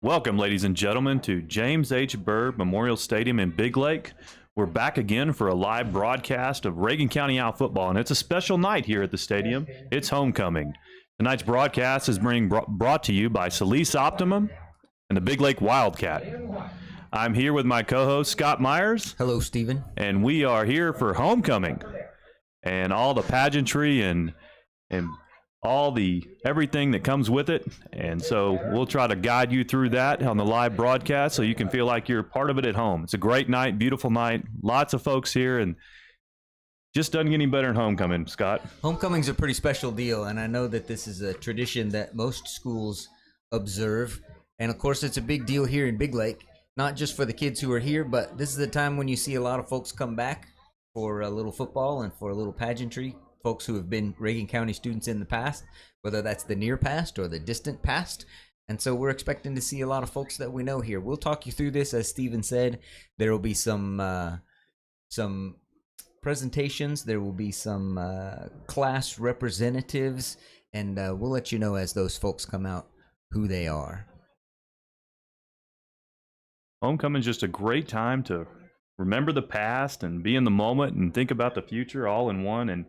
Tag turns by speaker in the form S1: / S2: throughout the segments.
S1: Welcome, ladies and gentlemen, to James H. Byrd Memorial Stadium in Big Lake. We're back again for a live broadcast of Reagan County Owl Football, and it's a special night here at the stadium. It's homecoming. Tonight's broadcast is being brought to you by Soliz Optimum and the Big Lake Wildcat. I'm here with my co-host, Scott Myers.
S2: Hello, Stephen.
S1: And we are here for homecoming and all the pageantry and all the everything that comes with it. And so we'll try to guide you through that on the live broadcast so you can feel like you're part of it at home. It's a great night, beautiful night, lots of folks here, and just doesn't get any better than homecoming, Scott.
S2: Homecoming's a pretty special deal, and I know that this is a tradition that most schools observe. And of course, it's a big deal here in Big Lake, not just for the kids who are here, but this is the time when you see a lot of folks come back for a little football and for a little pageantry. Folks who have been Reagan County students in the past, whether that's the near past or the distant past. And so we're expecting to see a lot of folks that we know here. We'll talk you through this. As Stephen said, there will be some presentations. There will be some class representatives, and we'll let you know as those folks come out who they are.
S1: Homecoming is just a great time to remember the past and be in the moment and think about the future all in one. And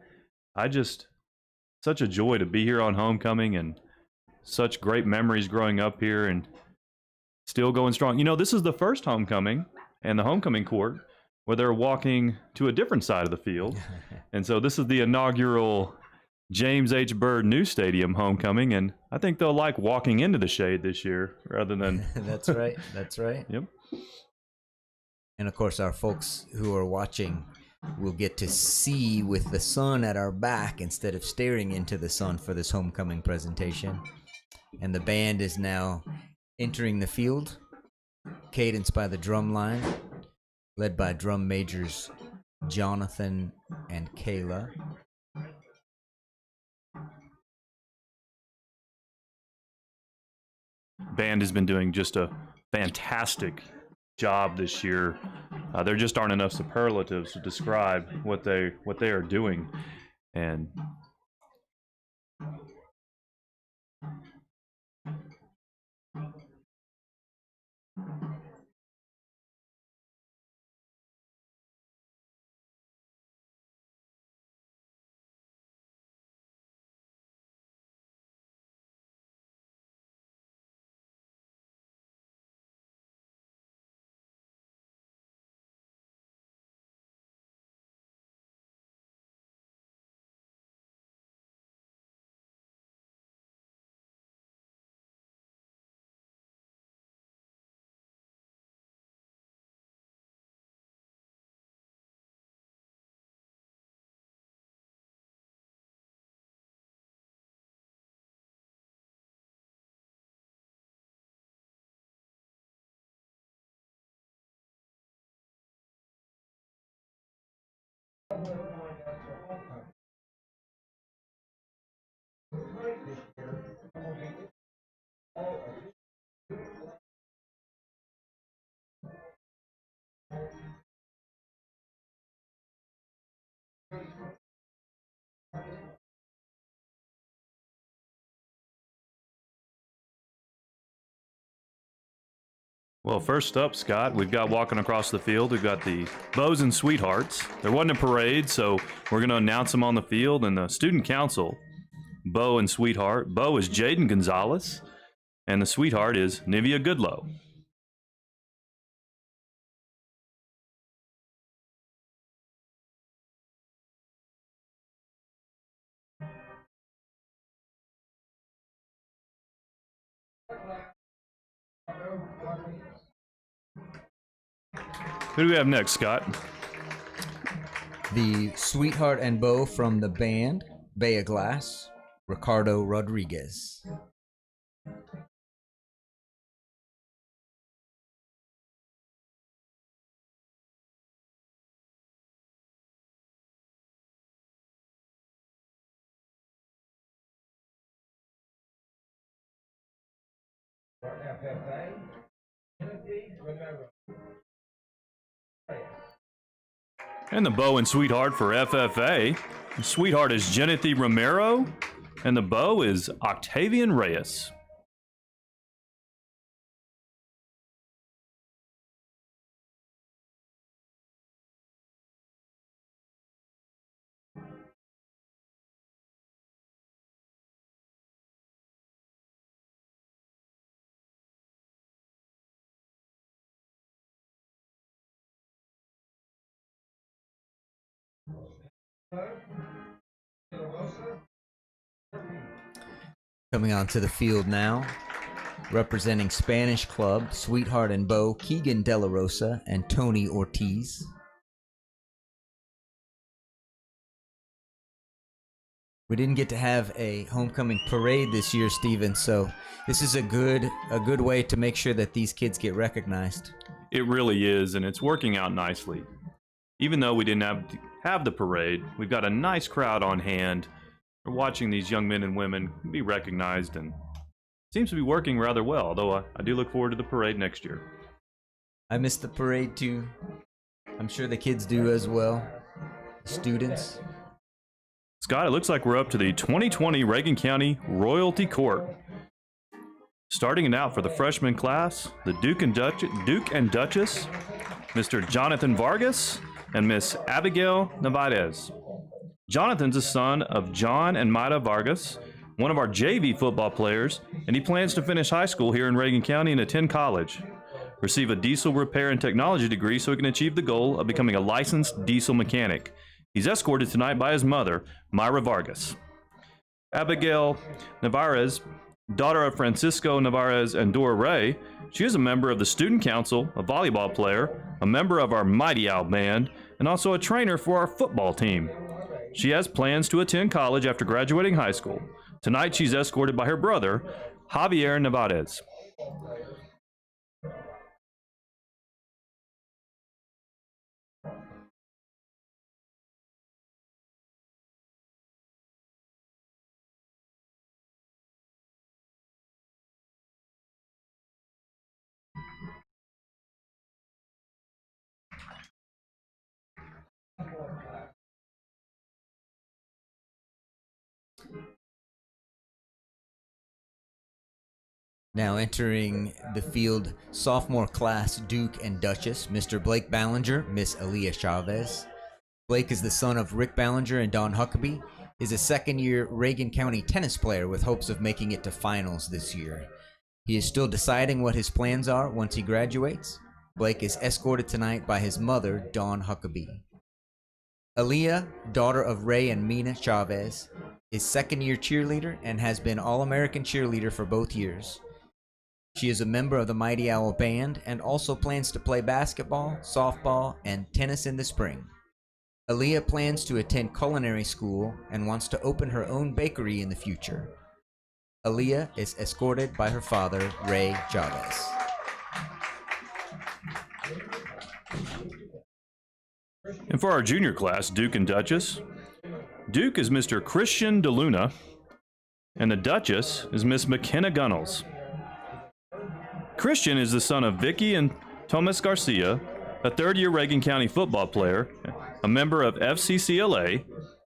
S1: such a joy to be here on homecoming, and such great memories growing up here and still going strong. You know, this is the first homecoming and the homecoming court where they're walking to a different side of the field. And so this is the inaugural James H. Byrd New Stadium homecoming, and I think they'll like walking into the shade this year rather than...
S2: That's right. That's right.
S1: Yep.
S2: And of course, our folks who are watching will get to see with the sun at our back instead of staring into the sun for this homecoming presentation. And the band is now entering the field, cadenced by the drum line, led by drum majors Jonathan and Kayla.
S1: Band has been doing just a fantastic job this year. There just aren't enough superlatives to describe what they are doing. And well, first up, Scott, we've got walking across the field, we've got the Bows and Sweethearts. There wasn't a parade, so we're going to announce them on the field. And the student council, Bow and Sweetheart. Bow is Jaden Gonzalez, and the Sweetheart is Nivea Goodlow. Who do we have next, Scott?
S2: The Sweetheart and Bow from the band, Bay of Glass, Ricardo Rodriguez.
S1: And the Bow and Sweetheart for FFA. The Sweetheart is Genethy Romero, and the Bow is Octavian Reyes.
S2: Coming onto the field now, representing Spanish Club, Sweetheart and Beau, Keegan De La Rosa and Tony Ortiz. We didn't get to have a homecoming parade this year, Steven, so this is a good way to make sure that these kids get recognized.
S1: It really is, and it's working out nicely. Even though we didn't have the parade, we've got a nice crowd on hand. We're watching these young men and women be recognized, and it seems to be working rather well, although I do look forward to the parade next year.
S2: I miss the parade too. I'm sure the kids do as well. The students.
S1: Scott, it looks like we're up to the 2020 Reagan County Royalty Court. Starting it out for the freshman class, the Duke and Duchess, Mr. Jonathan Vargas and Miss Abigail Navarez. Jonathan's the son of John and Maida Vargas, one of our JV football players, and he plans to finish high school here in Reagan County and attend college. Receive a diesel repair and technology degree so he can achieve the goal of becoming a licensed diesel mechanic. He's escorted tonight by his mother, Myra Vargas. Abigail Navarez, daughter of Francisco Navarez and Dora Ray, she is a member of the Student Council, a volleyball player, a member of our Mighty Owl Band, and also a trainer for our football team. She has plans to attend college after graduating high school. Tonight she's escorted by her brother, Javier Navarez.
S2: Now entering the field, sophomore class, Duke and Duchess, Mr. Blake Ballinger, Miss Aaliyah Chavez. Blake is the son of Rick Ballinger and Don Huckabee, is a second-year Reagan County tennis player with hopes of making it to finals this year. He is still deciding what his plans are once he graduates. Blake is escorted tonight by his mother, Dawn Huckabee. Aaliyah, daughter of Ray and Mina Chavez, is second-year cheerleader and has been All-American cheerleader for both years. She is a member of the Mighty Owl Band and also plans to play basketball, softball, and tennis in the spring. Aaliyah plans to attend culinary school and wants to open her own bakery in the future. Aaliyah is escorted by her father, Ray Chavez.
S1: And for our junior class, Duke and Duchess, Duke is Mr. Christian DeLuna, and the Duchess is Miss McKenna Gunnels. Christian is the son of Vicky and Thomas Garcia, a third-year Reagan County football player, a member of FCCLA,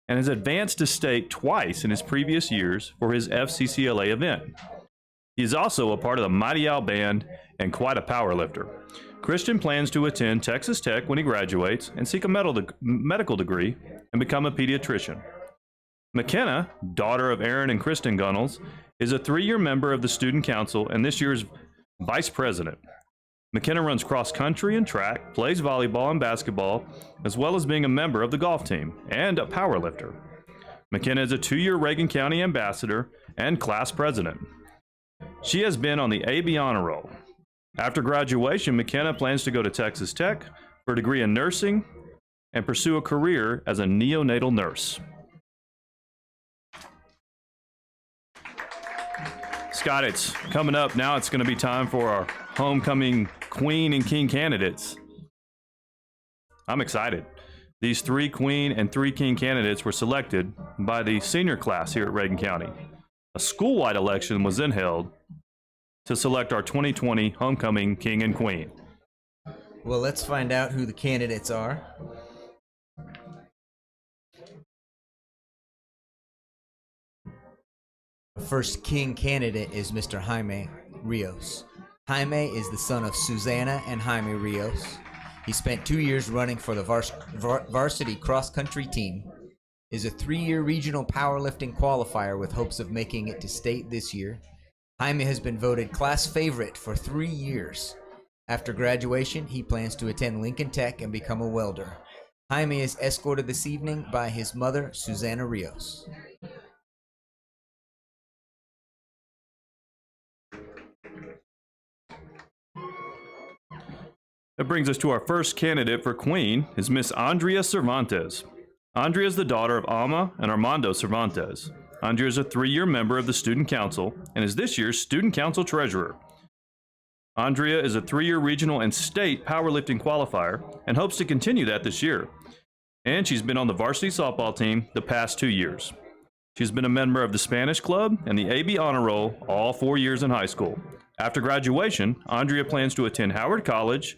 S1: and has advanced to state twice in his previous years for his FCCLA event. He is also a part of the Mighty Owl Band and quite a powerlifter. Christian plans to attend Texas Tech when he graduates and seek a medical degree and become a pediatrician. McKenna, daughter of Aaron and Kristen Gunnels, is a 3-year member of the Student Council and this year's vice president. McKenna runs cross country and track, plays volleyball and basketball, as well as being a member of the golf team and a powerlifter. McKenna is a 2-year Reagan County ambassador and class president. She has been on the AB honor roll. After graduation, McKenna plans to go to Texas Tech for a degree in nursing and pursue a career as a neonatal nurse. Scott, it's coming up now. It's going to be time for our homecoming queen and king candidates. I'm excited. These 3 queen and 3 king candidates were selected by the senior class here at Reagan County. A school-wide election was then held to select our 2020 homecoming king and queen.
S2: Well, let's find out who the candidates are. The first king candidate is Mr. Jaime Rios. Jaime is the son of Susana and Jaime Rios. He spent 2 years running for the varsity cross-country team, is a 3-year regional powerlifting qualifier with hopes of making it to state this year. Jaime has been voted class favorite for 3 years. After graduation, he plans to attend Lincoln Tech and become a welder. Jaime is escorted this evening by his mother, Susana Rios.
S1: That brings us to our first candidate for Queen is Miss Andrea Cervantes. Andrea is the daughter of Alma and Armando Cervantes. Andrea is a 3-year member of the Student Council and is this year's Student Council Treasurer. Andrea is a 3-year regional and state powerlifting qualifier and hopes to continue that this year. And she's been on the varsity softball team the past 2 years. She's been a member of the Spanish Club and the AB Honor Roll all 4 years in high school. After graduation, Andrea plans to attend Howard College,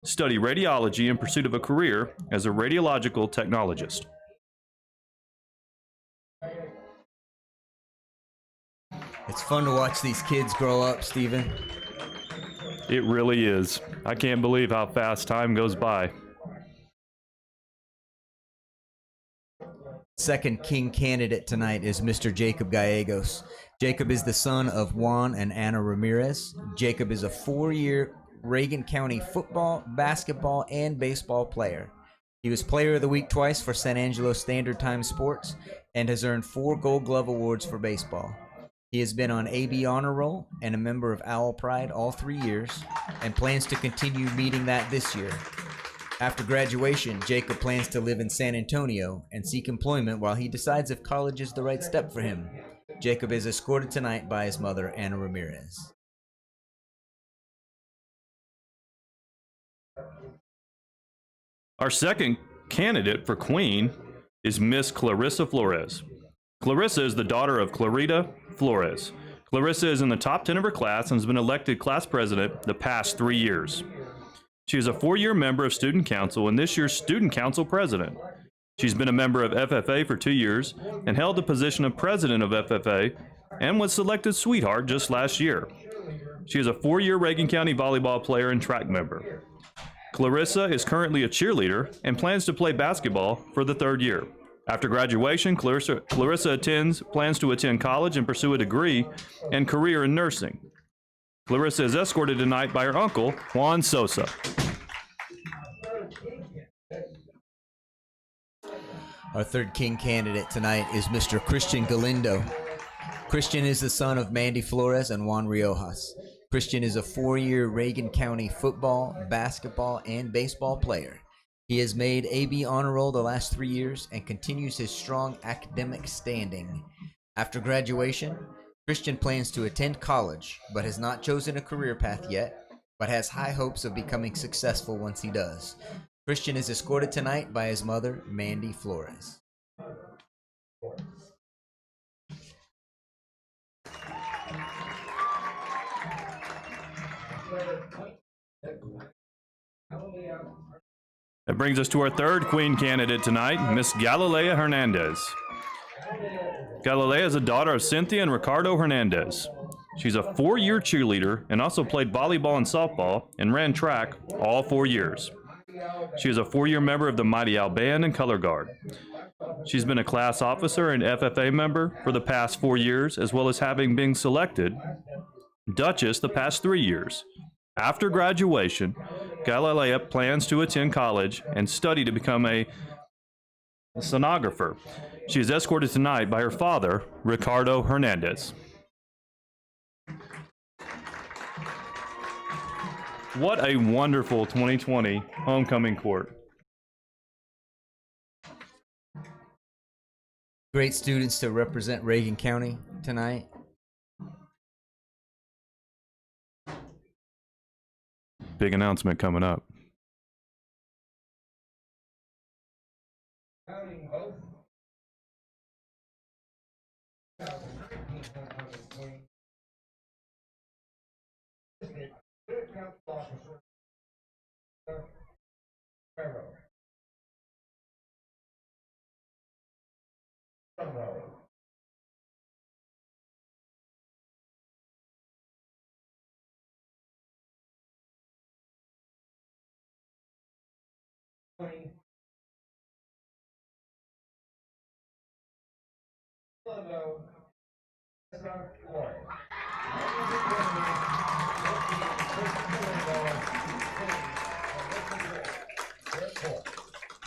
S1: study radiology in pursuit of a career as a radiological technologist.
S2: It's fun to watch these kids grow up, Stephen.
S1: It really is. I can't believe how fast time goes by.
S2: Second King candidate tonight is Mr. Jacob Gallegos. Jacob is the son of Juan and Ana Ramirez. Jacob is a 4-year Reagan County football, basketball, and baseball player. He was Player of the Week twice for San Angelo Standard Time Sports and has earned 4 Gold Glove awards for baseball. He has been on AB Honor Roll and a member of Owl Pride all 3 years and plans to continue meeting that this year. After graduation, Jacob plans to live in San Antonio and seek employment while he decides if college is the right step for him. Jacob is escorted tonight by his mother, Ana Ramirez.
S1: Our second candidate for Queen is Miss Clarissa Flores. Clarissa is the daughter of Clarita Flores. Clarissa is in the top 10 of her class and has been elected class president the past 3 years. She is a 4-year member of Student Council and this year's Student Council president. She's been a member of FFA for 2 years and held the position of president of FFA and was selected Sweetheart just last year. She is a 4-year Reagan County volleyball player and track member. Clarissa is currently a cheerleader and plans to play basketball for the 3rd year. After graduation, Clarissa plans to attend college and pursue a degree and career in nursing. Clarissa is escorted tonight by her uncle, Juan Sosa.
S2: Our third King candidate tonight is Mr. Christian Galindo. Christian is the son of Mandy Flores and Juan Riojas. Christian is a 4-year Reagan County football, basketball, and baseball player. He has made AB Honor Roll the last 3 years and continues his strong academic standing. After graduation, Christian plans to attend college, but has not chosen a career path yet, but has high hopes of becoming successful once he does. Christian is escorted tonight by his mother, Mandy Flores.
S1: That brings us to our third Queen candidate tonight, Miss Galilea Hernandez. Galilea is a daughter of Cynthia and Ricardo Hernandez. She's a 4-year cheerleader and also played volleyball and softball and ran track all 4 years. She is a 4-year member of the Mighty Owl Band and Color Guard. She's been a class officer and FFA member for the past 4 years, as well as having been selected Duchess the past 3 years. After graduation, Galilea plans to attend college and study to become a sonographer. She is escorted tonight by her father, Ricardo Hernandez. What a wonderful 2020 homecoming court.
S2: Great students to represent Reagan County tonight.
S1: Big announcement coming up.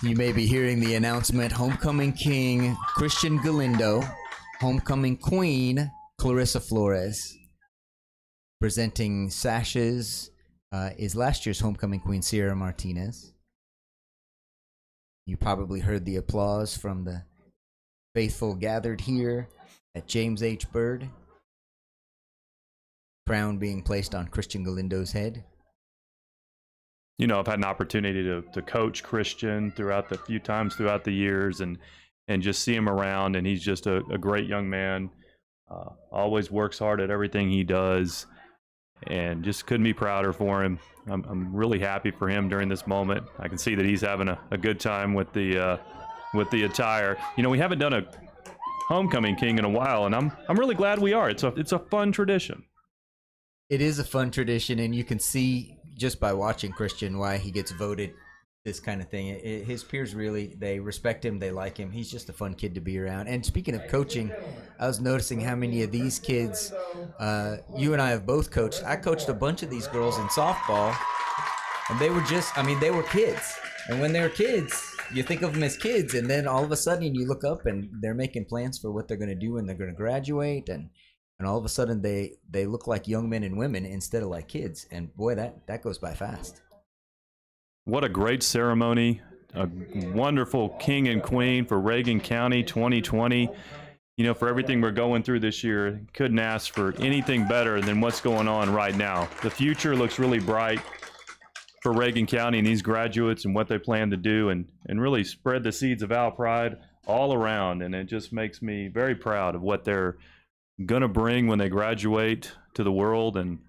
S2: You may be hearing the announcement: homecoming king Christian Galindo, homecoming queen Clarissa Flores. Presenting sashes is last year's homecoming queen Sierra Martinez. You probably heard the applause from the faithful gathered here at James H. Byrd. Crown being placed on Christian Galindo's head.
S1: You know, I've had an opportunity to coach Christian throughout the few times throughout the years, and just see him around, and he's just a great young man. Always works hard at everything he does, and just couldn't be prouder for him. I'm really happy for him during this moment. I can see that he's having a good time with the attire. You know, we haven't done a homecoming king in a while, and I'm really glad we are. It's a fun tradition.
S2: It is a fun tradition, and you can see just by watching Christian why he gets voted this kind of thing. His peers really, they respect him, they like him. He's just a fun kid to be around. And speaking of coaching, I was noticing how many of these kids, you and I have both coached. I coached a bunch of these girls in softball, and they were just, they were kids. And when they were kids, you think of them as kids, and then all of a sudden you look up and they're making plans for what they're going to do when they're going to graduate, and all of a sudden they look like young men and women instead of like kids. And boy, that goes by fast.
S1: What a great ceremony. A wonderful king and queen for Reagan County 2020. You know, for everything we're going through this year, couldn't ask for anything better than what's going on right now. The future looks really bright for Reagan County and these graduates and what they plan to do, and really spread the seeds of Owl Pride all around. And it just makes me very proud of what they're going to bring when they graduate to the world. And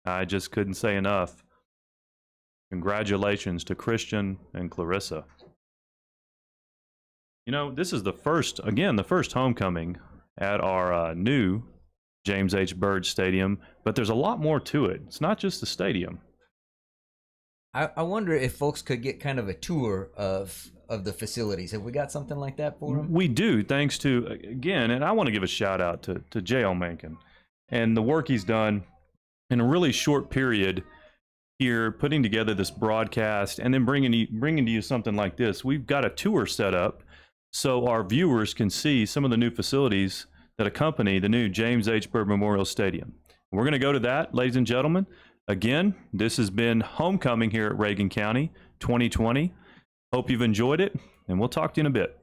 S1: I just couldn't say enough. Congratulations to Christian and Clarissa. You know, this is the first homecoming at our new James H. Byrd Stadium, but there's a lot more to it. It's not just the stadium.
S2: I wonder if folks could get kind of a tour of the facilities. Have we got something like that for them?
S1: We do, thanks to, again, and I want to give a shout out to J.L. Mencken and the work he's done in a really short period here, putting together this broadcast and then bringing to you something like this. We've got a tour set up so our viewers can see some of the new facilities that accompany the new James H. Byrd Memorial Stadium. We're going to go to that, ladies and gentlemen. Again, this has been Homecoming here at Reagan County 2020. Hope you've enjoyed it, and we'll talk to you in a bit.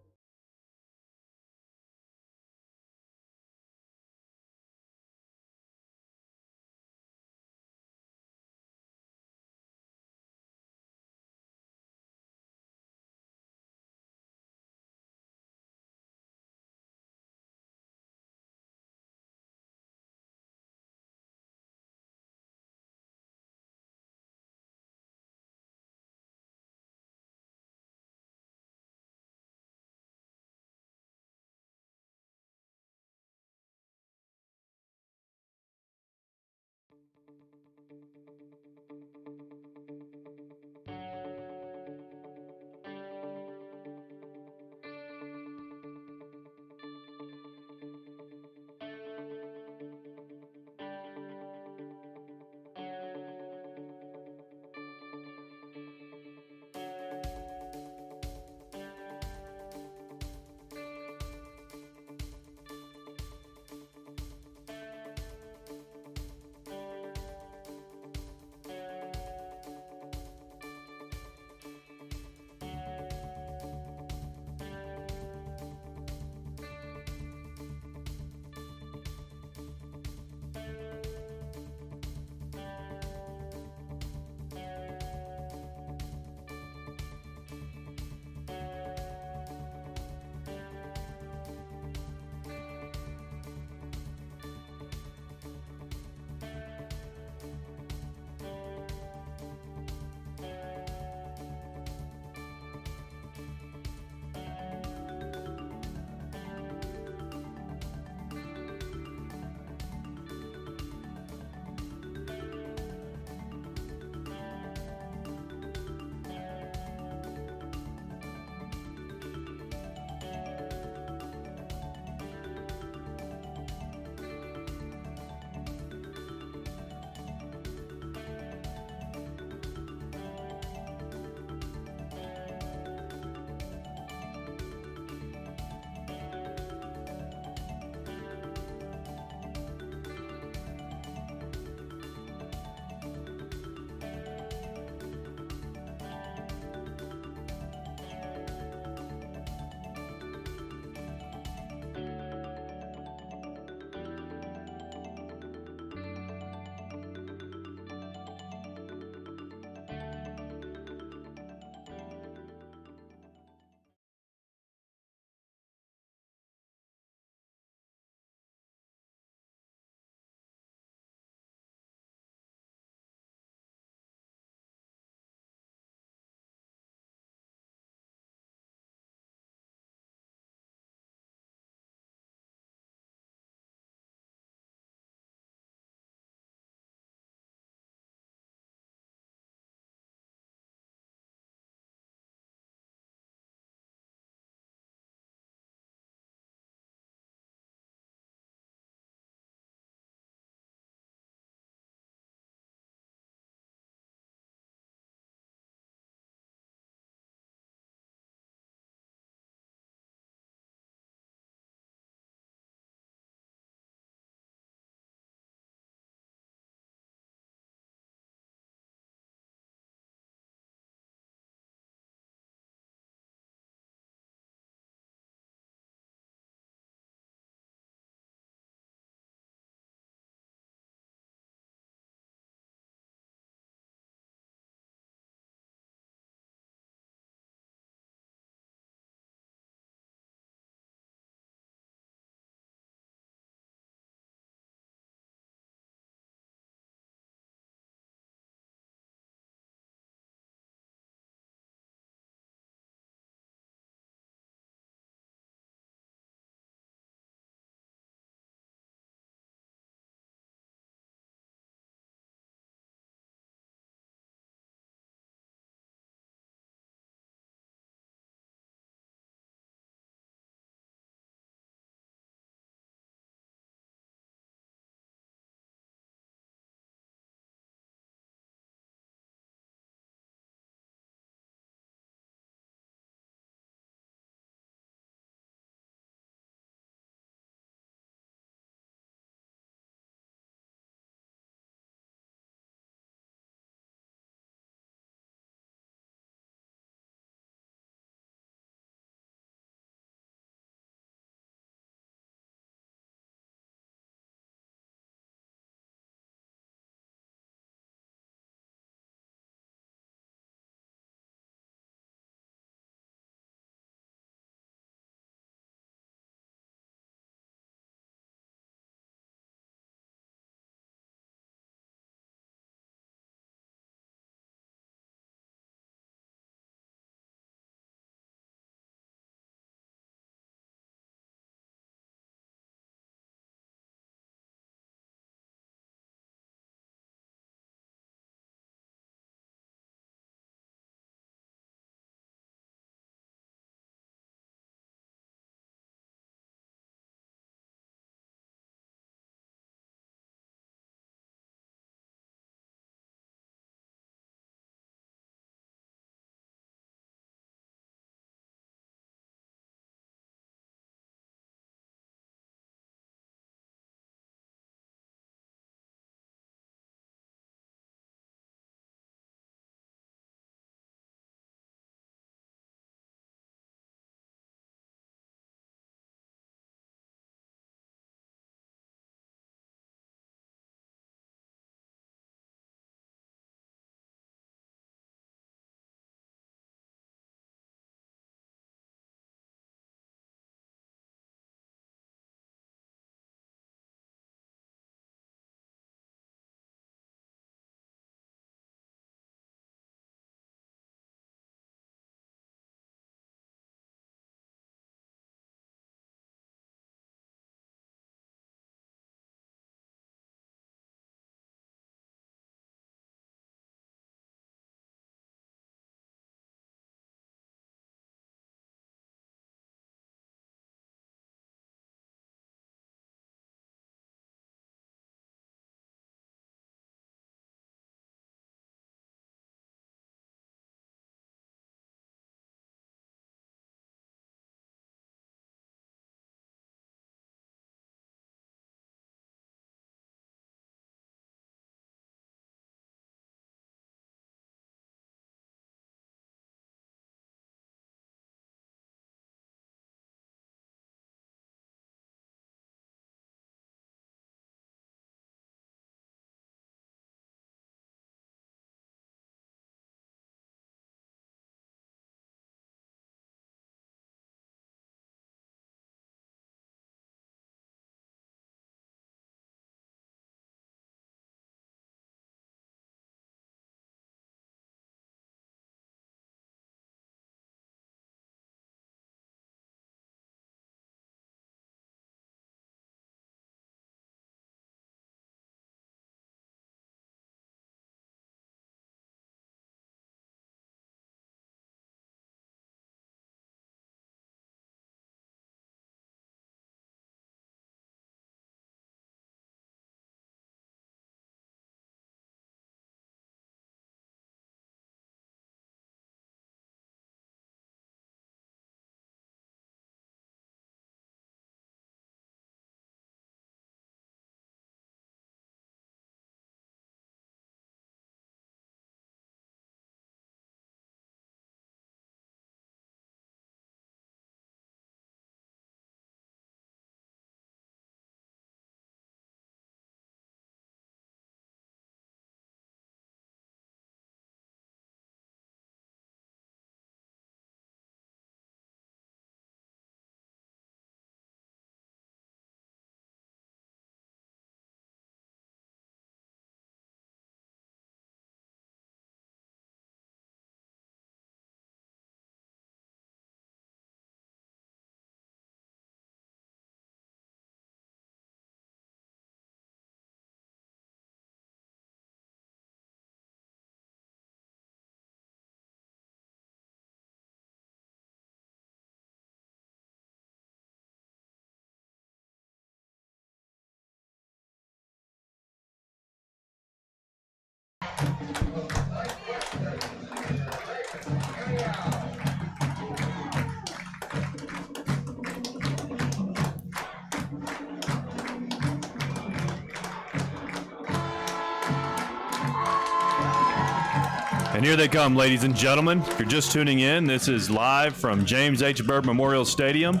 S1: And here they come, ladies and gentlemen. If you're just tuning in, this is live from James H. Byrd Memorial Stadium.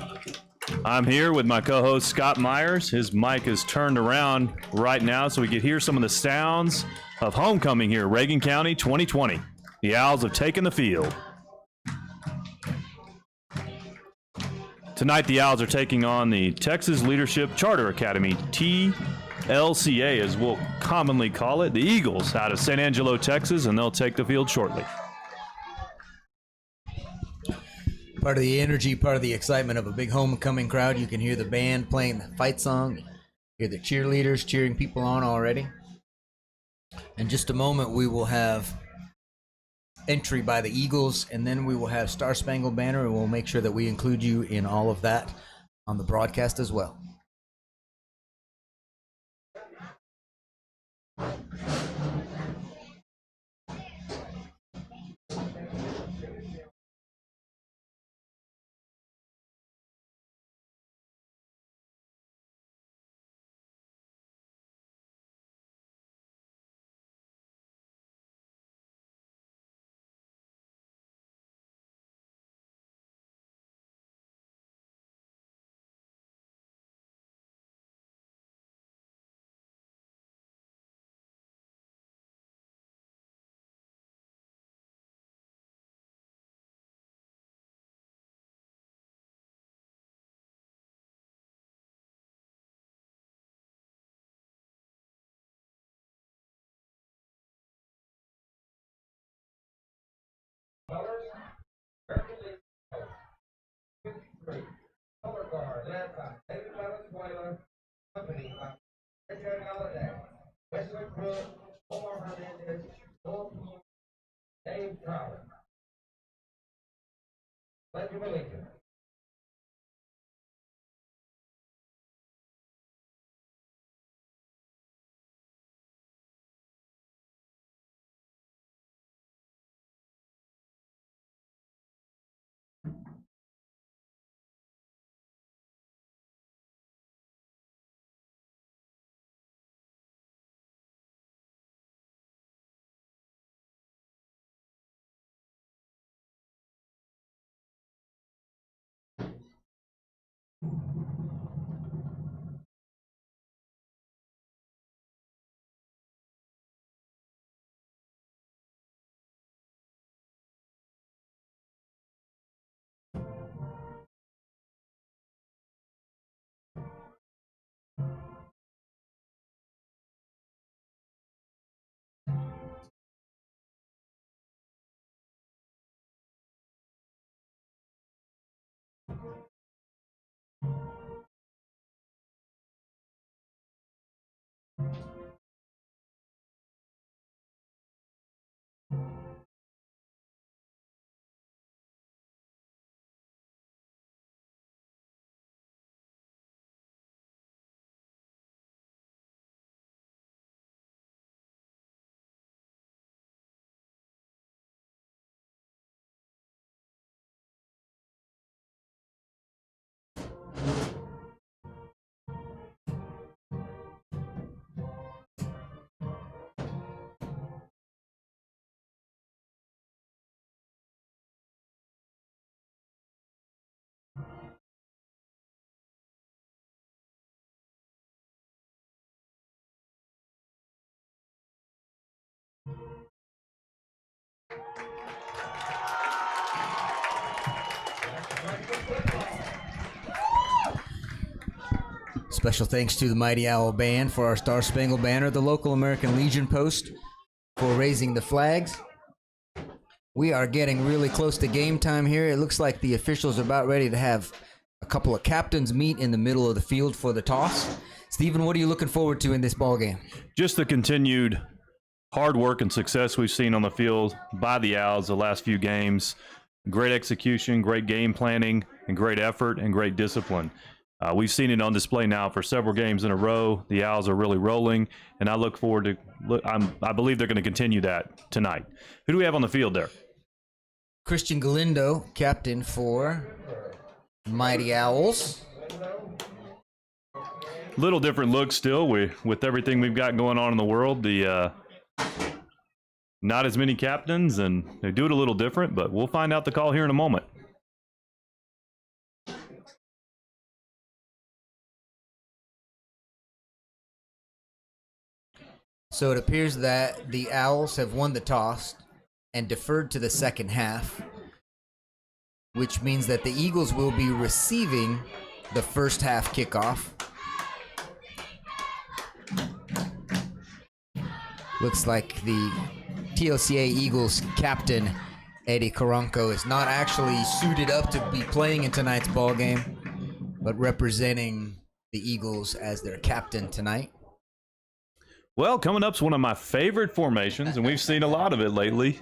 S1: I'm here with my co-host, Scott Myers. His mic is turned around right now so we can hear some of the sounds of homecoming here, Reagan County 2020. The Owls have taken the field. Tonight, the Owls are taking on the Texas Leadership Charter Academy, TLCA, as we'll commonly call it, the Eagles out of San Angelo, Texas, and they'll take the field shortly.
S2: Part of the energy, part of the excitement of a big homecoming crowd. You can hear the band playing the fight song, hear the cheerleaders cheering people on already. In just a moment, we will have entry by the Eagles, and then we will have Star Spangled Banner, and we'll make sure that we include you in all of that on the broadcast as well.
S3: Color guard, led by David Valenzuela, company by Richard Holiday, Wesley Cruz, Omar Hernandez, Dave Collins. Pledge of Allegiance.
S2: Special thanks to the Mighty Owl Band for our Star Spangled Banner, the local American Legion Post for raising the flags. We are getting really close to game time here. It looks like the officials are about ready to have a couple of captains meet in the middle of the field for the toss. Stephen, what are you looking forward to in this ball game?
S1: Just the continued hard work and success we've seen on the field by the Owls the last few games. Great execution, great game planning, and great effort and great discipline. We've seen it on display now for several games in a row. The Owls are really rolling, and I look forward to I believe they're going to continue that tonight. Who do we have on the field there?
S2: Christian Galindo, captain for Mighty Owls.
S1: Little different look still with everything we've got going on in the world. The not as many captains, and they do it a little different, but we'll find out the call here in a moment.
S2: So it appears that the Owls have won the toss and deferred to the second half, which means that the Eagles will be receiving the first half kickoff. Looks like the TLCA Eagles captain, Eddie Caranco, is not actually suited up to be playing in tonight's ball game, but representing the Eagles as their captain tonight.
S1: Well, coming up's one of my favorite formations, and we've seen a lot of it lately.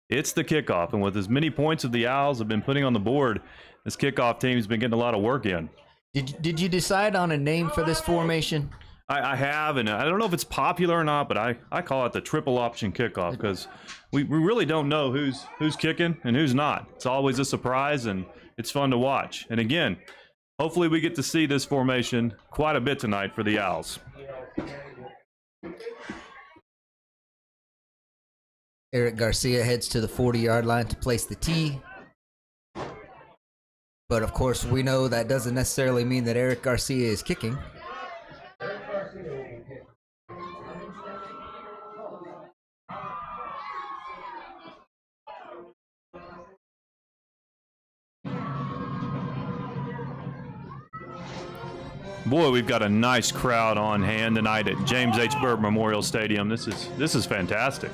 S1: It's the kickoff, and with as many points as the Owls have been putting on the board, this kickoff team's been getting a lot of work in.
S2: Did you decide on a name for this formation?
S1: I have, and I don't know if it's popular or not, but I call it the triple option kickoff because we really don't know who's kicking and who's not. It's always a surprise, and it's fun to watch. And again, hopefully we get to see this formation quite a bit tonight for the Owls.
S2: Eric Garcia heads to the 40-yard line to place the tee. But of course, we know that doesn't necessarily mean that Eric Garcia is kicking.
S1: Boy, we've got a nice crowd on hand tonight at James H. Byrd Memorial Stadium. This is fantastic.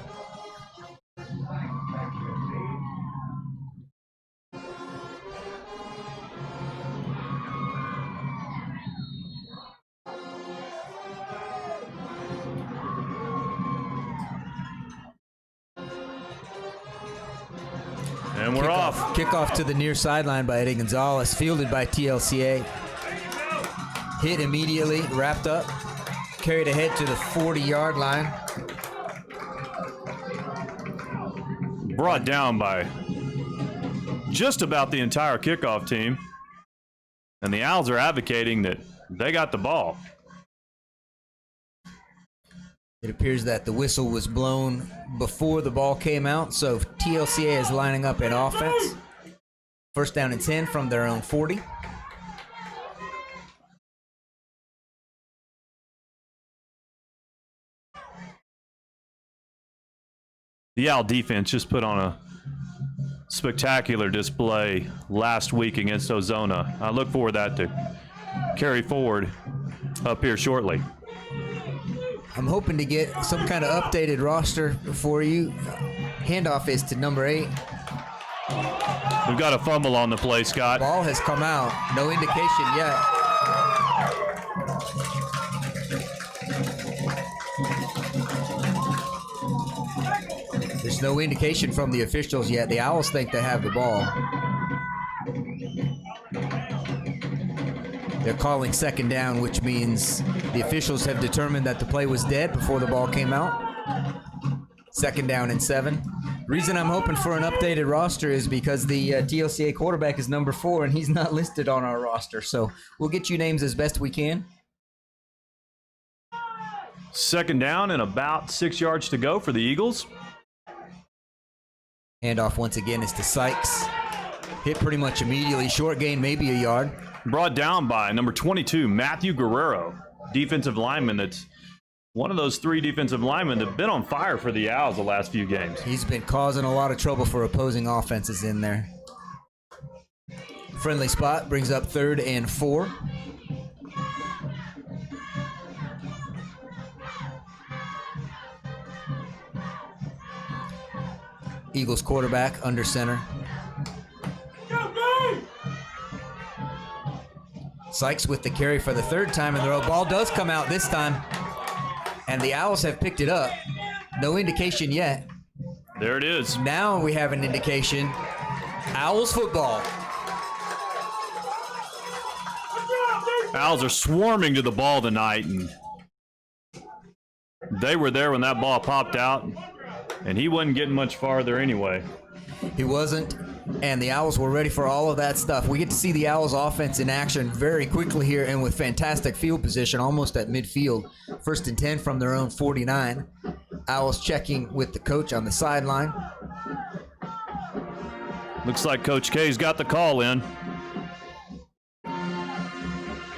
S1: And we're off.
S2: Kickoff to the near sideline by Eddie Gonzalez, fielded by TLCA. Hit immediately, wrapped up, carried ahead to the 40-yard line.
S1: Brought down by just about the entire kickoff team. And the Owls are advocating that they got the ball.
S2: It appears that the whistle was blown before the ball came out, so TLCA is lining up in offense. First down and 10 from their own 40.
S1: The Owl defense just put on a spectacular display last week against Ozona. I look for that to carry forward up here shortly.
S2: I'm hoping to get some kind of updated roster for you. Handoff is to number 8.
S1: We've got a fumble on the play, Scott.
S2: Ball has come out. No indication yet. There's no indication from the officials yet. The Owls think they have the ball. They're calling second down, which means the officials have determined that the play was dead before the ball came out. Second down and 7. Reason I'm hoping for an updated roster is because the TLCA quarterback is number 4 and he's not listed on our roster. So we'll get you names as best we can.
S1: Second down and about 6 yards to go for the Eagles.
S2: Handoff once again is to Sykes. Hit pretty much immediately. Short gain, maybe a yard.
S1: Brought down by number 22, Matthew Guerrero, defensive lineman. That's one of those 3 defensive linemen that have been on fire for the Owls the last few games.
S2: He's been causing a lot of trouble for opposing offenses in there. Friendly spot brings up 3rd and 4. Eagles quarterback under center. Sykes with the carry for the 3rd time in the row. Ball does come out this time, and the Owls have picked it up. No indication yet.
S1: There it is.
S2: Now we have an indication. Owls football.
S1: Owls are swarming to the ball tonight, and they were there when that ball popped out, and he wasn't getting much farther anyway.
S2: He wasn't, and the Owls were ready for all of that stuff. We get to see the Owls offense in action very quickly here and with fantastic field position, almost at midfield. 1st and 10 from their own 49. Owls checking with the coach on the sideline.
S1: Looks like Coach K's got the call in.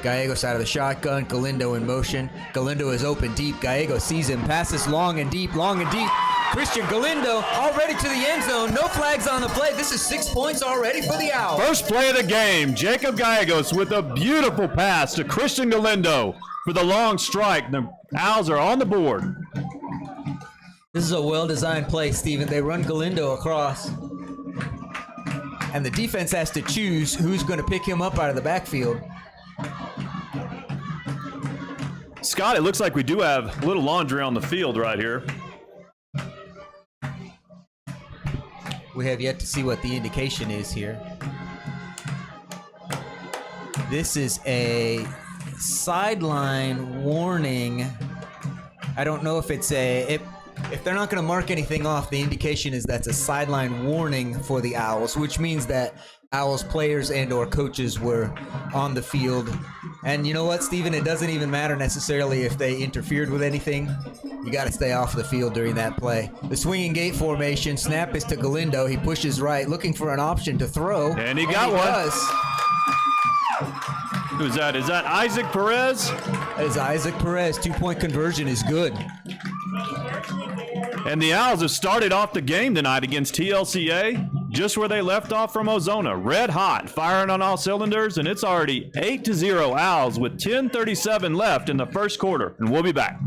S2: Gallegos out of the shotgun. Galindo in motion. Galindo is open deep. Gallego sees him. Passes long and deep, long and deep. Christian Galindo already to the end zone. No flags on the play. This is 6 points already for the Owls.
S1: First play of the game. Jacob Gallegos with a beautiful pass to Christian Galindo for the long strike. The Owls are on the board.
S2: This is a well-designed play, Steven. They run Galindo across. And the defense has to choose who's going to pick him up out of the backfield.
S1: Scott, it looks like we do have a little laundry on the field right here.
S2: We have yet to see what the indication is here. This is a sideline warning. I don't know if it's if they're not going to mark anything off, the indication is that's a sideline warning for the Owls, which means that Owls players and or coaches were on the field. And you know what, Steven? It doesn't even matter necessarily if they interfered with anything. You got to stay off the field during that play. The swinging gate formation. Snap is to Galindo. He pushes right, looking for an option to throw.
S1: And he got one.
S2: Does.
S1: Who's that? Is that Isaac Perez?
S2: That is Isaac Perez. 2-point conversion is good.
S1: And the Owls have started off the game tonight against TLCA, just where they left off from Ozona. Red hot, firing on all cylinders, and it's already 8-0 Owls with 10:37 left in the first quarter. And we'll be back.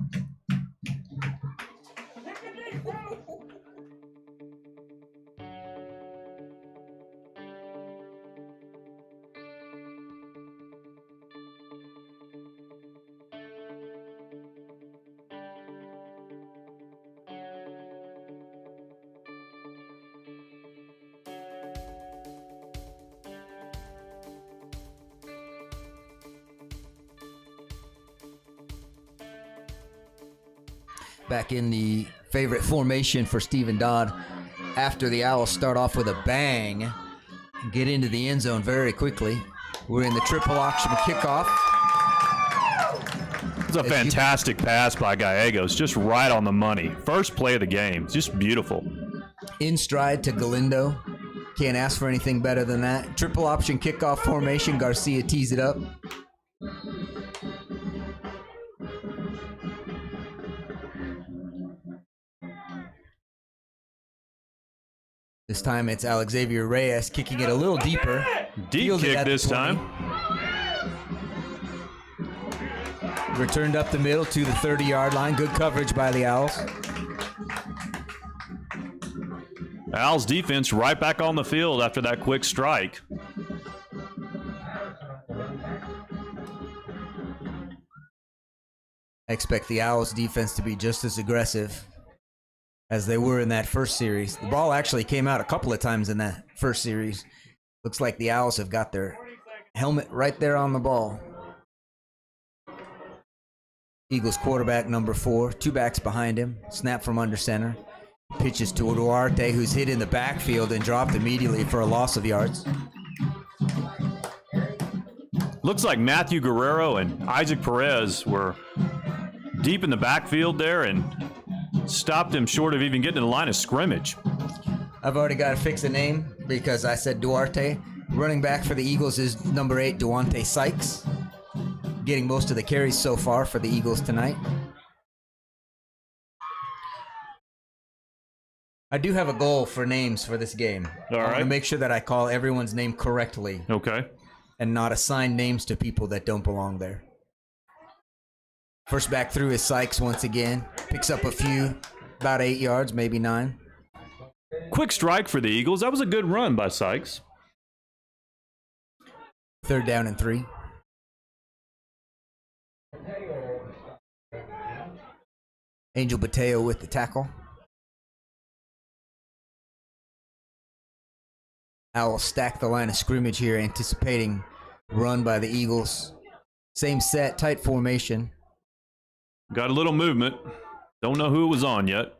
S2: Back in the favorite formation for Stephen Dodd after the Owls start off with a bang, get into the end zone very quickly. We're in the triple option kickoff.
S1: It's a fantastic pass by Gallegos, just right on the money. First play of the game, just beautiful.
S2: In stride to Galindo. Can't ask for anything better than that. Triple option kickoff formation. Garcia tees it up. This time it's Alexavier Reyes kicking it a little deeper.
S1: Deep kick this time.
S2: Returned up the middle to the 30-yard line. Good coverage by the Owls.
S1: Owls defense right back on the field after that quick strike.
S2: I expect the Owls defense to be just as aggressive as they were in that first series. The ball actually came out a couple of times in that first series. Looks like the Owls have got their helmet right there on the ball. Eagles quarterback number 4, 2 backs behind him. Snap from under center. Pitches to Duarte, who's hit in the backfield and dropped immediately for a loss of yards.
S1: Looks like Matthew Guerrero and Isaac Perez were deep in the backfield there and stopped him short of even getting to the line of scrimmage.
S2: I've already got to fix a name because I said Duarte. Running back for the Eagles is number 8, Duante Sykes. Getting most of the carries so far for the Eagles tonight. I do have a goal for names for this game.
S1: All right.
S2: I want to make sure that I call everyone's name correctly.
S1: Okay.
S2: And not assign names to people that don't belong there. First back through is Sykes once again. Picks up a few, about 8 yards, maybe 9.
S1: Quick strike for the Eagles. That was a good run by Sykes.
S2: 3rd down and 3. Angel Bateo with the tackle. Owls stack the line of scrimmage here, anticipating run by the Eagles. Same set, tight formation.
S1: Got a little movement. Don't know who it was on yet.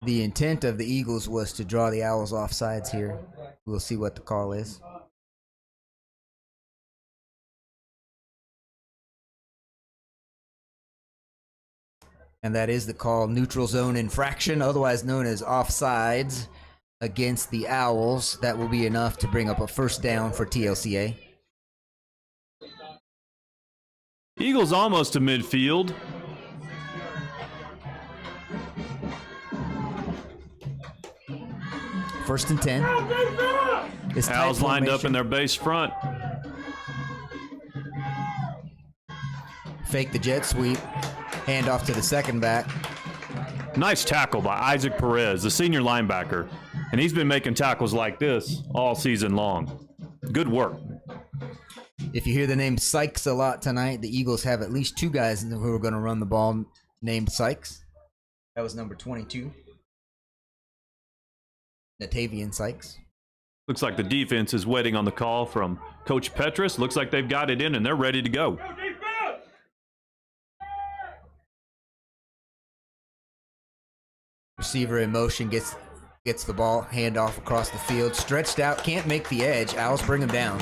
S2: The intent of the Eagles was to draw the Owls off sides here. We'll see what the call is. And that is the call, neutral zone infraction, otherwise known as offsides, against the Owls. That will be enough to bring up a first down for TLCA.
S1: Eagles almost to midfield.
S2: First and 10. It's tight
S1: Owls lined up
S2: formation.
S1: in their base front.
S2: Fake the jet sweep. Hand off to the second back.
S1: Nice tackle by Isaac Perez, the senior linebacker. And he's been making tackles like this all season long. Good work.
S2: If you hear the name Sykes a lot tonight, the Eagles have at least two guys who are going to run the ball named Sykes. That was number 22. Natavian Sykes.
S1: Looks like the defense is waiting on the call from Coach Petrus. Looks like they've got it in and they're ready to go.
S2: Receiver in motion gets the ball, handoff across the field, stretched out, can't make the edge. Owls bring him down.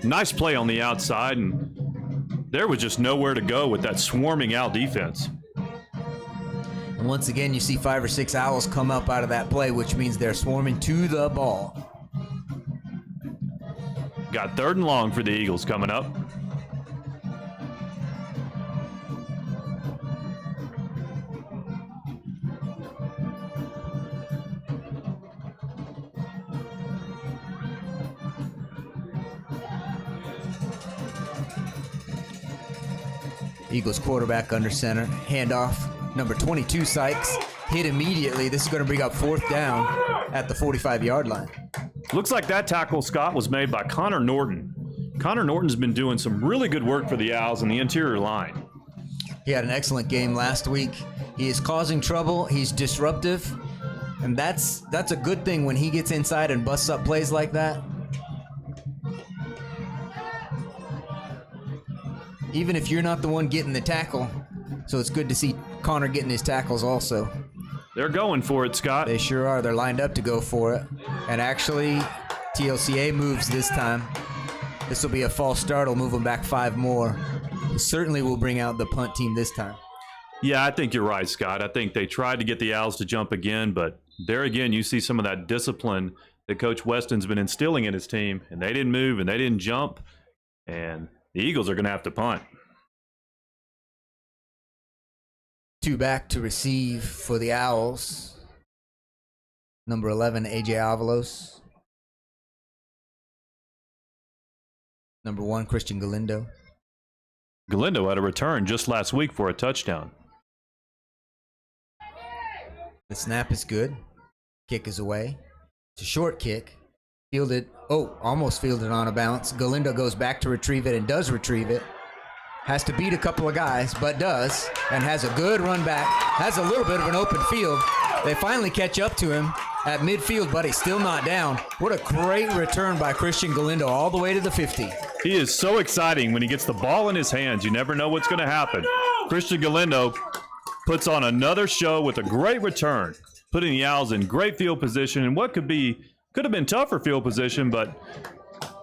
S1: Nice play on the outside, and there was just nowhere to go with that swarming Owl defense.
S2: And once again, you see 5 or 6 Owls come up out of that play, which means they're swarming to the ball.
S1: Got 3rd and long for the Eagles coming up.
S2: Eagles quarterback under center. Handoff. Number 22, Sykes. Hit immediately. This is going to bring up 4th down at the 45-yard line.
S1: Looks like that tackle, Scott, was made by Connor Norton. Connor Norton's been doing some really good work for the Owls in the interior line.
S2: He had an excellent game last week. He is causing trouble. He's disruptive. And that's a good thing when he gets inside and busts up plays like that. Even if you're not the one getting the tackle. So it's good to see Connor getting his tackles also.
S1: They're going for it, Scott.
S2: They sure are. They're lined up to go for it. And actually, TLCA moves this time. This will be a false start. Will move them back 5 more. Certainly will bring out the punt team this time.
S1: Yeah, I think you're right, Scott. I think they tried to get the Owls to jump again, but there again, you see some of that discipline that Coach Weston's been instilling in his team, and they didn't move and they didn't jump, and the Eagles are going to have to punt.
S2: 2 back to receive for the Owls. Number 11, AJ Avalos. Number 1, Christian Galindo.
S1: Galindo had a return just last week for a touchdown.
S2: The snap is good. Kick is away. It's a short kick. Fielded. Oh, almost fielded on a bounce. Galindo goes back to retrieve it and does retrieve it. Has to beat a couple of guys, but does. And has a good run back. Has a little bit of an open field. They finally catch up to him at midfield, but he's still not down. What a great return by Christian Galindo all the way to the 50.
S1: He is so exciting when he gets the ball in his hands. You never know what's going to happen. Christian Galindo puts on another show with a great return, putting the Owls in great field position and what could have been tougher field position, but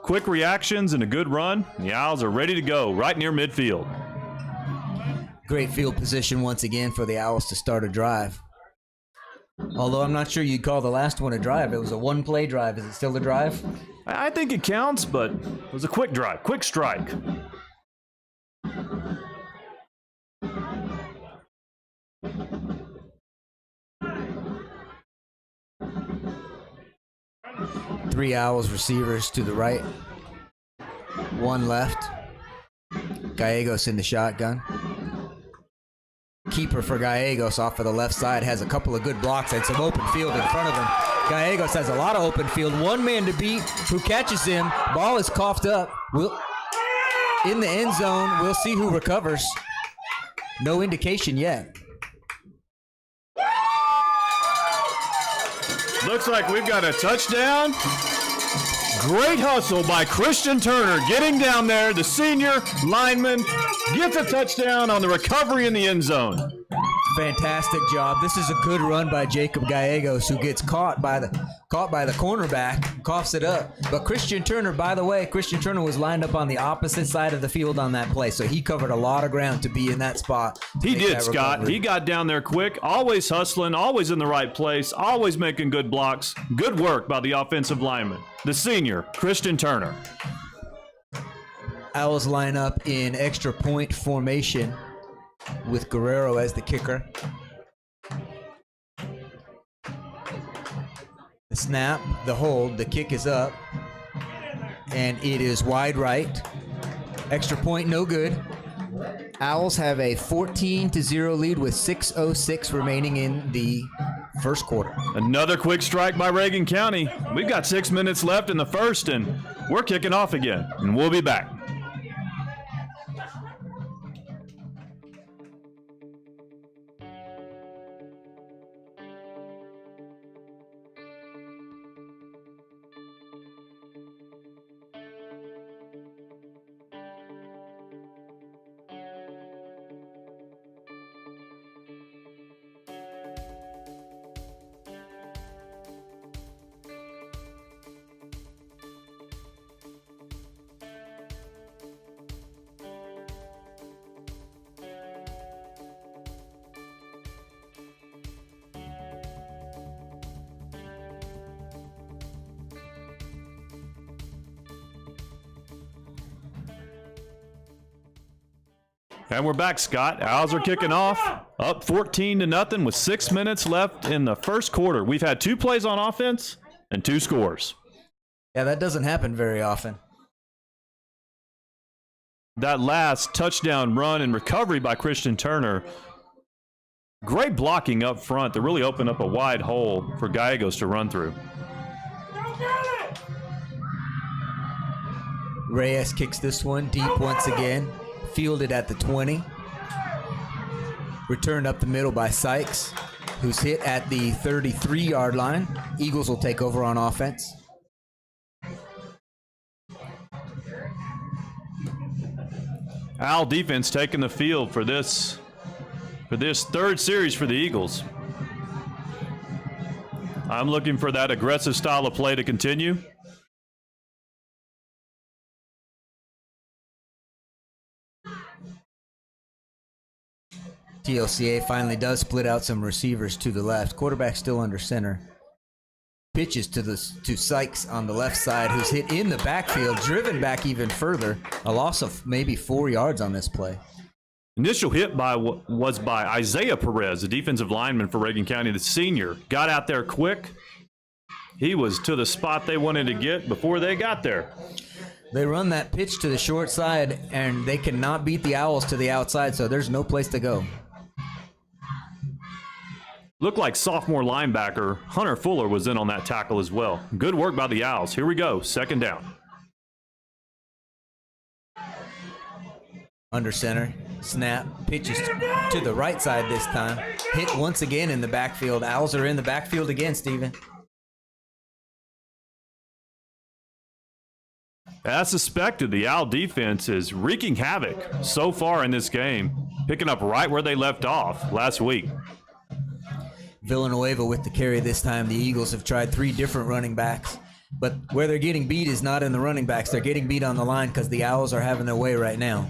S1: quick reactions and a good run. The Owls are ready to go right near midfield.
S2: Great field position once again for the Owls to start a drive. Although I'm not sure you'd call the last one a drive. It was a one-play drive. Is it still a drive?
S1: I think it counts, but it was a quick drive, quick strike.
S2: Three Owls receivers to the right. 1 left. Gallegos in the shotgun. Keeper for Gallegos off of the left side has a couple of good blocks and some open field in front of him. Gallegos has a lot of open field. 1 man to beat who catches him. Ball is coughed up. In the end zone. We'll see who recovers. No indication yet.
S1: Looks like we've got a touchdown. Great hustle by Christian Turner getting down there. The senior lineman gets a touchdown on the recovery in the end zone.
S2: Fantastic job. This is a good run by Jacob Gallegos, who gets caught by the cornerback, coughs it up. But Christian Turner, by the way, Christian Turner was lined up on the opposite side of the field on that play, so he covered a lot of ground to be in that spot.
S1: He did, Scott. He got down there quick, always hustling, always in the right place, always making good blocks. Good work by the offensive lineman, the senior, Christian Turner.
S2: Owls line up in extra point formation with Guerrero as the kicker. The snap, the hold, the kick is up, and it is wide right. Extra point, no good. Owls have a 14-0 lead with 6:06 remaining in the first quarter.
S1: Another quick strike by Reagan County. We've got 6 minutes left in the first, and we're kicking off again, and we'll be back. And we're back, Scott. Owls are kicking off, up 14-0 with 6 minutes left in the first quarter. We've had 2 plays on offense and 2 scores.
S2: Yeah, that doesn't happen very often.
S1: That last touchdown run and recovery by Christian Turner, great blocking up front to really open up a wide hole for Gallegos to run through.
S2: Reyes kicks this one deep once again. Fielded at the 20. Returned up the middle by Sykes, who's hit at the 33-yard line. Eagles will take over on offense.
S1: Owl defense taking the field for this third series for the Eagles. I'm looking for that aggressive style of play to continue.
S2: TLCA finally does split out some receivers to the left. Quarterback still under center. Pitches to Sykes on the left side, who's hit in the backfield, driven back even further. A loss of maybe 4 yards on this play.
S1: Initial hit was by Isaiah Perez, the defensive lineman for Reagan County, the senior. Got out there quick. He was to the spot they wanted to get before they got there.
S2: They run that pitch to the short side, and they cannot beat the Owls to the outside, so there's no place to go.
S1: Looked like sophomore linebacker Hunter Fuller was in on that tackle as well. Good work by the Owls. Here we go, second down.
S2: Under center, snap, pitches to the right side this time. Hit once again in the backfield. Owls are in the backfield again, Steven.
S1: As suspected, the Owl defense is wreaking havoc so far in this game, picking up right where they left off last week.
S2: Villanueva with the carry this time. The Eagles have tried 3 different running backs, but where they're getting beat is not in the running backs. They're getting beat on the line because the Owls are having their way right now.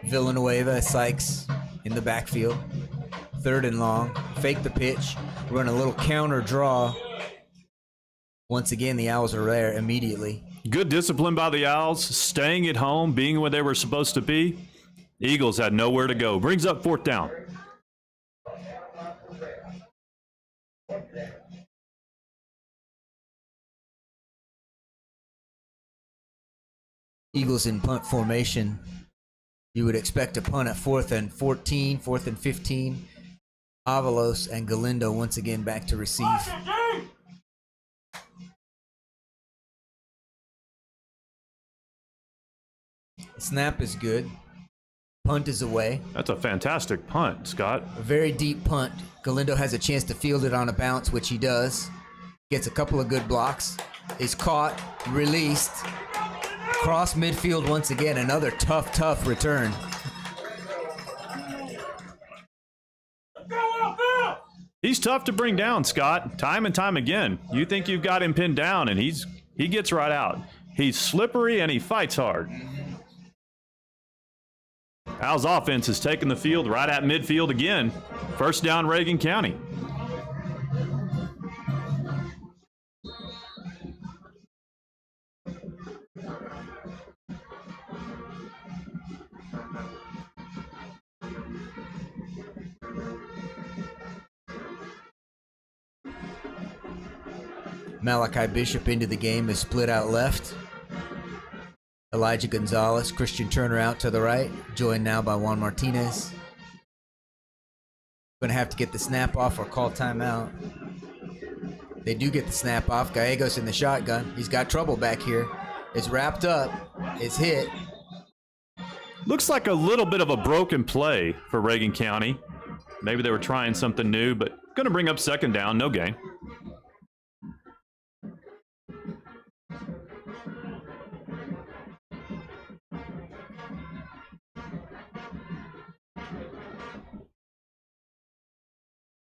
S2: Villanueva, Sykes in the backfield. 3rd and long. Fake the pitch. Run a little counter draw. Once again, the Owls are there immediately.
S1: Good discipline by the Owls, staying at home, being where they were supposed to be. Eagles had nowhere to go. Brings up 4th down.
S2: Eagles in punt formation. You would expect a punt at 4th and 14, 4th and 15. Avalos and Galindo once again back to receive. Snap is good. Punt is away.
S1: That's a fantastic punt, Scott.
S2: A very deep punt. Galindo has a chance to field it on a bounce, which he does. Gets a couple of good blocks. Is caught, released. Cross midfield once again. Another tough return.
S1: He's tough to bring down, Scott. Time and time again. You think you've got him pinned down, and he gets right out. He's slippery, and he fights hard. Owls offense has taken the field right at midfield again. First down, Reagan County.
S2: Malachi Bishop into the game is split out left. Elijah Gonzalez, Christian Turner out to the right, joined now by Juan Martinez. Gonna have to get the snap off or call timeout. They do get the snap off. Gallegos in the shotgun. He's got trouble back here. It's wrapped up. It's hit.
S1: Looks like a little bit of a broken play for Reagan County. Maybe they were trying something new, but gonna bring up second down, no gain.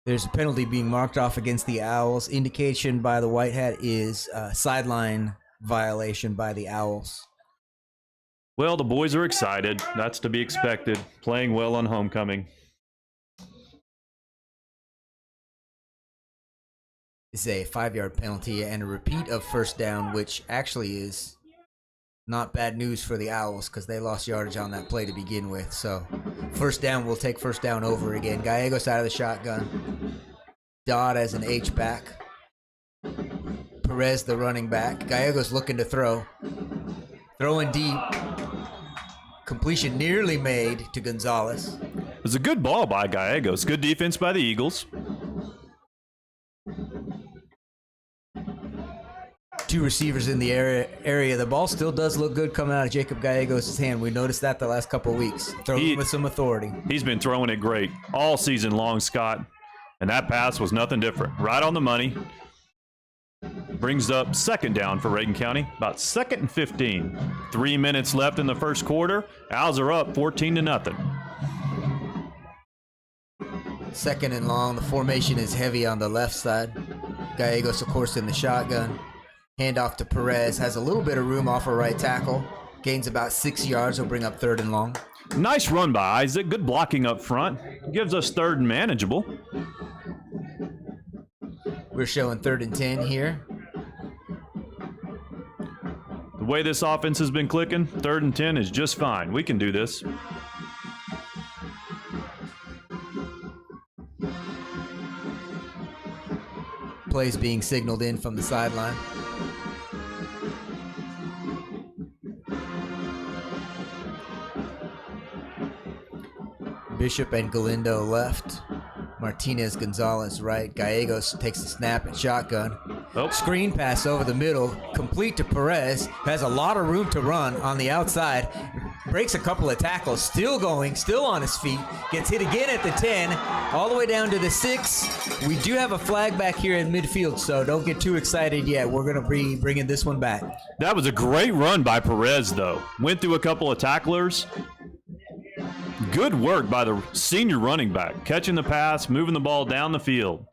S2: There's a penalty being marked off against the Owls. Indication by the White Hat is sideline violation by the Owls.
S1: Well, the boys are excited. That's to be expected. Playing well on homecoming.
S2: It's a 5-yard penalty and a repeat of first down, which actually is not bad news for the Owls because they lost yardage on that play to begin with. So first down, we'll take first down over again. Gallegos out of the shotgun. Dodd as an H-back. Perez the running back. Gallegos looking to throw. Throwing deep. Completion nearly made to Gonzalez.
S1: It was a good ball by Gallegos. Good defense by the Eagles.
S2: Two receivers in the area. The ball still does look good coming out of Jacob Gallegos' hand. We noticed that the last couple of weeks. Throwing with some authority.
S1: He's been throwing it great all season long, Scott. And that pass was nothing different. Right on the money. Brings up second down for Reagan County. About 2nd and 15. 3 minutes left in the first quarter. Owls are up 14-0.
S2: Second and long. The formation is heavy on the left side. Gallegos, of course, in the shotgun. Handoff to Perez. Has a little bit of room off a right tackle. Gains about 6 yards. Will bring up 3rd and long.
S1: Nice run by Isaac. Good blocking up front. Gives us 3rd and manageable.
S2: We're showing 3rd and 10 here.
S1: The way this offense has been clicking, 3rd and 10 is just fine. We can do this.
S2: Plays being signaled in from the sideline. Bishop and Galindo left. Martinez Gonzalez right. Gallegos takes the snap and shotgun.
S1: Oh.
S2: Screen pass over the middle, complete to Perez. Has a lot of room to run on the outside. Breaks a couple of tackles. Still going, still on his feet. Gets hit again at the 10, all the way down to the 6. We do have a flag back here in midfield, so don't get too excited yet. We're going to be bringing this one back.
S1: That was a great run by Perez, though. Went through a couple of tacklers. Good work by the senior running back. Catching the pass, moving the ball down the field.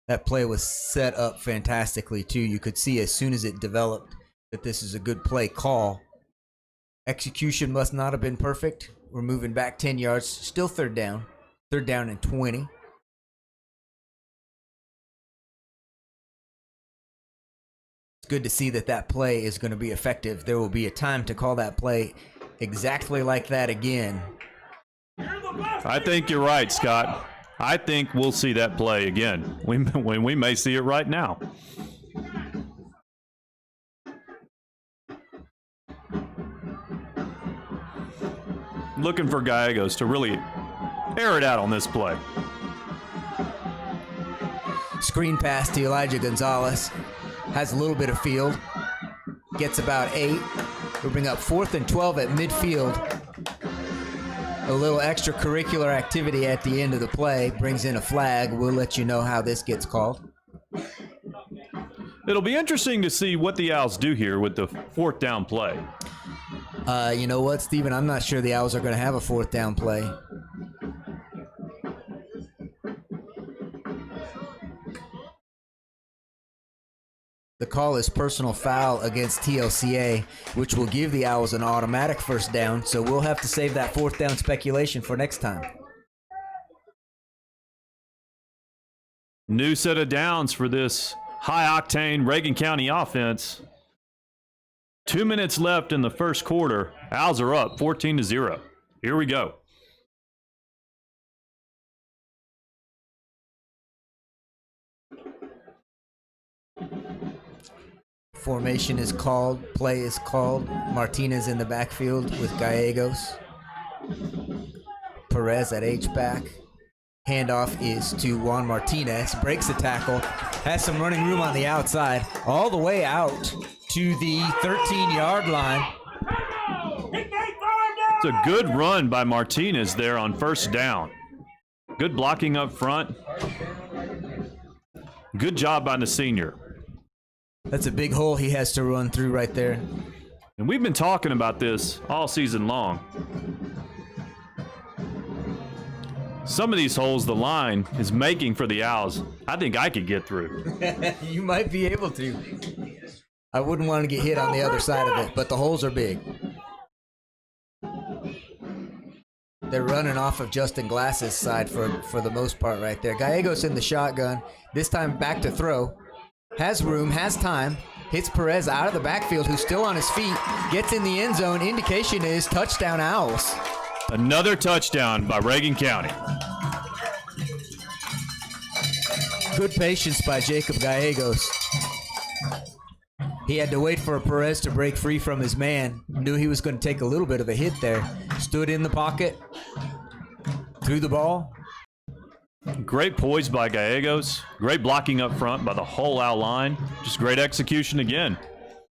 S2: That play was set up fantastically, too. You could see as soon as it developed that this is a good play call. Execution must not have been perfect. We're moving back 10 yards. Still 3rd down. 3rd down and 20. It's good to see that that play is going to be effective. There will be a time to call that play exactly like that again.
S1: I think you're right, Scott. I think we'll see that play again. We may see it right now. Looking for Gallegos to really air it out on this play.
S2: Screen pass to Elijah Gonzalez. Has a little bit of field. Gets about 8. We'll bring up 4th and 12 at midfield. A little extracurricular activity at the end of the play. Brings in a flag. We'll let you know how this gets called.
S1: It'll be interesting to see what the Owls do here with the 4th down play.
S2: You know what, Steven? I'm not sure the Owls are going to have a 4th down play. The call is personal foul against TLCA, which will give the Owls an automatic 1st down, so we'll have to save that 4th down speculation for next time.
S1: New set of downs for this high-octane Reagan County offense. 2 minutes left in the 1st quarter. Owls are up 14-0. Here we go.
S2: Formation is called, play is called. Martinez in the backfield with Gallegos. Perez at H-back. Handoff is to Juan Martinez. Breaks the tackle. Has some running room on the outside. All the way out to the 13-yard line.
S1: It's a good run by Martinez there on 1st down. Good blocking up front. Good job by the senior.
S2: That's a big hole he has to run through right there.
S1: And we've been talking about this all season long. Some of these holes the line is making for the Owls, I think I could get through.
S2: You might be able to. I wouldn't want to get hit on the other side of it, but the holes are big. They're running off of Justin Glass's side for the most part right there. Gallegos in the shotgun. This time back to throw. Has room, has time. Hits Perez out of the backfield, who's still on his feet. Gets in the end zone. Indication is touchdown Owls.
S1: Another touchdown by Reagan County.
S2: Good patience by Jacob Gallegos. He had to wait for Perez to break free from his man. Knew he was going to take a little bit of a hit there. Stood in the pocket. Threw the ball.
S1: Great poise by Gallegos. Great blocking up front by the whole Owl line. Just great execution again.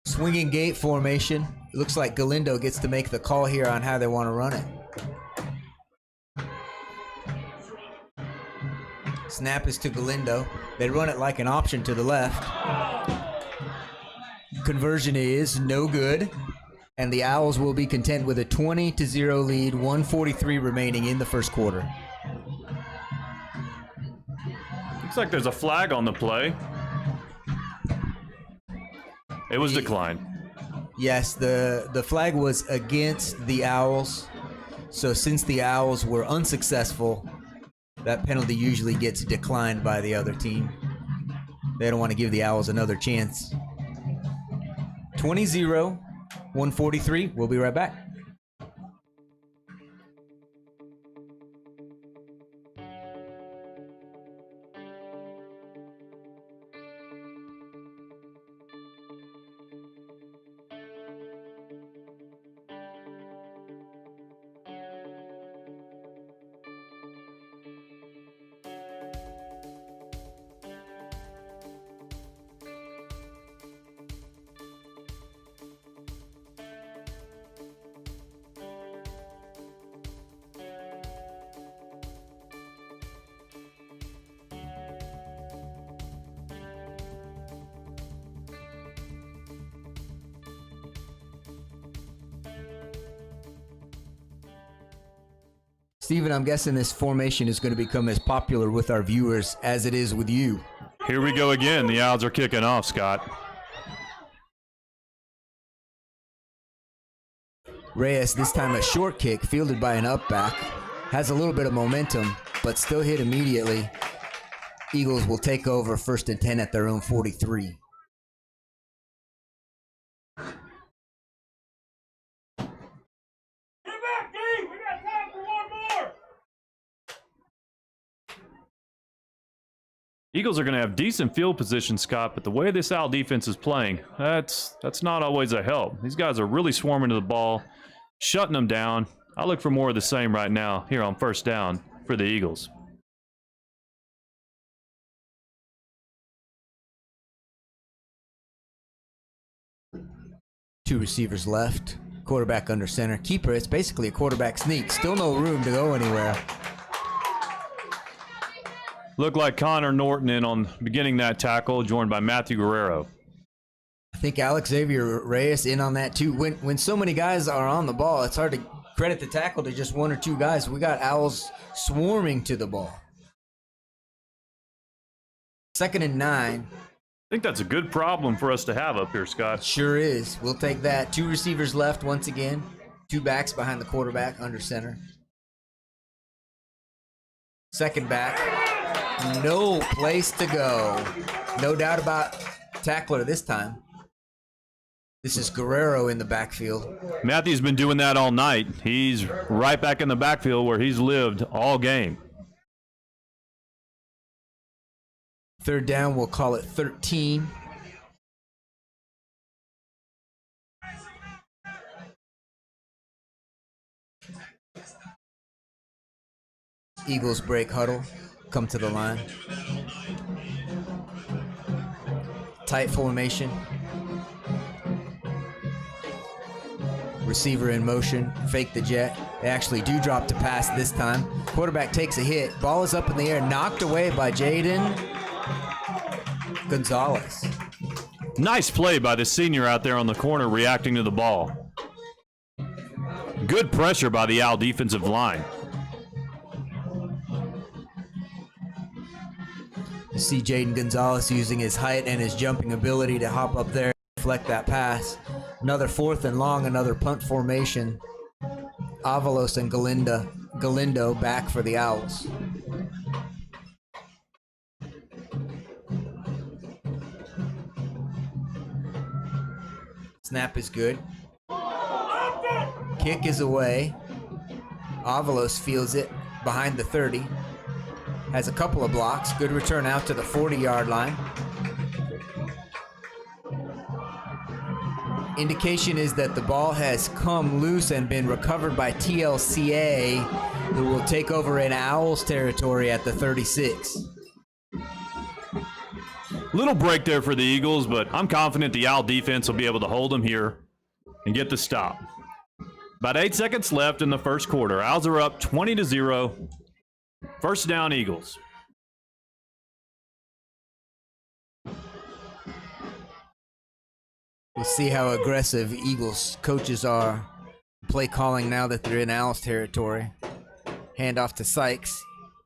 S2: Swinging gate formation. Looks like Galindo gets to make the call here on how they want to run it. Snap is to Galindo. They run it like an option to the left. Conversion is no good. And the Owls will be content with a 20-0 lead, 1:43 remaining in the 1st quarter.
S1: Looks like there's a flag on the play. It was declined.
S2: Yes, the flag was against the Owls. So since the Owls were unsuccessful, that penalty usually gets declined by the other team. They don't want to give the Owls another chance. 20-0, 1:43. We'll be right back. Steven, I'm guessing this formation is going to become as popular with our viewers as it is with you.
S1: Here we go again. The Owls are kicking off, Scott.
S2: Reyes, this time a short kick fielded by an up back. Has a little bit of momentum, but still hit immediately. Eagles will take over 1st and 10 at their own 43.
S1: Eagles are going to have decent field position, Scott, but the way this Owl defense is playing, that's not always a help. These guys are really swarming to the ball, shutting them down. I look for more of the same right now here on 1st down for the Eagles.
S2: Two receivers left. Quarterback under center. Keeper, it's basically a quarterback sneak. Still no room to go anywhere.
S1: Looked like Connor Norton in on beginning that tackle, joined by Matthew Guerrero.
S2: I think Alex Xavier Reyes in on that too. When so many guys are on the ball, it's hard to credit the tackle to just one or two guys. We got Owls swarming to the ball. 2nd and 9.
S1: I think that's a good problem for us to have up here, Scott.
S2: Sure is. We'll take that. 2 receivers left once again. 2 backs behind the quarterback under center. 2nd back. No place to go. No doubt about tackler this time. This is Guerrero in the backfield.
S1: Matthew's been doing that all night. He's right back in the backfield where he's lived all game.
S2: 3rd down, we'll call it 13. Eagles break huddle, come to the line. Tight formation. Receiver in motion, fake the jet. They actually do drop to pass this time. Quarterback takes a hit. Ball is up in the air, knocked away by Jaden Gonzalez.
S1: Nice play by the senior out there on the corner reacting to the ball. Good pressure by the Owl defensive line.
S2: You see Jaden Gonzalez using his height and his jumping ability to hop up there and deflect that pass. Another 4th and long, another punt formation. Avalos and Galindo back for the Owls. Snap is good. Kick is away. Avalos fields it behind the 30. Has a couple of blocks. Good return out to the 40-yard line. Indication is that the ball has come loose and been recovered by TLCA, who will take over in Owls territory at the 36.
S1: Little break there for the Eagles, but I'm confident the Owl defense will be able to hold them here and get the stop. About 8 seconds left in the first quarter. Owls are up 20-0. 1st down, Eagles.
S2: We'll see how aggressive Eagles coaches are. Play calling now that they're in Owls territory. Hand off to Sykes.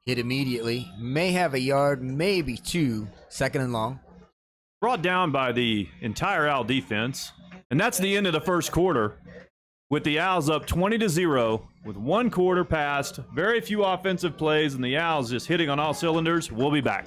S2: Hit immediately. May have a yard, maybe 2. 2nd and long.
S1: Brought down by the entire Owl defense. And that's the end of the first quarter. With the Owls up 20-0, with 1 quarter passed, very few offensive plays, and the Owls just hitting on all cylinders. We'll be back.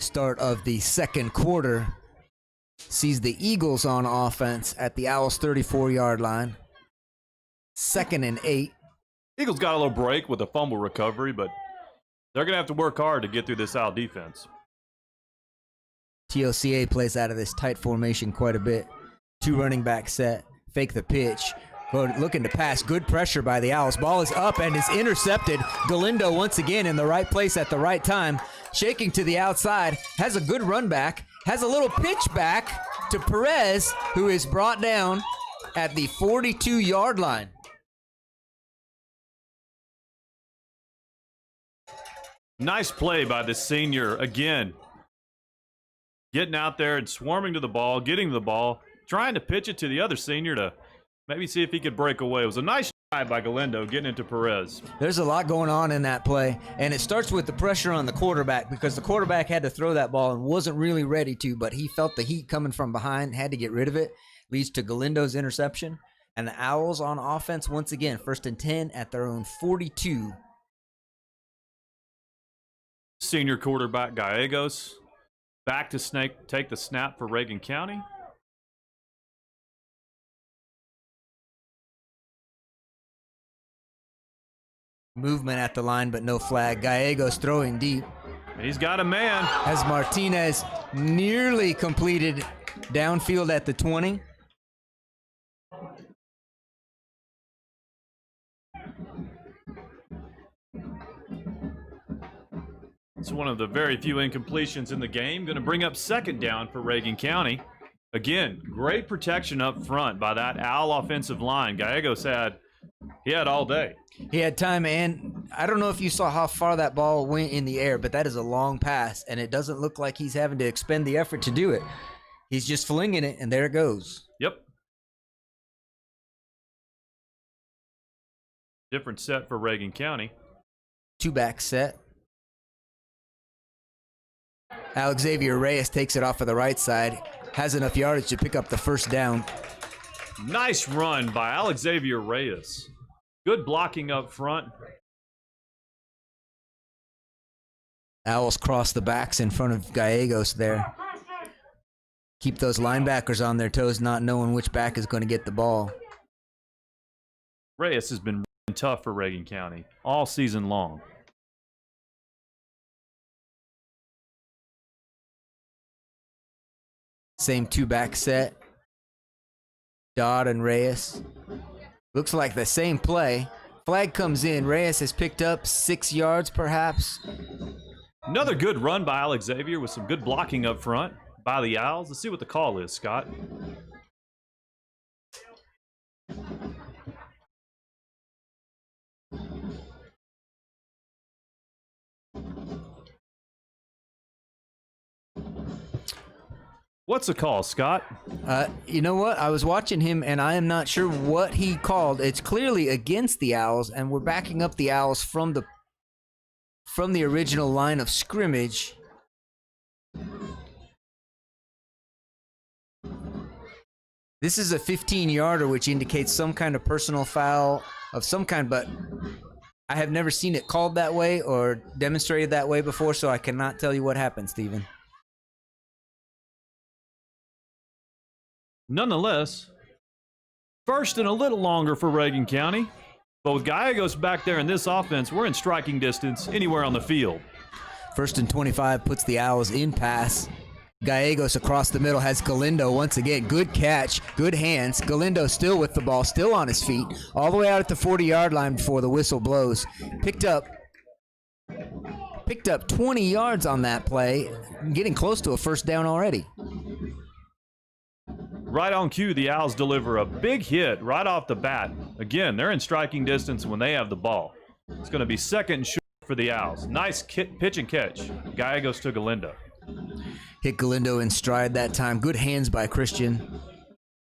S2: Start of the second quarter sees the Eagles on offense at the Owls 34-yard line. 2nd and 8.
S1: Eagles got a little break with a fumble recovery, but they're going to have to work hard to get through this Owl defense.
S2: TLCA plays out of this tight formation quite a bit. 2 running back set. Fake the pitch. Looking to pass. Good pressure by the Owls. Ball is up and is intercepted. Galindo once again in the right place at the right time. Shaking to the outside. Has a good run back. Has a little pitch back to Perez, who is brought down at the 42-yard line.
S1: Nice play by the senior again. getting out there and swarming to the ball, getting the ball, trying to pitch it to the other senior to maybe see if he could break away. It was a nice try by Galindo getting into Perez.
S2: There's a lot going on in that play, and it starts with the pressure on the quarterback because the quarterback had to throw that ball and wasn't really ready to, but he felt the heat coming from behind, had to get rid of it. Leads to Galindo's interception, and the Owls on offense once again, 1st and 10 at their own 42.
S1: Senior quarterback Gallegos back to take the snap for Reagan County.
S2: Movement at the line, but no flag. Gallegos throwing deep.
S1: He's got a man.
S2: As Martinez nearly completed downfield at the 20.
S1: It's one of the very few incompletions in the game. Going to bring up 2nd down for Reagan County. Again, great protection up front by that Owl offensive line. Gallegos had all day.
S2: He had time, and I don't know if you saw how far that ball went in the air, but that is a long pass, and it doesn't look like he's having to expend the effort to do it. He's just flinging it, and there it goes.
S1: Yep. Different set for Reagan County.
S2: 2-back set. Xavier Reyes takes it off of the right side, has enough yardage to pick up the 1st down.
S1: Nice run by Xavier Reyes. Good blocking up front.
S2: Owls cross the backs in front of Gallegos there. Keep those linebackers on their toes, not knowing which back is going to get the ball.
S1: Reyes has been tough for Reagan County all season long.
S2: Same 2-back set. Dodd and Reyes. Looks like the same play. Flag comes in. Reyes has picked up 6 yards, perhaps.
S1: Another good run by Xavier with some good blocking up front by the Owls. Let's see what the call is, Scott. What's the call, Scott?
S2: You know what? I was watching him, and I am not sure what he called. It's clearly against the Owls, and we're backing up the Owls from the original line of scrimmage. This is a 15-yarder, which indicates some kind of personal foul of some kind, but I have never seen it called that way or demonstrated that way before, so I cannot tell you what happened, Stephen.
S1: Nonetheless, 1st and a little longer for Reagan County. But with Gallegos back there in this offense, we're in striking distance anywhere on the field.
S2: 1st and 25 puts the Owls in pass. Gallegos across the middle has Galindo once again. Good catch, good hands. Galindo still with the ball, still on his feet, all the way out at the 40-yard line before the whistle blows. Picked up 20 yards on that play, getting close to a 1st down already.
S1: Right on cue, the Owls deliver a big hit right off the bat. Again, they're in striking distance when they have the ball. It's going to be 2nd and short for the Owls. Nice pitch and catch. Gallegos to Galindo.
S2: Hit Galindo in stride that time. Good hands by Christian.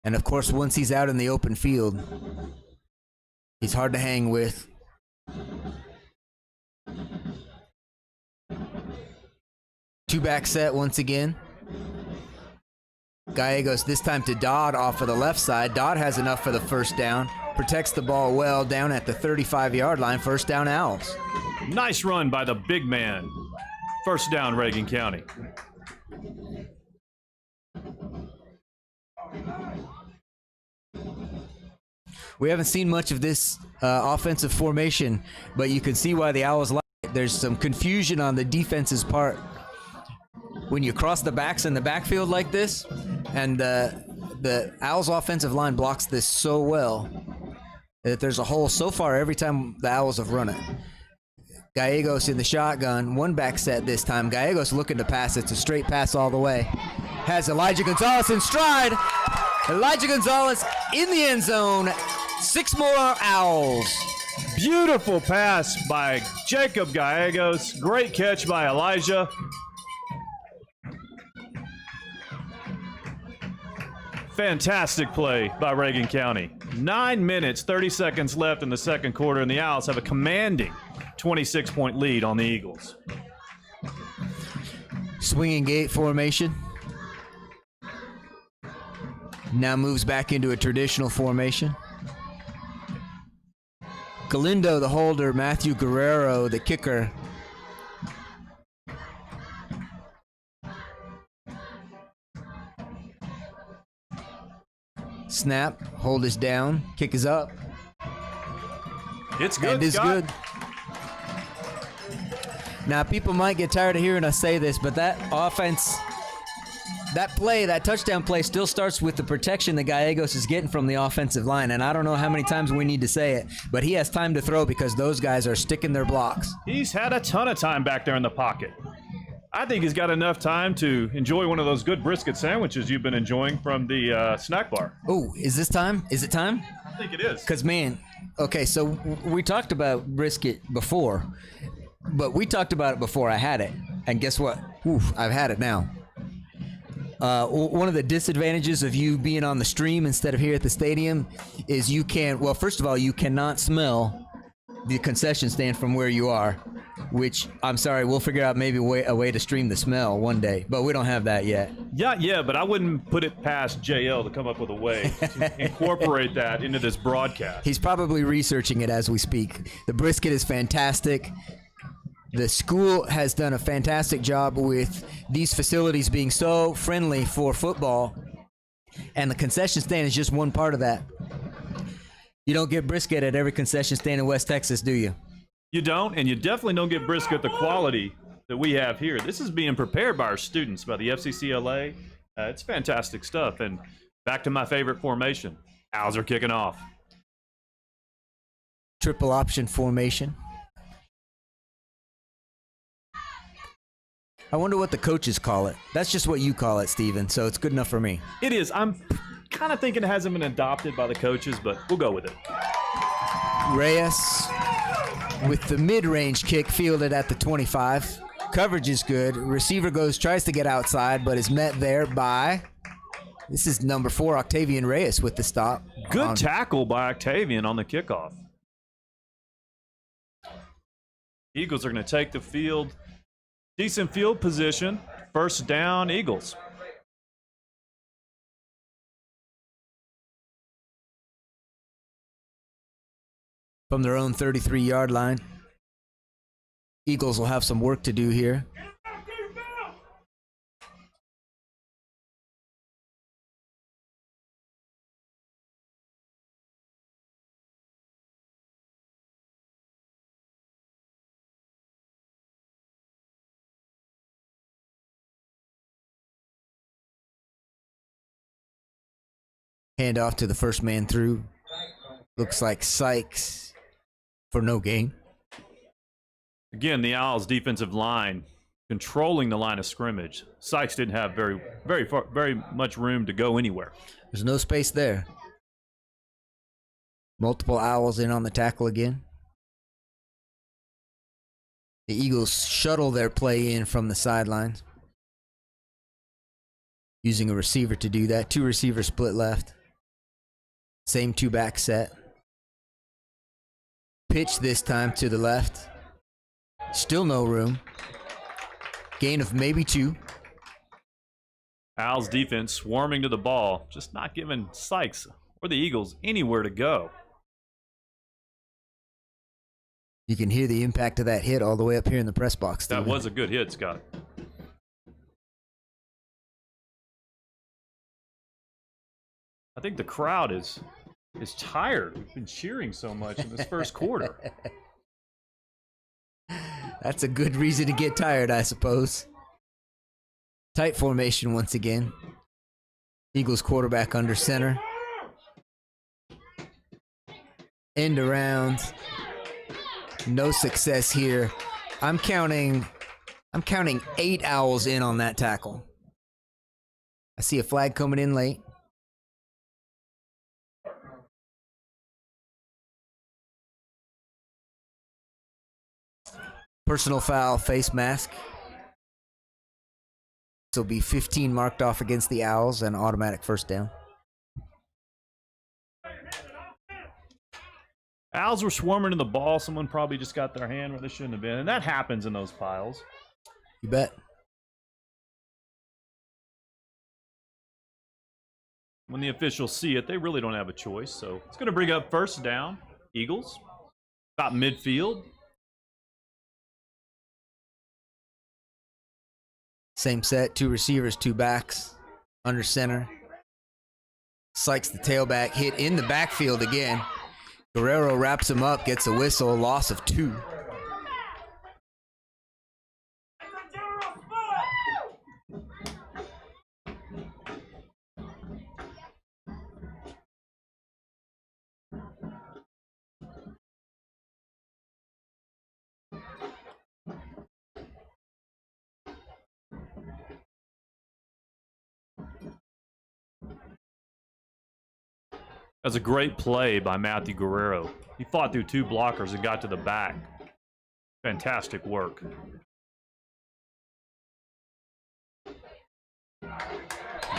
S2: And, of course, once he's out in the open field, he's hard to hang with. Two-back set once again. Gallegos this time to Dodd off of the left side. Dodd has enough for the 1st down. Protects the ball well down at the 35-yard line. 1st down, Owls.
S1: Nice run by the big man. 1st down, Reagan County.
S2: We haven't seen much of this offensive formation, but you can see why the Owls like it. There's some confusion on the defense's part. When you cross the backs in the backfield like this, and the Owls offensive line blocks this so well that there's a hole so far every time the Owls have run it. Gallegos in the shotgun, 1-back set this time. Gallegos looking to pass. It's a straight pass all the way. Has Elijah Gonzalez in stride. Elijah Gonzalez in the end zone. 6 more Owls.
S1: Beautiful pass by Jacob Gallegos. Great catch by Elijah. Fantastic play by Reagan County. 9 minutes, 30 seconds left in the second quarter, and the Owls have a commanding 26-point lead on the Eagles.
S2: Swinging gate formation. Now moves back into a traditional formation. Galindo, the holder, Matthew Guerrero, the kicker. Snap, hold is down, kick is up.
S1: It's good,
S2: and it's
S1: Scott.
S2: good. Now, people might get tired of hearing us say this, but that offense, that play, that touchdown play still starts with the protection that Gallegos is getting from the offensive line. And I don't know how many times we need to say it, but he has time to throw because those guys are sticking their blocks.
S1: He's had a ton of time back there in the pocket. I think he's got enough time to enjoy one of those good brisket sandwiches you've been enjoying from the snack bar.
S2: Oh, is this time? Is it time?
S1: I think it is.
S2: Because, man, okay, so we talked about brisket before, but we talked about it before I had it. And guess what? Oof, I've had it now. One of the disadvantages of you being on the stream instead of here at the stadium is you can't, well, first of all, you cannot smell the concession stand from where you are, which, I'm sorry, we'll figure out maybe a way to stream the smell one day, but we don't have that yet.
S1: Yeah, but I wouldn't put it past JL to come up with a way to incorporate that into this broadcast.
S2: He's probably researching it as we speak. The brisket is fantastic. The school has done a fantastic job with these facilities being so friendly for football, and the concession stand is just one part of that. You don't get brisket at every concession stand in West Texas, do you?
S1: You don't, and you definitely don't get brisket the quality that we have here. This is being prepared by our students, by the FCCLA. It's fantastic stuff. And back to my favorite formation. Owls are kicking off.
S2: Triple option formation. I wonder what the coaches call it. That's just what you call it, Steven, so it's good enough for me.
S1: It is. I'm kind of thinking it hasn't been adopted by the coaches, but we'll go with it.
S2: Reyes with the mid-range kick fielded at the 25. Coverage is good. Receiver tries to get outside, but is met there by, this is number 4, Octavian Reyes with the stop.
S1: Good tackle by Octavian on the kickoff. Eagles are going to take the field. Decent field position. First down, Eagles.
S2: From their own 33-yard line. Eagles will have some work to do here. Hand off to the first man through. Looks like Sykes for no gain.
S1: Again, the Owls' defensive line controlling the line of scrimmage. Sykes didn't have very much room to go anywhere.
S2: There's no space there. Multiple Owls in on the tackle again. The Eagles shuttle their play in from the sidelines, using a receiver to do that. 2 receivers split left. Same 2-back set. Pitch this time to the left. Still no room. Gain of maybe 2.
S1: Owls defense swarming to the ball, just not giving Sykes or the Eagles anywhere to go.
S2: You can hear the impact of that hit all the way up here in the press box.
S1: That was a good hit, Scott. I think the crowd is tired. We've been cheering so much in this first quarter.
S2: That's a good reason to get tired, I suppose. Tight formation once again. Eagles quarterback under center. End around. No success here. I'm counting 8 Owls in on that tackle. I see a flag coming in late. Personal foul, face mask. This will be 15 marked off against the Owls and automatic first down.
S1: Owls were swarming in the ball. Someone probably just got their hand where they shouldn't have been. And that happens in those piles.
S2: You bet.
S1: When the officials see it, they really don't have a choice. So it's going to bring up first down. Eagles. About midfield.
S2: Same set, 2 receivers, 2 backs, under center. Sykes the tailback, hit in the backfield again. Guerrero wraps him up, gets a whistle, loss of 2.
S1: That's a great play by Matthew Guerrero. He fought through 2 blockers and got to the back. Fantastic work.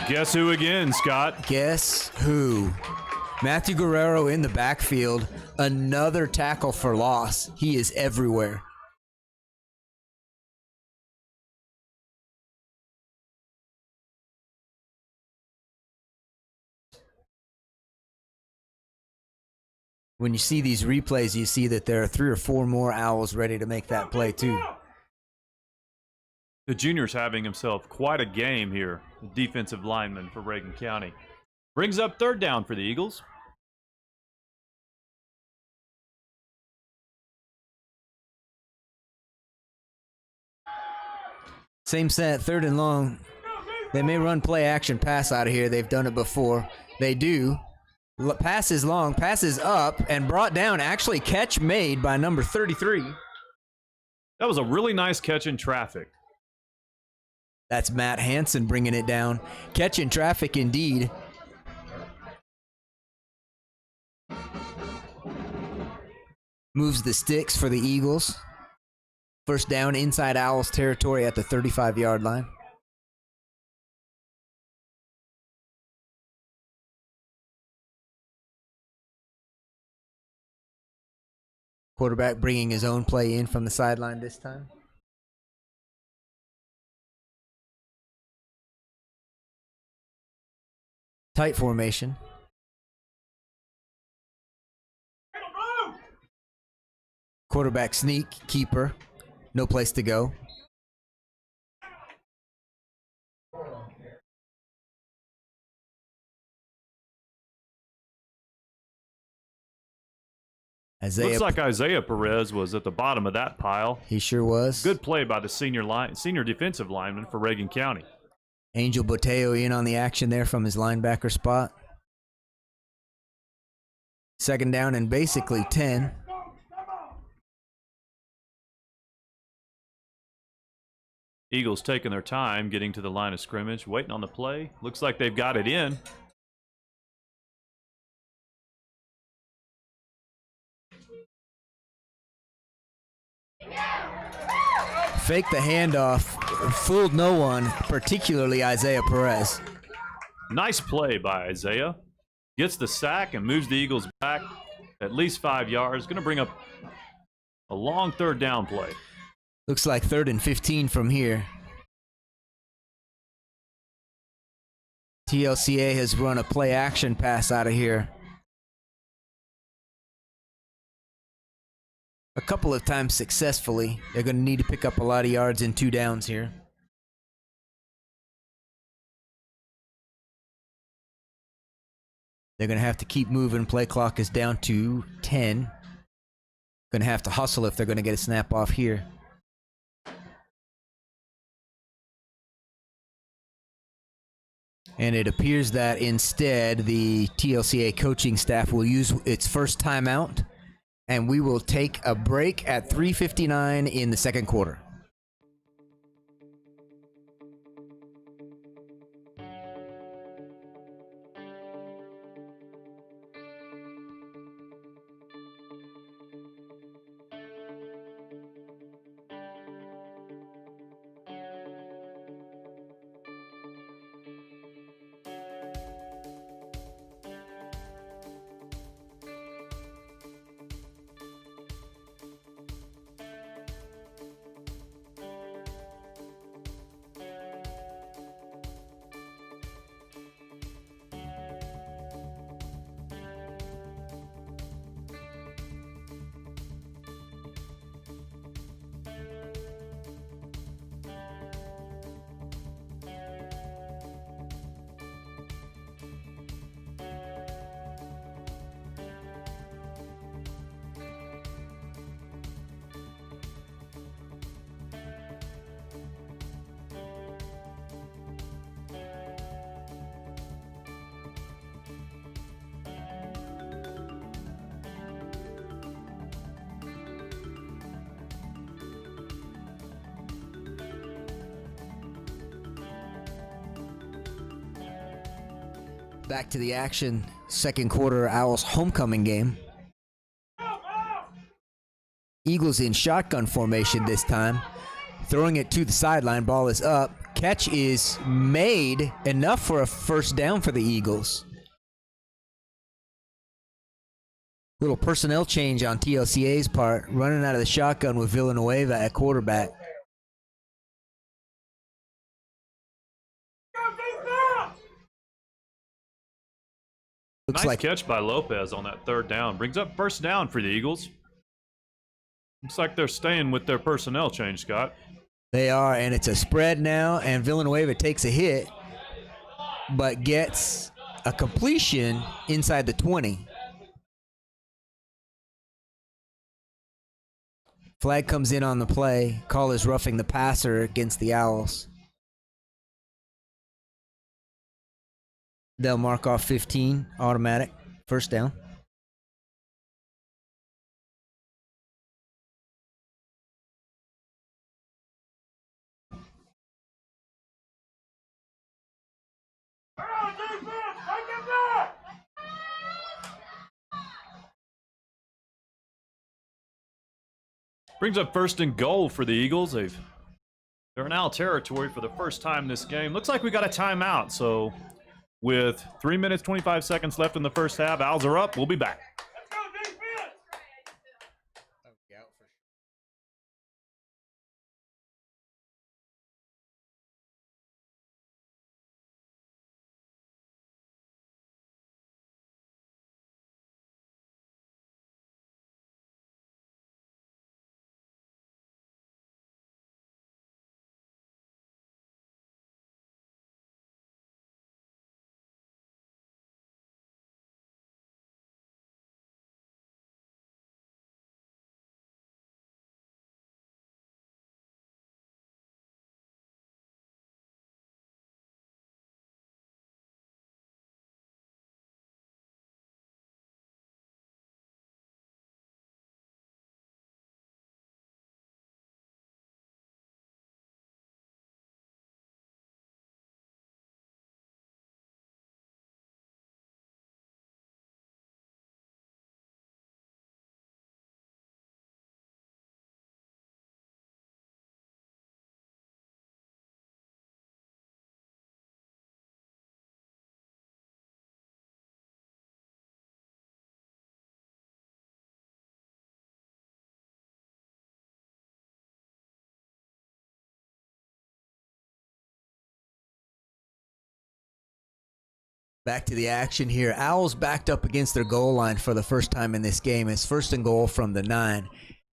S1: Guess who again, Scott?
S2: Guess who? Matthew Guerrero in the backfield. Another tackle for loss. He is everywhere. When you see these replays, you see that there are 3 or 4 more Owls ready to make that play too.
S1: The junior's having himself quite a game here. The defensive lineman for Reagan County. Brings up 3rd down for the Eagles.
S2: Same set, 3rd and long. They may run play action pass out of here. They've done it before. They do. Pass is long, passes up, and brought down. Actually, catch made by number 33.
S1: That was a really nice catch in traffic.
S2: That's Matt Hansen bringing it down. Catch in traffic indeed. Moves the sticks for the Eagles. First down inside Owls territory at the 35-yard line. Quarterback bringing his own play in from the sideline this time. Tight formation. Quarterback sneak, keeper. No place to go.
S1: Looks like Isaiah Perez was at the bottom of that pile.
S2: He sure was.
S1: Good play by the senior defensive lineman for Reagan County.
S2: Angel Boteo in on the action there from his linebacker spot. 2nd down and basically 10.
S1: Eagles taking their time getting to the line of scrimmage, waiting on the play. Looks like they've got it in.
S2: Fake the handoff, fooled no one, particularly Isaiah Perez.
S1: Nice play by Isaiah. Gets the sack and moves the Eagles back at least 5 yards. Going to bring up a long 3rd down play.
S2: Looks like 3rd and 15 from here. TLCA has run a play action pass out of here a couple of times successfully. They're going to need to pick up a lot of yards in 2 downs here. They're going to have to keep moving. Play clock is down to 10. Going to have to hustle if they're going to get a snap off here. And it appears that instead the TLCA coaching staff will use its first timeout, and we will take a break at 3:59 in the 2nd quarter. Back to the action. Second quarter Owls homecoming game. Eagles in shotgun formation this time. Throwing it to the sideline. Ball is up. Catch is made. Enough for a first down for the Eagles. Little personnel change on TLCA's part. Running out of the shotgun with Villanueva at quarterback. Looks
S1: Nice
S2: like
S1: catch by Lopez on that third down. Brings up first down for the Eagles. Looks like they're staying with their personnel change, Scott.
S2: they are, and it's a spread now, and Villanueva takes a hit, but gets a completion inside the 20. Flag comes in on the play. Call is roughing the passer against the Owls. They'll mark off 15, automatic, first down.
S1: Brings up first and goal for the Eagles. They're in Owl territory for the first time this game. Looks like we got a timeout, so with 3 minutes, 25 seconds left in the first half, Owls are up. We'll be back.
S2: Back to the action here. Owls backed up against their goal line for the first time in this game. It's first and goal from the 9.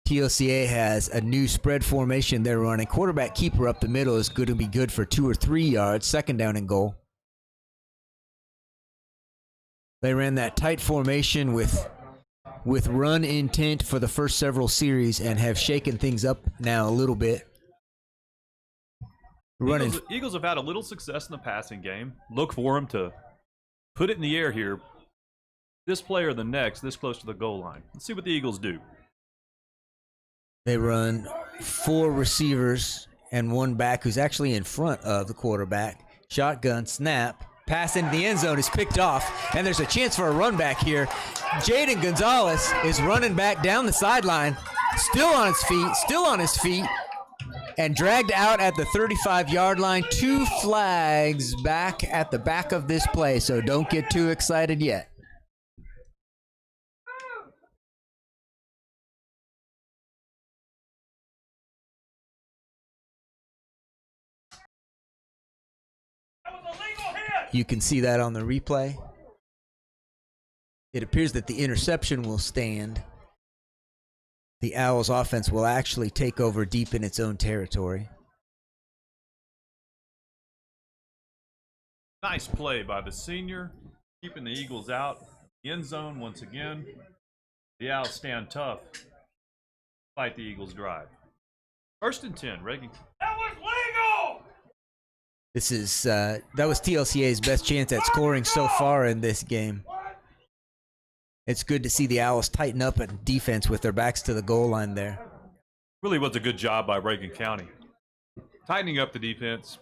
S2: TLCA has a new spread formation they're running. Quarterback keeper up the middle is going to be good for 2 or 3 yards. Second down and goal. They ran that tight formation with run intent for the first several series and have shaken things up now a little bit.
S1: Eagles have had a little success in the passing game. Look for them to put it in the air here. This play or the next, this close to the goal line. Let's see what the Eagles do.
S2: They run 4 receivers and 1 back who's actually in front of the quarterback. Shotgun, snap, pass into the end zone is picked off, and there's a chance for a run back here. Jaden Gonzalez is running back down the sideline, still on his feet, and dragged out at the 35-yard line. 2 flags back at the back of this play, so don't get too excited yet. You can see that on the replay. It appears that the interception will stand. The Owls offense will actually take over deep in its own territory.
S1: Nice play by the senior, keeping the Eagles out. End zone once again. The Owls stand tough. Fight the Eagles drive. First and 10, Reagan. That was legal!
S2: This is that was TLCA's best chance at scoring so far in this game. It's good to see the Owls tighten up at defense with their backs to the goal line there.
S1: Really was a good job by Reagan County. Tightening up the defense,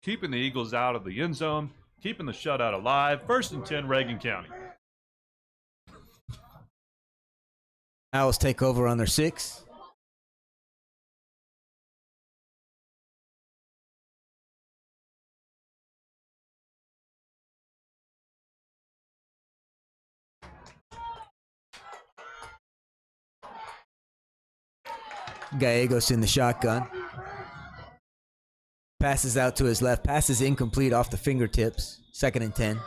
S1: keeping the Eagles out of the end zone, keeping the shutout alive. 1st and 10, Reagan County.
S2: Owls take over on their 6. Gallegos in the shotgun. Passes out to his left. Passes incomplete off the fingertips. 2nd and 10.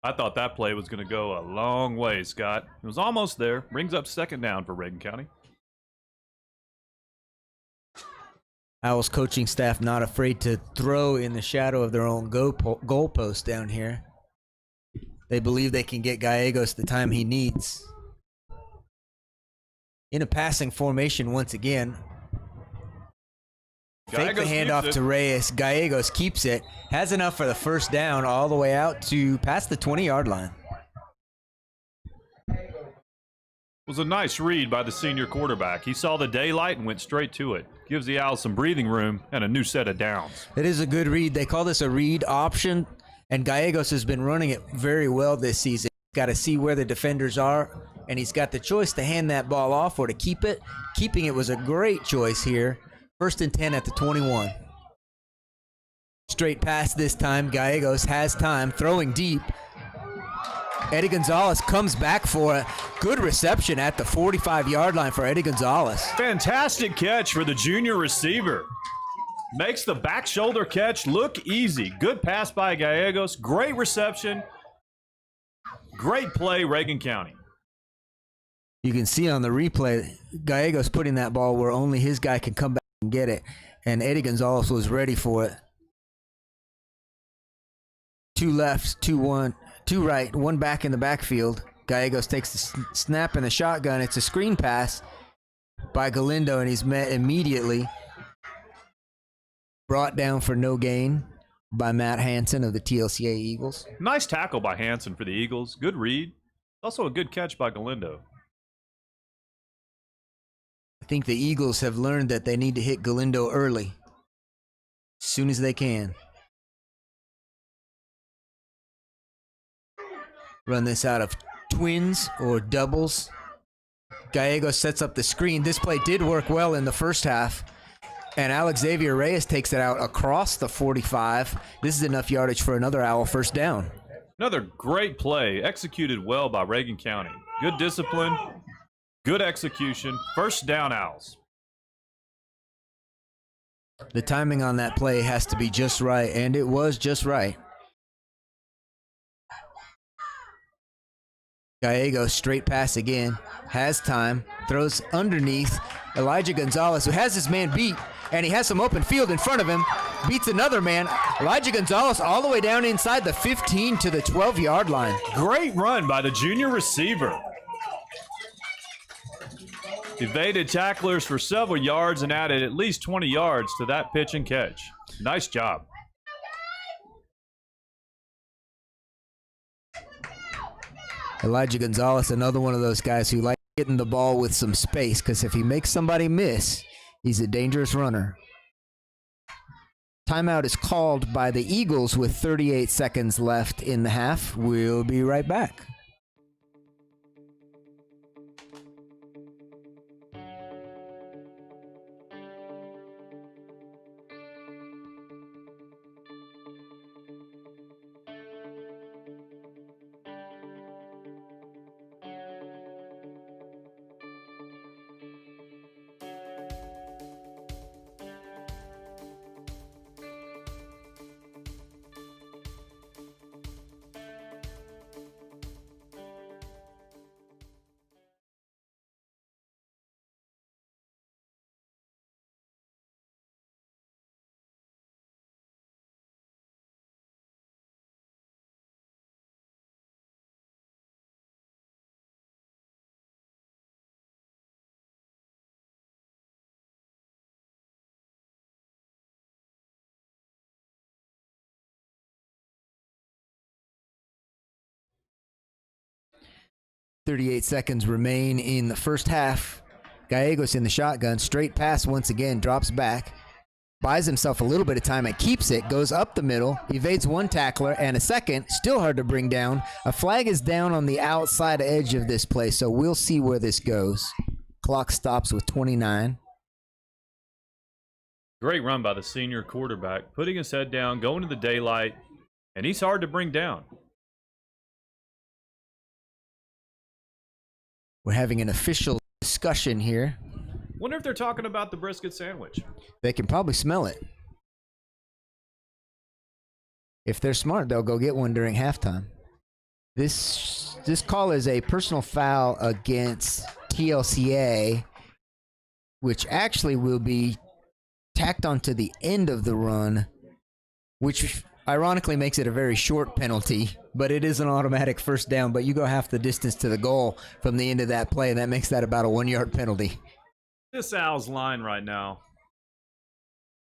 S1: I thought that play was going to go a long way, Scott. It was almost there. Brings up 2nd down for Reagan County.
S2: Owls coaching staff not afraid to throw in the shadow of their own goalpost down here. They believe they can get Gallegos the time he needs. In a passing formation once again. Fake the handoff to Reyes. Gallegos keeps it. Has enough for the 1st down all the way out to past the 20-yard line.
S1: It was a nice read by the senior quarterback. He saw the daylight and went straight to it. Gives the Owls some breathing room and a new set of downs.
S2: It is a good read. They call this a read option, and Gallegos has been running it very well this season. Got to see where the defenders are, and he's got the choice to hand that ball off or to keep it. Keeping it was a great choice here. 1st and 10 at the 21. Straight pass this time. Gallegos has time, throwing deep. Eddie Gonzalez comes back for a good reception at the 45-yard line for Eddie Gonzalez.
S1: Fantastic catch for the junior receiver. Makes the back shoulder catch look easy. Good pass by Gallegos. Great reception. Great play, Reagan County.
S2: You can see on the replay, Gallegos putting that ball where only his guy can come back and get it. And Eddie Gonzalez was ready for it. 2 left, 2 right, 1 back in the backfield. Gallegos takes the snap in the shotgun. It's a screen pass by Galindo, and he's met immediately. Brought down for no gain by Matt Hansen of the TLCA Eagles.
S1: Nice tackle by Hansen for the Eagles. Good read. Also a good catch by Galindo.
S2: I think the Eagles have learned that they need to hit Galindo early, as soon as they can. Run this out of twins or doubles. Gallegos sets up the screen. This play did work well in the 1st half. And Alex Xavier Reyes takes it out across the 45. This is enough yardage for another Owl 1st down.
S1: Another great play, executed well by Reagan County. Good discipline, good execution. 1st down, Owls.
S2: The timing on that play has to be just right, and it was just right. Gallegos straight pass again, has time, throws underneath. Elijah Gonzalez, who has his man beat, and he has some open field in front of him, beats another man. Elijah Gonzalez all the way down inside the 15 to the 12-yard line.
S1: Great run by the junior receiver. Evaded tacklers for several yards and added at least 20 yards to that pitch and catch. Nice job.
S2: Elijah Gonzalez, another one of those guys who like getting the ball with some space, because if he makes somebody miss, he's a dangerous runner. Timeout is called by the Eagles with 38 seconds left in the half. We'll be right back. .38 seconds remain in the first half. Gallegos in the shotgun. Straight pass once again. Drops back. Buys himself a little bit of time and keeps it. Goes up the middle. Evades one tackler and a second. Still hard to bring down. A flag is down on the outside edge of this play, so we'll see where this goes. Clock stops with 29.
S1: Great run by the senior quarterback, putting his head down, going to the daylight, and he's hard to bring down.
S2: We're having an official discussion here.
S1: Wonder if they're talking about the brisket sandwich.
S2: They can probably smell it. If they're smart, they'll go get one during halftime. This call is a personal foul against TLCA, which actually will be tacked onto the end of the run, which ironically makes it a very short penalty, but it is an automatic first down. But you go half the distance to the goal from the end of that play, and that makes that about a 1-yard penalty.
S1: This Owls line right now,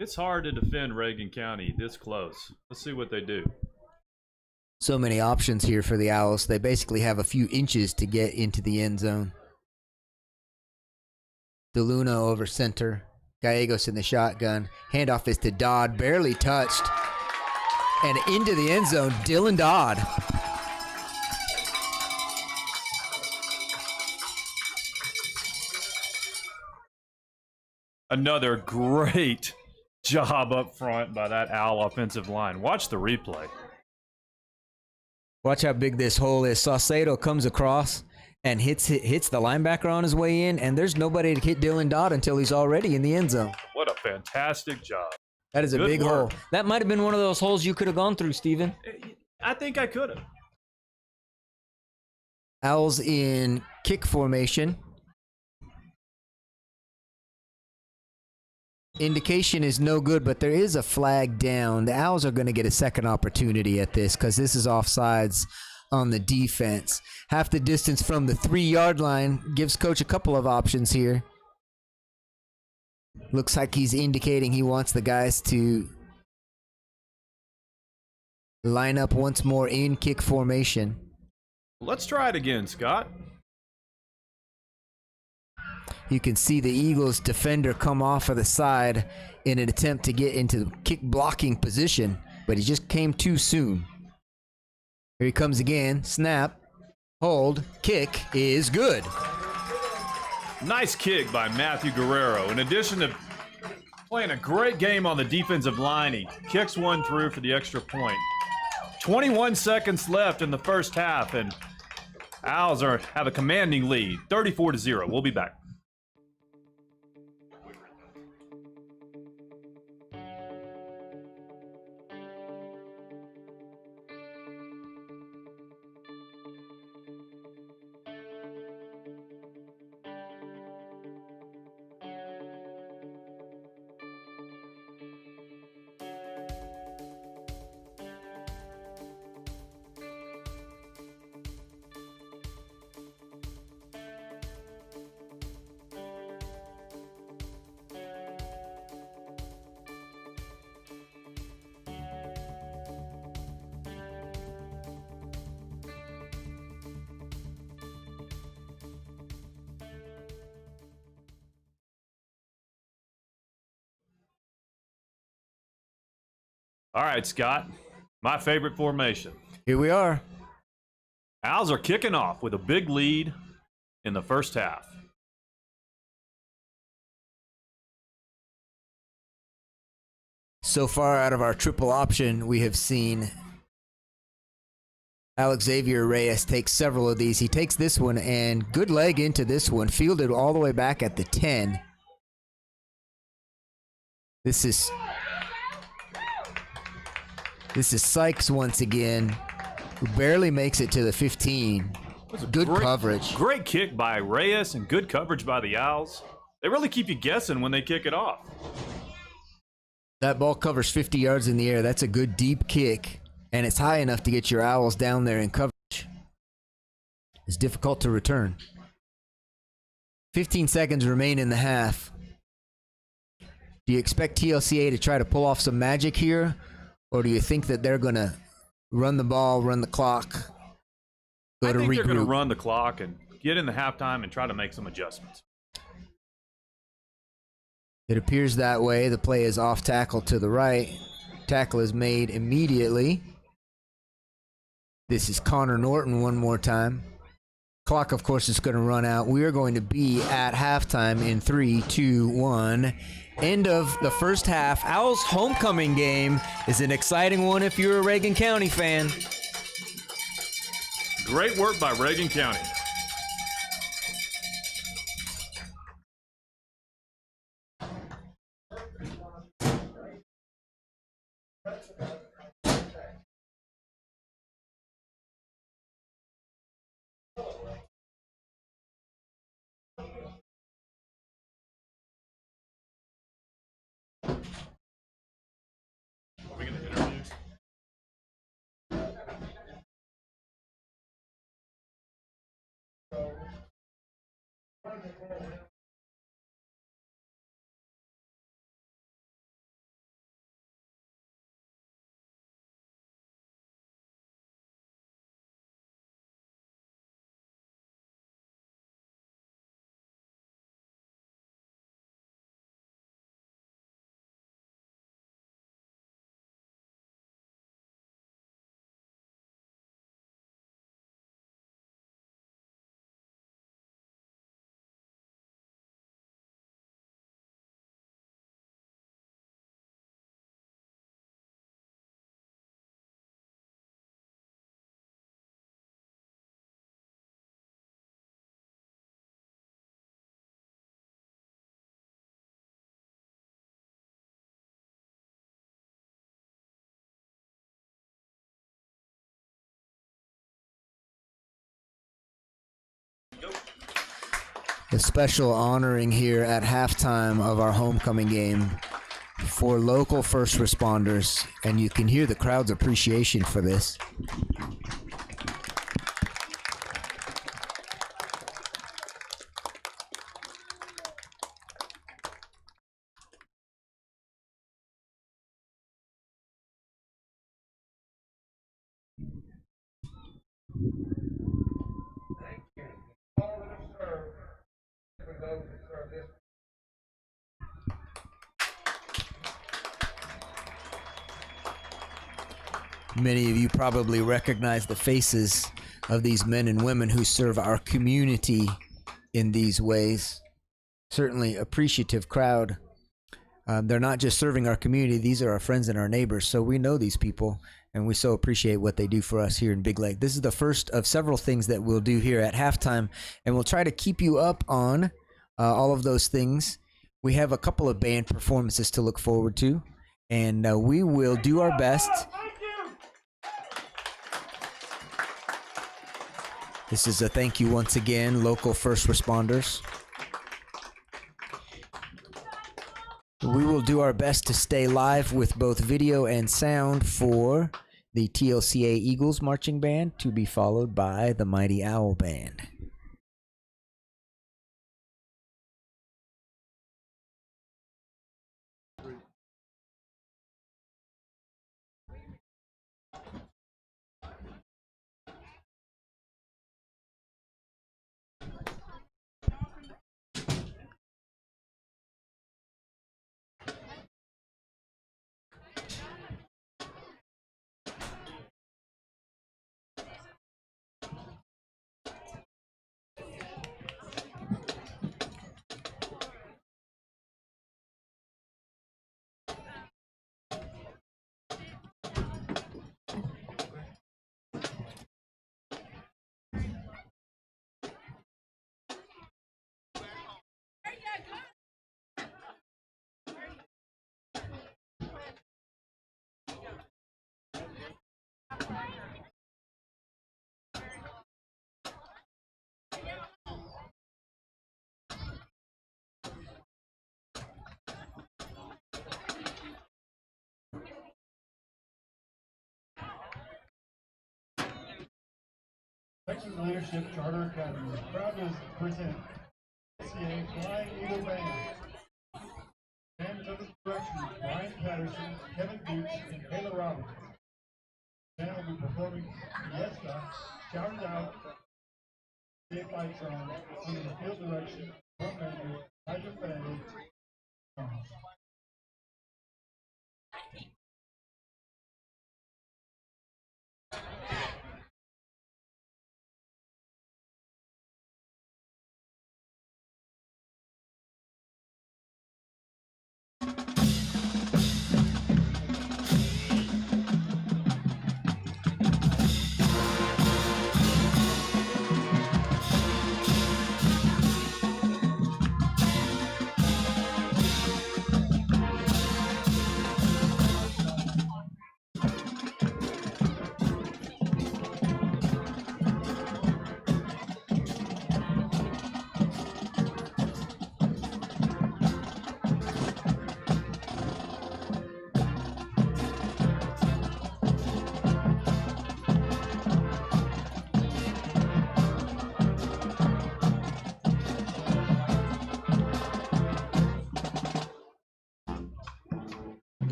S1: it's hard to defend Reagan County this close. Let's see what they do.
S2: So many options here for the Owls. They basically have a few inches to get into the end zone. DeLuna over center. Gallegos in the shotgun. Handoff is to Dodd, barely touched. And into the end zone, Dylan Dodd.
S1: Another great job up front by that Owl offensive line. Watch the replay.
S2: Watch how big this hole is. Saucedo comes across and hits the linebacker on his way in, and there's nobody to hit Dylan Dodd until he's already in the end zone.
S1: What a fantastic job.
S2: That is a big hole. That might have been one of those holes you could have gone through, Steven.
S1: I think I could have.
S2: Owls in kick formation. Indication is no good, but there is a flag down. The Owls are going to get a second opportunity at this because this is offsides on the defense. Half the distance from the 3-yard line gives coach a couple of options here. Looks like he's indicating he wants the guys to line up once more in kick formation.
S1: Let's try it again, Scott.
S2: You can see the Eagles defender come off of the side in an attempt to get into kick blocking position, but he just came too soon. Here he comes again. Snap, hold, kick is good.
S1: Nice kick by Matthew Guerrero. In addition to playing a great game on the defensive line, he kicks one through for the extra point. 21 seconds left in the first half, and Owls have a commanding lead, 34-0. We'll be back. All right, Scott, my favorite formation.
S2: Here we are.
S1: Owls are kicking off with a big lead in the first half.
S2: So far out of our triple option, we have seen Alex Xavier Reyes take several of these. He takes this one and good leg into this one, fielded all the way back at the 10. This is Sykes once again, who barely makes it to the 15. Good coverage.
S1: Great kick by Reyes and good coverage by the Owls. They really keep you guessing when they kick it off.
S2: That ball covers 50 yards in the air. That's a good deep kick, and it's high enough to get your Owls down there in coverage. It's difficult to return. 15 seconds remain in the half. Do you expect TLCA to try to pull off some magic here? Or do you think that they're going to run the ball, run the clock,
S1: I think they're going to run the clock and get in the halftime and try to make some adjustments.
S2: It appears that way. The play is off tackle to the right. Tackle is made immediately. This is Connor Norton one more time. Clock, of course, is going to run out. We are going to be at halftime in 3, 2, 1. End of the first half. Owls homecoming game is an exciting one if you're a Reagan County fan.
S1: Great work by Reagan County. Are we going to interview?
S2: A special honoring here at halftime of our homecoming game for local first responders, and you can hear the crowd's appreciation for this. Many of you probably recognize the faces of these men and women who serve our community in these ways. Certainly appreciative crowd. They're not just serving our community, these are our friends and our neighbors, so we know these people and we so appreciate what they do for us here in Big Lake. This is the first of several things that we'll do here at halftime, and we'll try to keep you up on all of those things. We have a couple of band performances to look forward to, and we will do our best. This is a thank you once again, local first responders. We will do our best to stay live with both video and sound for the TLCA Eagles Marching Band, to be followed by the Mighty Owl Band.
S4: Texas Leadership Charter Academy is proud to present TLCA Flying Eagle Band. Bands under the direction of Brian Patterson, Kevin Dukes, and Taylor Roberts. The band will be performing Fiesta, Shout It Out, State Lights On, under the field direction, drum major, Nigel Fanning,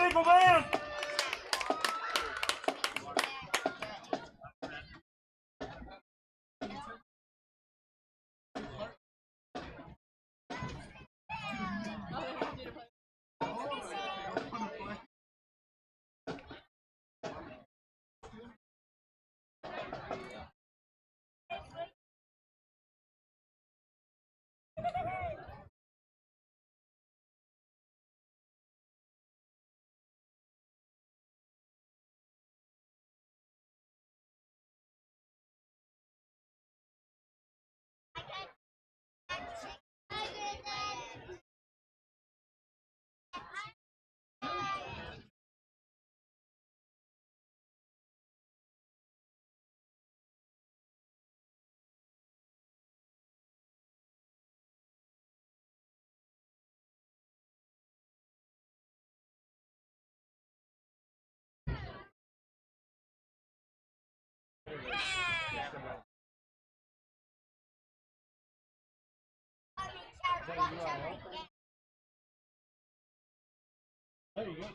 S5: Eagle Band! There you go.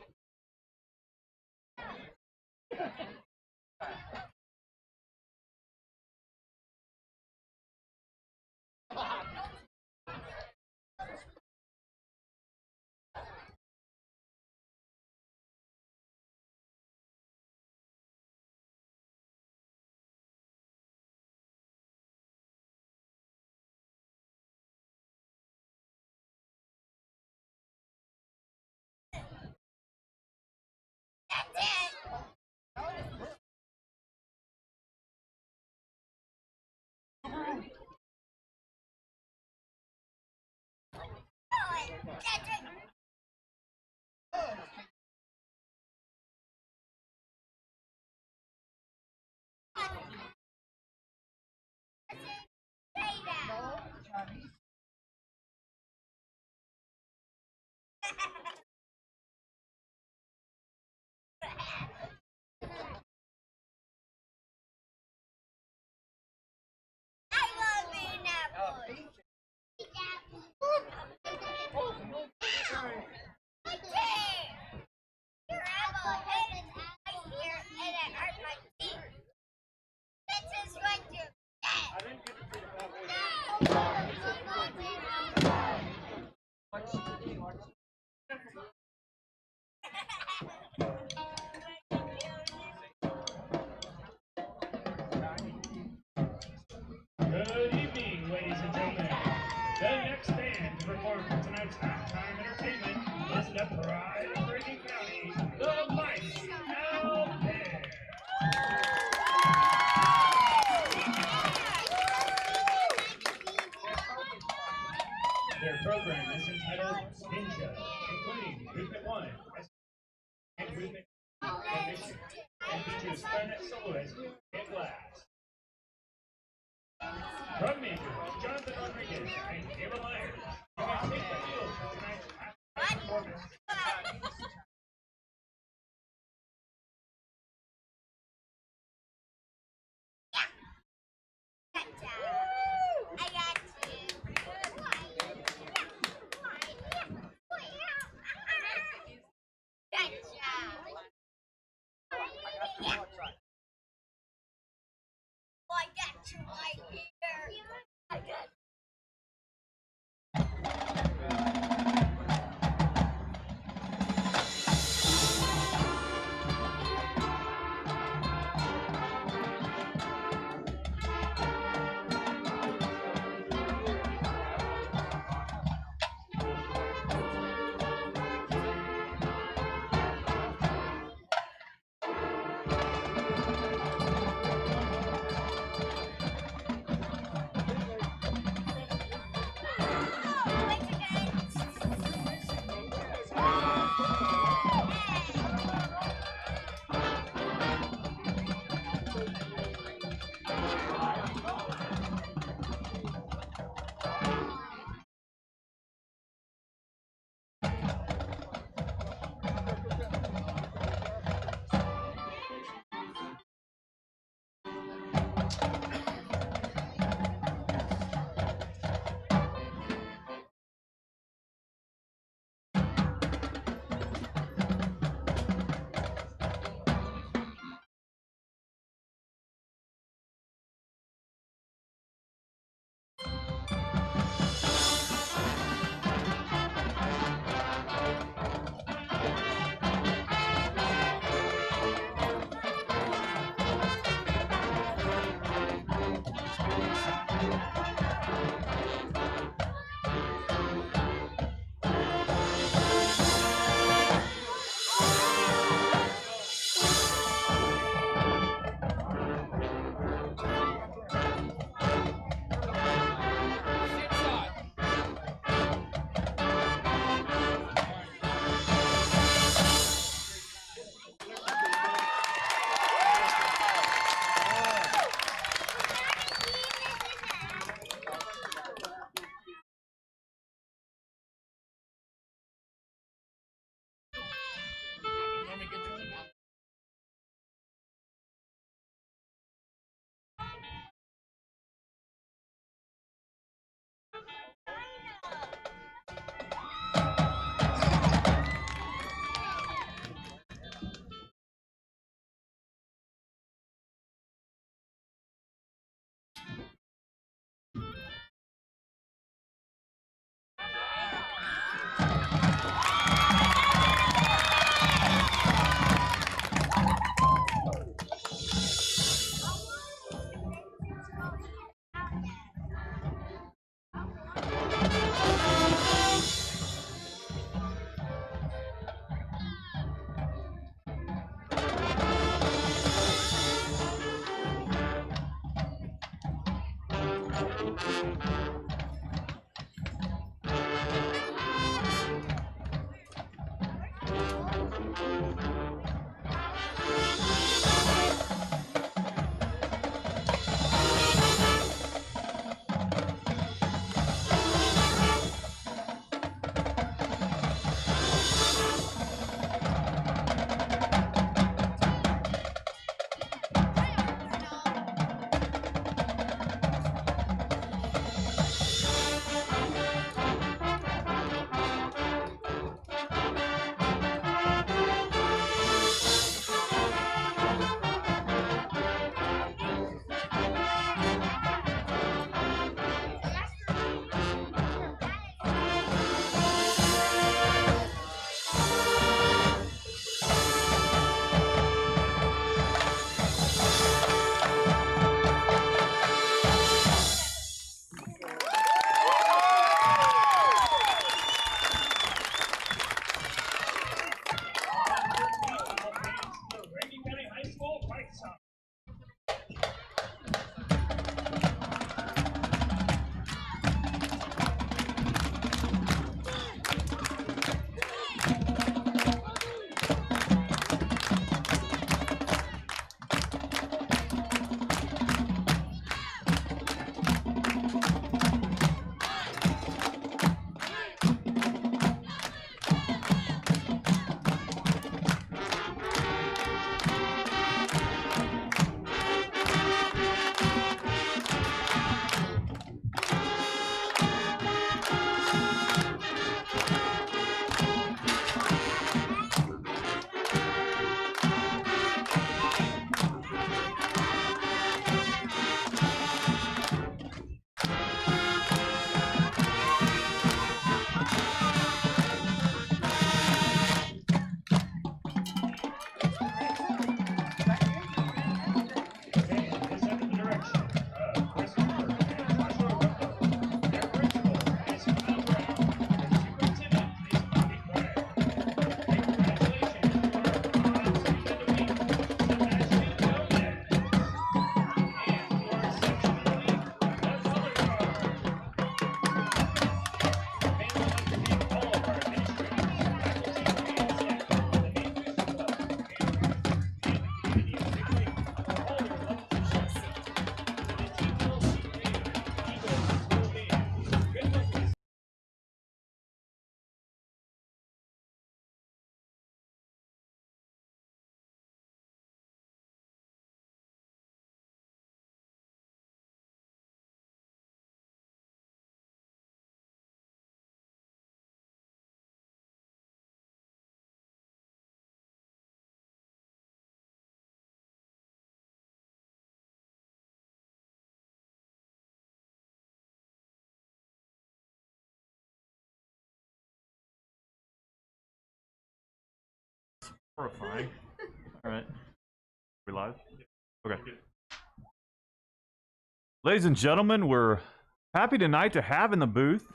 S5: Good evening, ladies and gentlemen. The next band to perform for tonight's halftime entertainment is the pride of Reagan County, the Mighty Owl Band. Their program is entitled Ninja, including Movement 1 and Movement Mission, and features Planet Soliz and Blast. Drum major Jonathan Rodriguez and Ava Myers, you can take the field for tonight's halftime performance.
S1: Horrifying. All right. We live? Okay. Ladies and gentlemen, we're happy tonight to have in the booth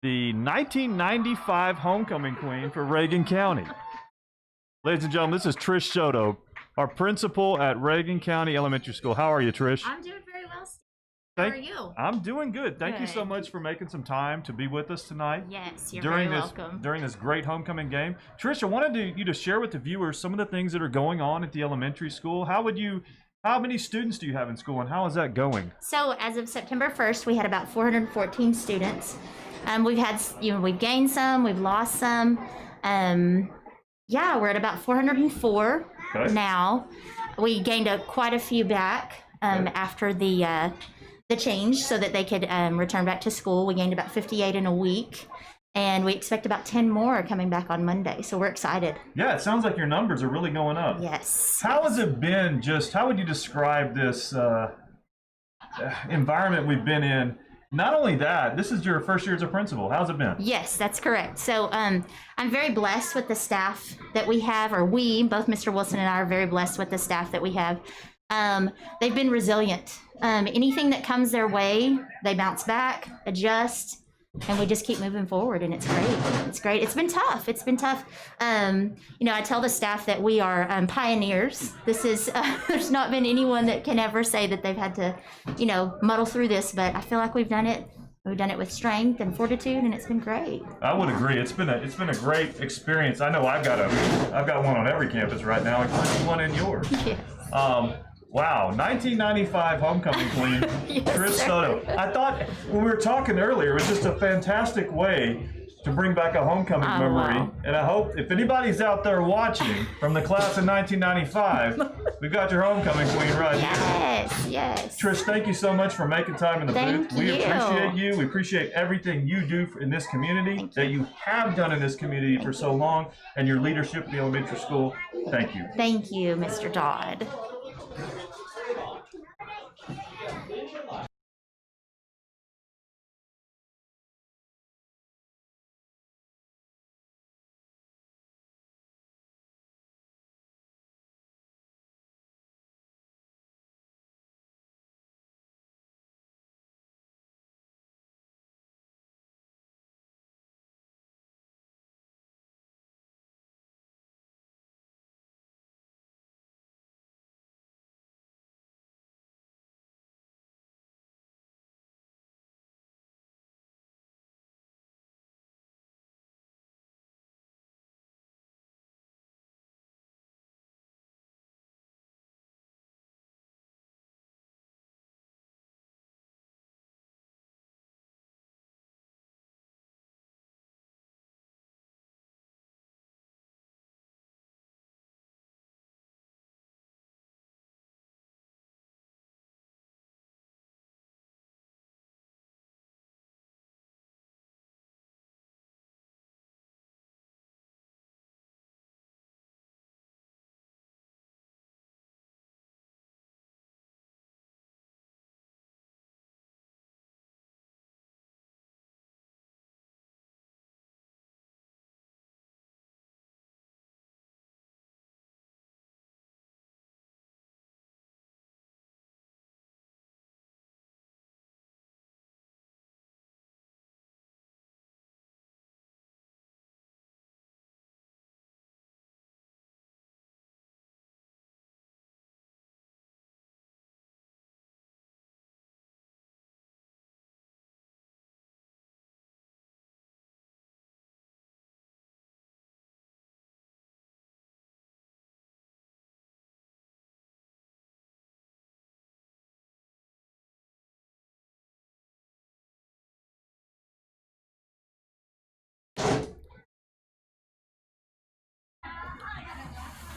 S1: the 1995 homecoming queen for Reagan County. Ladies and gentlemen, this is Trish Soto, our principal at Reagan County Elementary School. How are you, Trish?
S6: I'm doing very well, Steve. How are you?
S1: I'm doing good. Thank you so
S6: Good.
S1: much for making some time to be with us tonight.
S6: Yes, you're very welcome.
S1: During this great homecoming game. Trish, I wanted you to share with the viewers some of the things that are going on at the elementary school. How many students do you have in school, and how is that going?
S6: So as of September 1st, we had about 414 students. We've gained some, we've lost some. We're at about 404 now. We gained quite a few back after the change so that they could return back to school. We gained about 58 in a week, and we expect about 10 more coming back on Monday. So we're excited.
S1: Yeah, it sounds like your numbers are really going up.
S6: Yes.
S1: How has it been? How would you describe this environment we've been in? Not only that, this is your first year as a principal. How's it been?
S6: Yes, that's correct. So I'm very blessed with the staff that we have, or both Mr. Wilson and I are very blessed with the staff that we have. They've been resilient. Anything that comes their way, they bounce back, adjust, and we just keep moving forward, and it's great. It's great. It's been tough. I tell the staff that we are pioneers. There's not been anyone that can ever say that they've had to, muddle through this, but I feel like we've done it. We've done it with strength and fortitude, and it's been great.
S1: I would agree. It's been a great experience. I know I've got one on every campus right now, including one in yours.
S6: Yes.
S1: Wow, 1995 homecoming queen,
S6: Yes,
S1: Trish
S6: sir.
S1: Soto. I thought when we were talking earlier, it was just a fantastic way to bring back a homecoming
S6: Oh,
S1: memory.
S6: wow.
S1: And I hope if anybody's out there watching from the class of 1995, we've got your homecoming queen right here.
S6: Yes.
S1: Trish, thank you so much for making time in the
S6: Thank
S1: booth. We
S6: you.
S1: appreciate you. We appreciate everything you do in this community, that you have done in this community for so long, and your leadership at the elementary school. Thank you.
S6: Thank you, Mr. Dodd.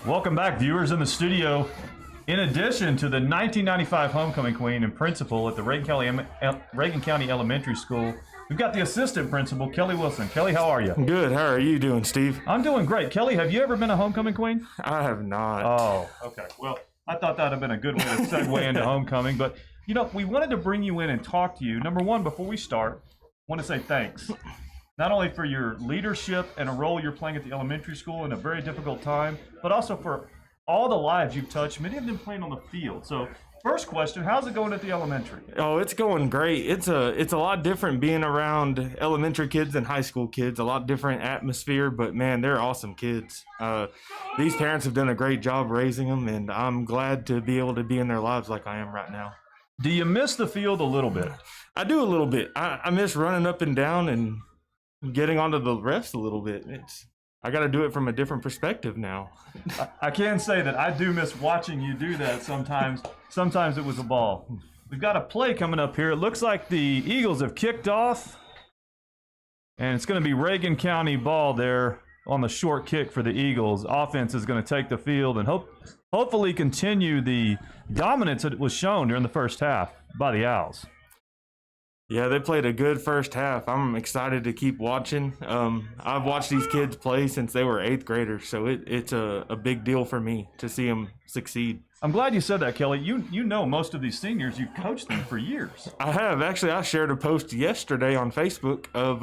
S1: Welcome back, viewers in the studio. In addition to the 1995 homecoming queen and principal at the Reagan County Elementary School, we've got the assistant principal, Kelly Wilson. Kelly, how are you?
S7: Good. How are you doing, Steve?
S1: I'm doing great. Kelly, have you ever been a homecoming queen?
S7: I have not.
S1: Oh, okay. Well, I thought that would have been a good way to segue into homecoming, but we wanted to bring you in and talk to you. Number one, before we start, I want to say thanks. not only for your leadership and a role you're playing at the elementary school in a very difficult time, but also for all the lives you've touched, many of them playing on the field. So first question, how's it going at the elementary?
S7: Oh, it's going great. It's a lot different being around elementary kids and high school kids. A lot different atmosphere, but man, they're awesome kids. These parents have done a great job raising them, and I'm glad to be able to be in their lives like I am right now.
S1: Do you miss the field a little bit?
S7: I do a little bit. I miss running up and down and getting onto the refs a little bit. I got to do it from a different perspective now.
S1: I can say that I do miss watching you do that sometimes. Sometimes it was a ball. We've got a play coming up here. It looks like the Eagles have kicked off, and it's going to be Reagan County ball there on the short kick for the Eagles. Offense is going to take the field and hopefully continue the dominance that was shown during the first half by the Owls.
S7: Yeah, they played a good first half. I'm excited to keep watching. I've watched these kids play since they were 8th graders, so it's a big deal for me to see them succeed.
S1: I'm glad you said that, Kelly. You know most of these seniors. You've coached them for years.
S7: I have. Actually, I shared a post yesterday on Facebook of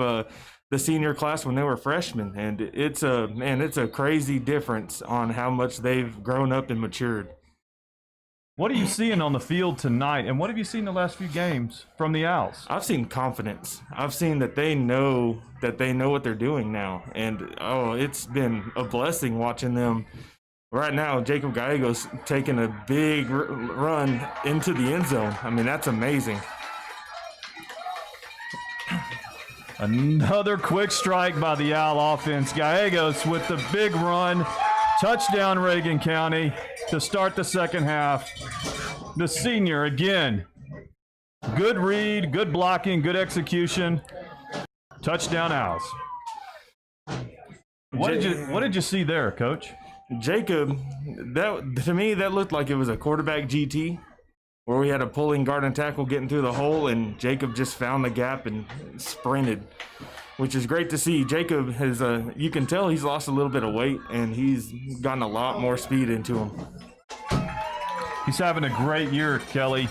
S7: the senior class when they were freshmen, and it's a crazy difference on how much they've grown up and matured.
S1: What are you seeing on the field tonight, and what have you seen the last few games from the Owls?
S7: I've seen confidence. I've seen that they know what they're doing now, and it's been a blessing watching them. Right now, Jacob Gallego's taking a big run into the end zone. I mean, that's amazing.
S1: Another quick strike by the Owl offense. Gallegos with the big run. Touchdown, Reagan County, to start the second half. The senior again. Good read, good blocking, good execution. Touchdown, Owls. What did you see there, Coach?
S7: Jacob, to me, that looked like it was a quarterback GT, where we had a pulling guard and tackle getting through the hole, and Jacob just found the gap and sprinted, which is great to see. Jacob has, you can tell he's lost a little bit of weight, and he's gotten a lot more speed into him.
S1: He's having a great year, Kelly.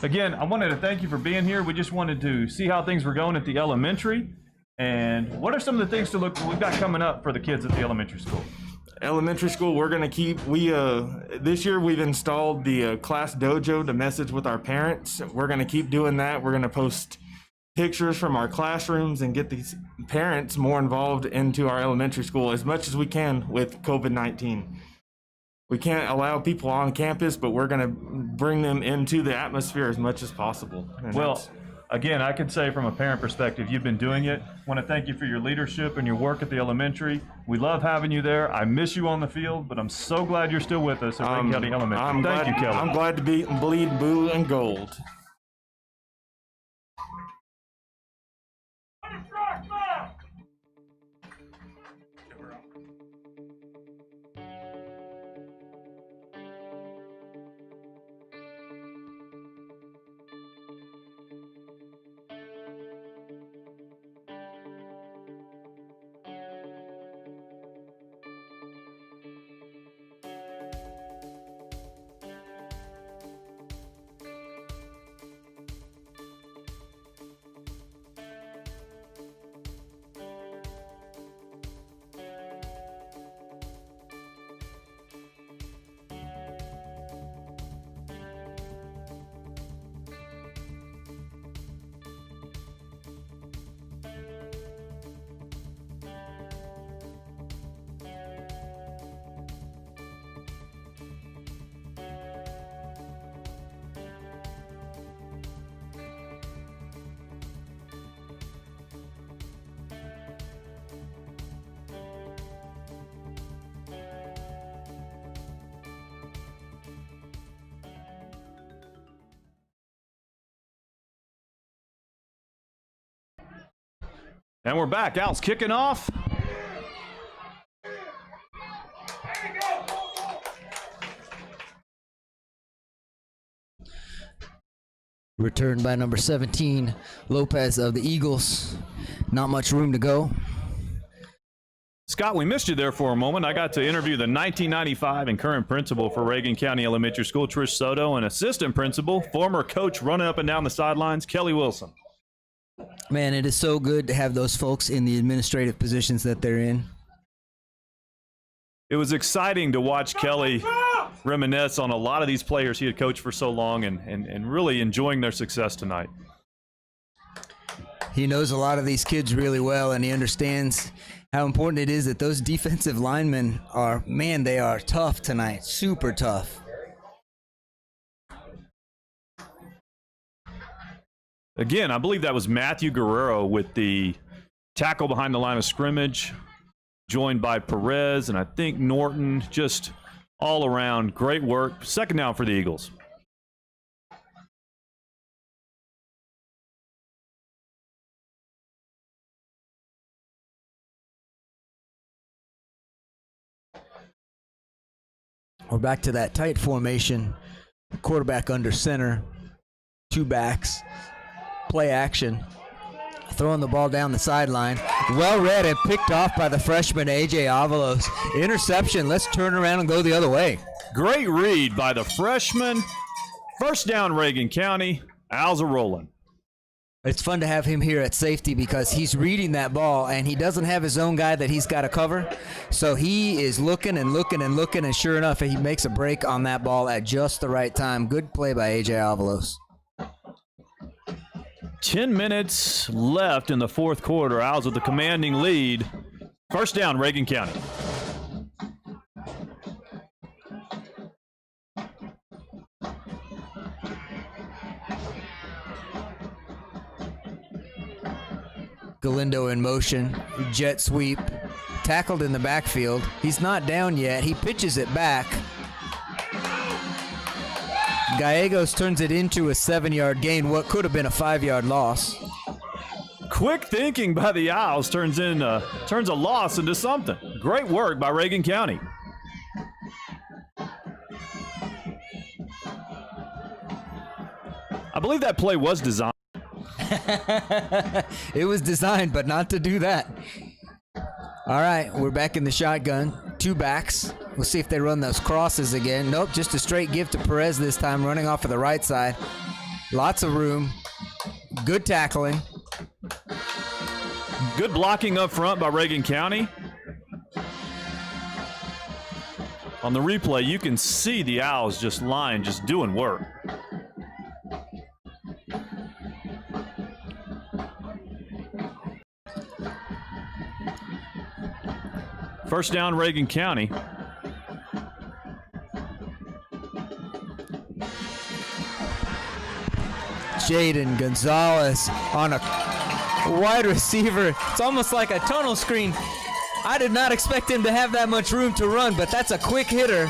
S1: Again, I wanted to thank you for being here. We just wanted to see how things were going at the elementary, and what are some of the things we've got coming up for the kids at the elementary school?
S7: Elementary school, we're going to keep, this year we've installed the class dojo to message with our parents. We're going to keep doing that. We're going to post pictures from our classrooms and get these parents more involved into our elementary school as much as we can with COVID-19. We can't allow people on campus, but we're going to bring them into the atmosphere as much as possible. And
S1: well, again, I can say from a parent perspective, you've been doing it. I want to thank you for your leadership and your work at the elementary. We love having you there. I miss you on the field, but I'm so glad you're still with us at Reagan County Elementary. Thank you, Kelly.
S7: I'm glad to bleed blue and gold.
S1: And we're back. Owls kicking off.
S2: Returned by number 17, Lopez of the Eagles. Not much room to go.
S1: Scott, we missed you there for a moment. I got to interview the 1995 and current principal for Reagan County Elementary School, Trish Soto, and assistant principal, former coach running up and down the sidelines, Kelly Wilson.
S2: Man, it is so good to have those folks in the administrative positions that they're in.
S1: It was exciting to watch Kelly reminisce on a lot of these players he had coached for so long and really enjoying their success tonight.
S2: He knows a lot of these kids really well, and he understands how important it is that those defensive linemen are, man, they are tough tonight, super tough.
S1: Again, I believe that was Matthew Guerrero with the tackle behind the line of scrimmage, joined by Perez and I think Norton. Just all around great work. Second down for the Eagles.
S2: We're back to that tight formation. Quarterback under center. Two backs. Play action. Throwing the ball down the sideline. Well read and picked off by the freshman A.J. Avalos. Interception. Let's turn around and go the other way.
S1: Great read by the freshman. First down, Reagan County. Owls are rolling.
S2: It's fun to have him here at safety because he's reading that ball and he doesn't have his own guy that he's got to cover. So he is looking and looking and looking, and sure enough, he makes a break on that ball at just the right time. Good play by A.J. Avalos.
S1: 10 minutes left in the fourth quarter. Owls with the commanding lead. First down, Reagan County.
S2: Galindo in motion, jet sweep, tackled in the backfield. He's not down yet. He pitches it back. Gallegos turns it into a 7-yard gain, what could have been a 5-yard loss.
S1: Quick thinking by the Owls turns a loss into something. Great work by Reagan County. I believe that play was designed.
S2: It was designed, but not to do that. All right, we're back in the shotgun. Two backs. We'll see if they run those crosses again. Nope, just a straight give to Perez this time, running off of the right side. Lots of room. Good tackling.
S1: Good blocking up front by Reagan County. On the replay, you can see the Owls just doing work. First down, Reagan County.
S2: Jaden Gonzalez on a wide receiver. It's almost like a tunnel screen. I did not expect him to have that much room to run, but that's a quick hitter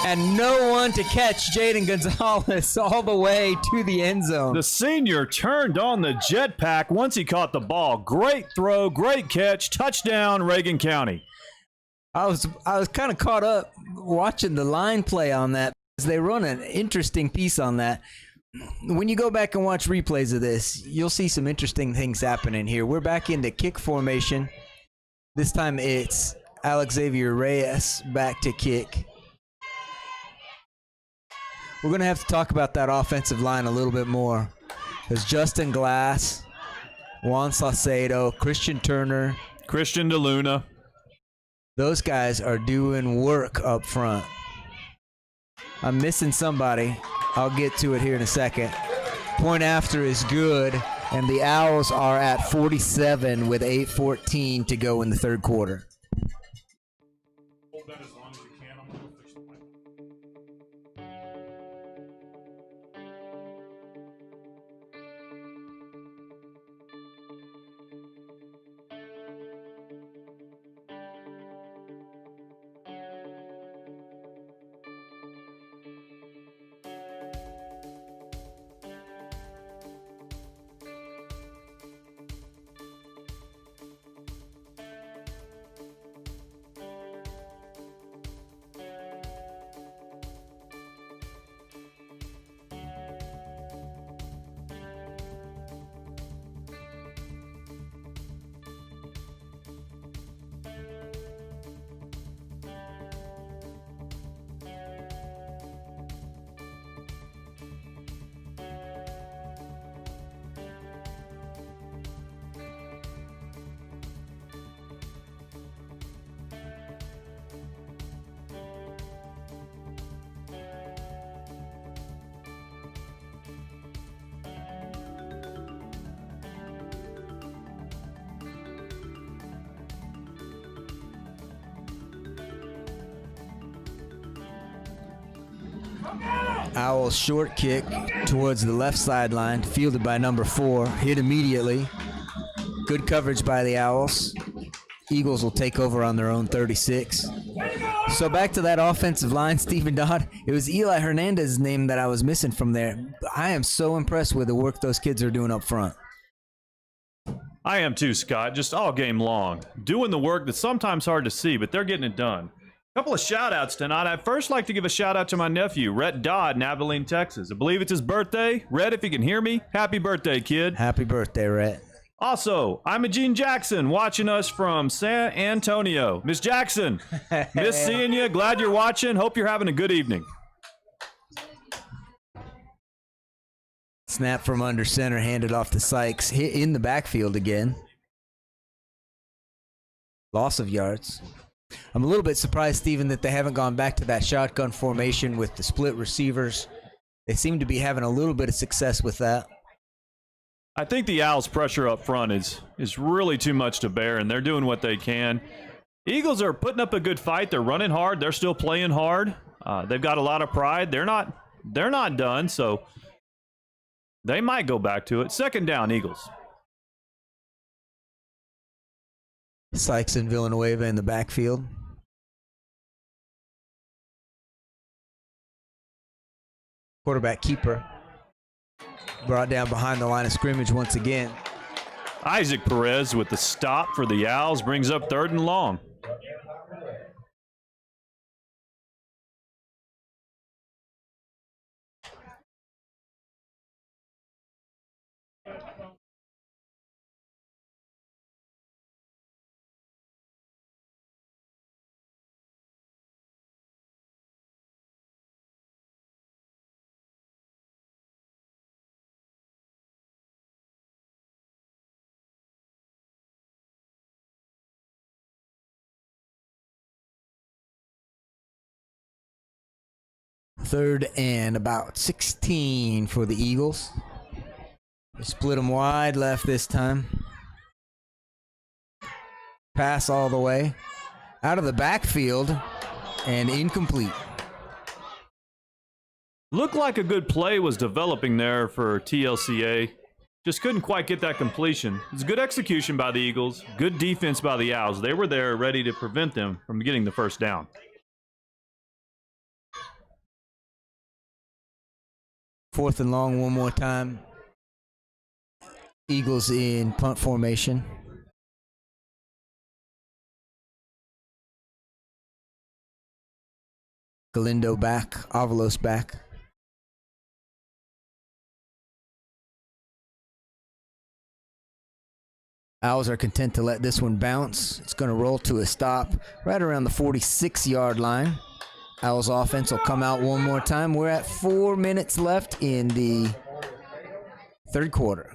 S2: and no one to catch Jaden Gonzalez all the way to the end zone.
S1: The senior turned on the jetpack once he caught the ball. Great throw, great catch, touchdown, Reagan County.
S2: I was kind of caught up watching the line play on that because they run an interesting piece on that. When you go back and watch replays of this, you'll see some interesting things happening here. We're back into kick formation. This time it's Alex Xavier Reyes back to kick. We're going to have to talk about that offensive line a little bit more. There's Justin Glass, Juan Saucedo, Christian Turner,
S1: Christian DeLuna.
S2: Those guys are doing work up front. I'm missing somebody. I'll get to it here in a second. Point after is good, and the Owls are at 47 with 8:14 to go in the third quarter.
S1: Hold that as long as you can. I'm going to fix the mic.
S2: Owls short kick towards the left sideline, fielded by number 4, hit immediately. Good coverage by the Owls. Eagles will take over on their own 36. So back to that offensive line, Stephen Dodd. It was Eli Hernandez's name that I was missing from there. I am so impressed with the work those kids are doing up front.
S1: I am too, Scott, just all game long. Doing the work that's sometimes hard to see, but they're getting it done. A couple of shout-outs tonight. I'd first like to give a shout-out to my nephew, Rhett Dodd in Abilene, Texas. I believe it's his birthday. Rhett, if you can hear me, happy birthday, kid.
S2: Happy birthday, Rhett.
S1: Also, I'm Gene Jackson watching us from San Antonio. Miss Jackson, miss seeing you. Glad you're watching. Hope you're having a good evening.
S2: Snap from under center, handed off to Sykes. Hit in the backfield again. Loss of yards. I'm a little bit surprised, Steven, that they haven't gone back to that shotgun formation with the split receivers. They seem to be having a little bit of success with that.
S1: I think the Owls' pressure up front is really too much to bear, and they're doing what they can. Eagles are putting up a good fight. They're running hard. They're still playing hard. They've got a lot of pride. They're not done, so they might go back to it. Second down, Eagles.
S2: Sykes and Villanueva in the backfield. Quarterback keeper. Brought down behind the line of scrimmage once again.
S1: Isaac Perez with the stop for the Owls brings up 3rd and long.
S2: Third and about 16 for the Eagles. They split them wide left this time. Pass all the way. Out of the backfield and incomplete.
S1: Looked like a good play was developing there for TLCA. Just couldn't quite get that completion. It's good execution by the Eagles. Good defense by the Owls. They were there ready to prevent them from getting the first down.
S2: Fourth and long one more time. Eagles in punt formation. Galindo back, Avalos back. Owls are content to let this one bounce. It's going to roll to a stop right around the 46-yard line. Owls offense will come out one more time. We're at 4 minutes left in the third quarter.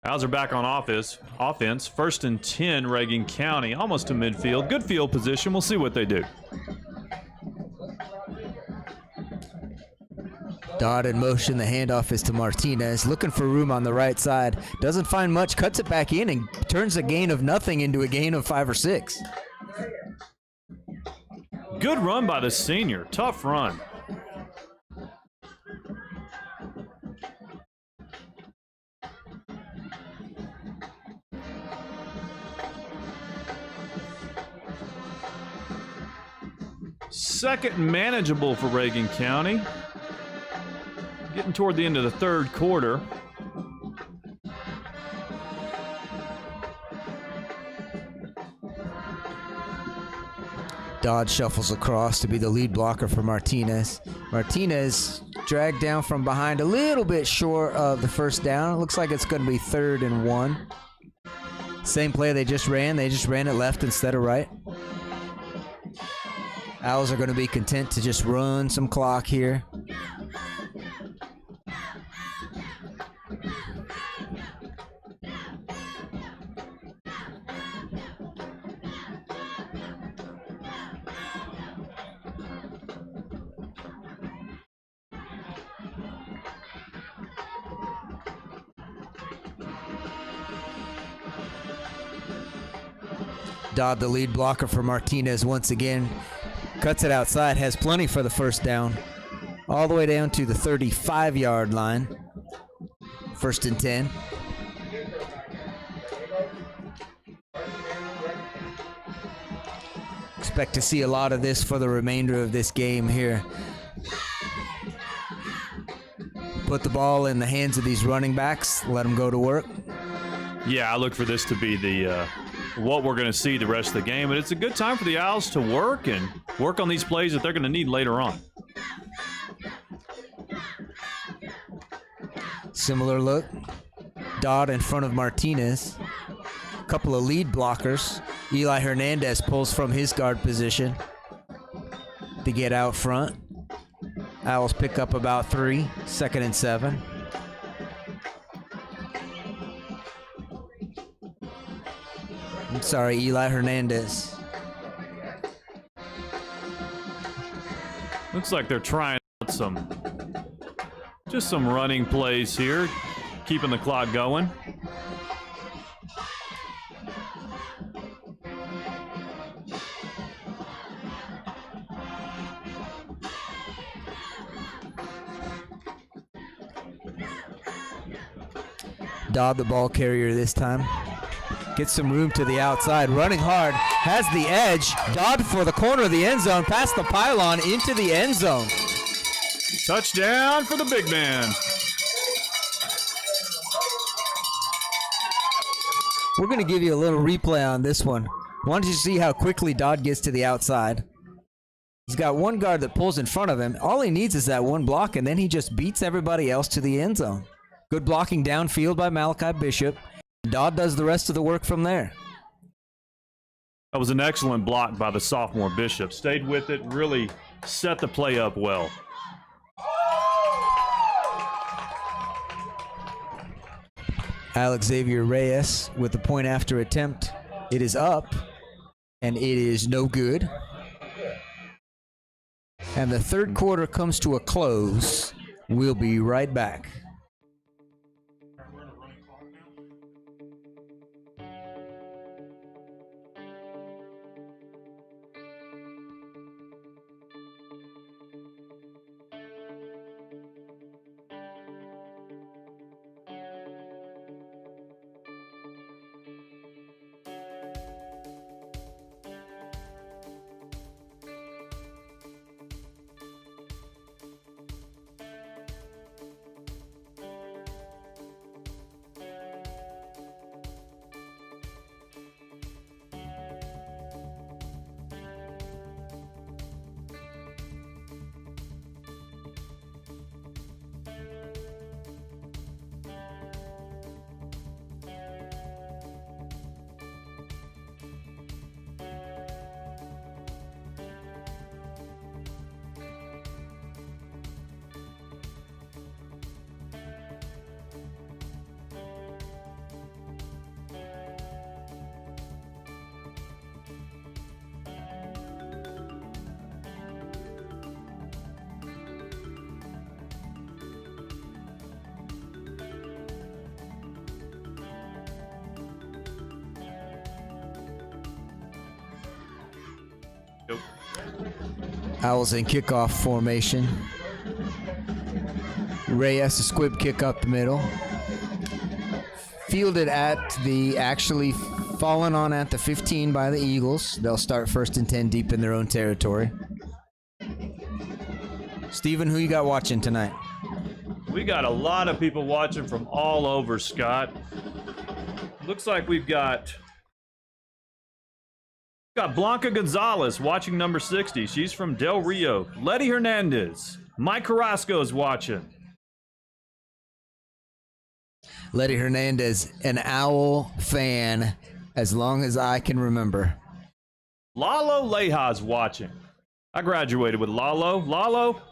S1: Owls are back on offense. 1st and 10, Reagan County, almost to midfield. Good field position. We'll see what they do.
S2: Dodd in motion. The handoff is to Martinez. Looking for room on the right side. Doesn't find much. Cuts it back in and turns a gain of nothing into a gain of 5 or 6.
S1: Good run by the senior. Tough run. Second manageable for Reagan County. Getting toward the end of the third quarter.
S2: Dodd shuffles across to be the lead blocker for Martinez. Martinez dragged down from behind a little bit short of the first down. It looks like it's going to be 3rd and 1. Same play they just ran. They just ran it left instead of right. Owls are going to be content to just run some clock here. Dodd, the lead blocker for Martinez, once again cuts it outside, has plenty for the first down, all the way down to the 35-yard line. 1st and 10. Expect to see a lot of this for the remainder of this game here. Put the ball in the hands of these running backs, let them go to work.
S1: Yeah, I look for this to be the what we're going to see the rest of the game, but it's a good time for the Owls to work on these plays that they're going to need later on.
S2: Similar look. Dodd in front of Martinez. Couple of lead blockers. Eli Hernandez pulls from his guard position to get out front. Owls pick up about 3, 2nd and 7. I'm sorry, Eli Hernandez.
S1: Looks like they're trying out some running plays here, keeping the clock going.
S2: Dodd, the ball carrier this time. Gets some room to the outside, running hard, has the edge. Dodd for the corner of the end zone, past the pylon into the end zone.
S1: Touchdown for the big man.
S2: We're going to give you a little replay on this one. Wanted you to see how quickly Dodd gets to the outside. He's got one guard that pulls in front of him. All he needs is that one block, and then he just beats everybody else to the end zone. Good blocking downfield by Malachi Bishop. Dodd does the rest of the work from there.
S1: That was an excellent block by the sophomore Bishop. Stayed with it, really set the play up well.
S2: Alex Xavier Reyes with the point after attempt. It is up, and it is no good. And the third quarter comes to a close. We'll be right back. Owls in kickoff formation. Reyes, a squib kick up the middle. Fielded at the, actually fallen on at the 15 by the Eagles. They'll start 1st and 10 deep in their own territory. Steven, who you got watching tonight?
S1: We got a lot of people watching from all over, Scott. Looks like we've got Blanca Gonzalez watching number 60. She's from Del Rio. Letty Hernandez. Mike Carrasco is watching.
S2: Letty Hernandez, an Owl fan as long as I can remember.
S1: Lalo Leja's watching. I graduated with Lalo. Lalo,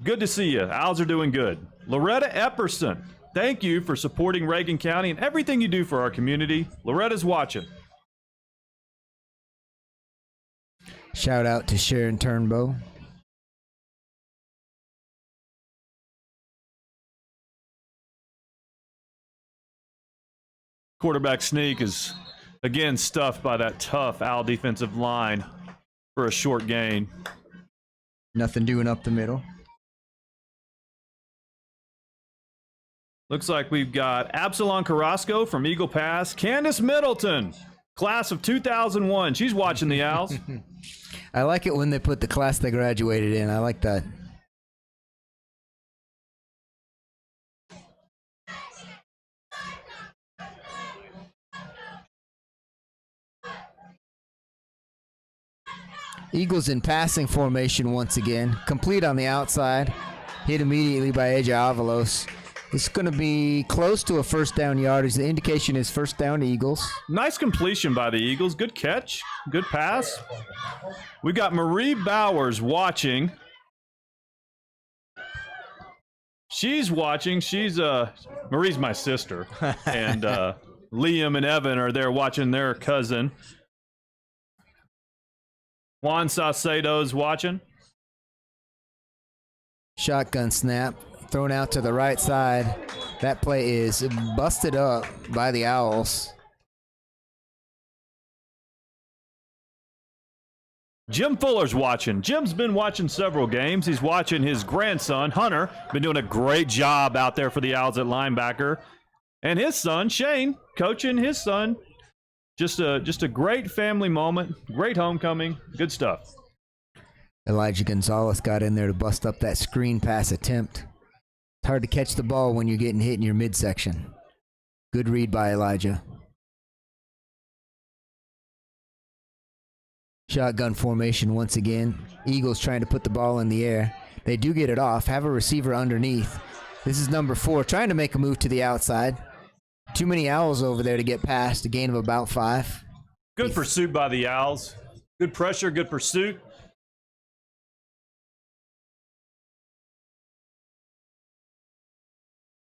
S1: good to see you. Owls are doing good. Loretta Epperson, thank you for supporting Reagan County and everything you do for our community. Loretta's watching.
S2: Shout out to Sharon Turnbow.
S1: Quarterback sneak is Again, stuffed by that tough Owl defensive line for a short gain.
S2: Nothing doing up the middle.
S1: Looks like we've got Absalon Carrasco from Eagle Pass. Candace Middleton, class of 2001. She's watching the Owls.
S2: I like it when they put the class they graduated in. I like that. Eagles in passing formation once again. Complete on the outside. Hit immediately by AJ Avalos. It's going to be close to a first down yardage. The indication is first down Eagles.
S1: Nice completion by the Eagles. Good catch. Good pass. We got Marie Bowers watching. She's watching. Marie's my sister. And Liam and Evan are there watching their cousin. Juan Saucedo's watching.
S2: Shotgun snap. Thrown out to the right side. That play is busted up by the Owls.
S1: Jim Fuller's watching. Jim's been watching several games. He's watching his grandson, Hunter. Been doing a great job out there for the Owls at linebacker. And his son, Shane, coaching his son. Just a great family moment. Great homecoming. Good stuff.
S2: Elijah Gonzalez got in there to bust up that screen pass attempt. It's hard to catch the ball when you're getting hit in your midsection. Good read by Elijah. Shotgun formation once again. Eagles trying to put the ball in the air. They do get it off. Have a receiver underneath. This is number 4 trying to make a move to the outside. Too many Owls over there to get past. A gain of about 5.
S1: Good pursuit by the Owls. Good pressure, good pursuit.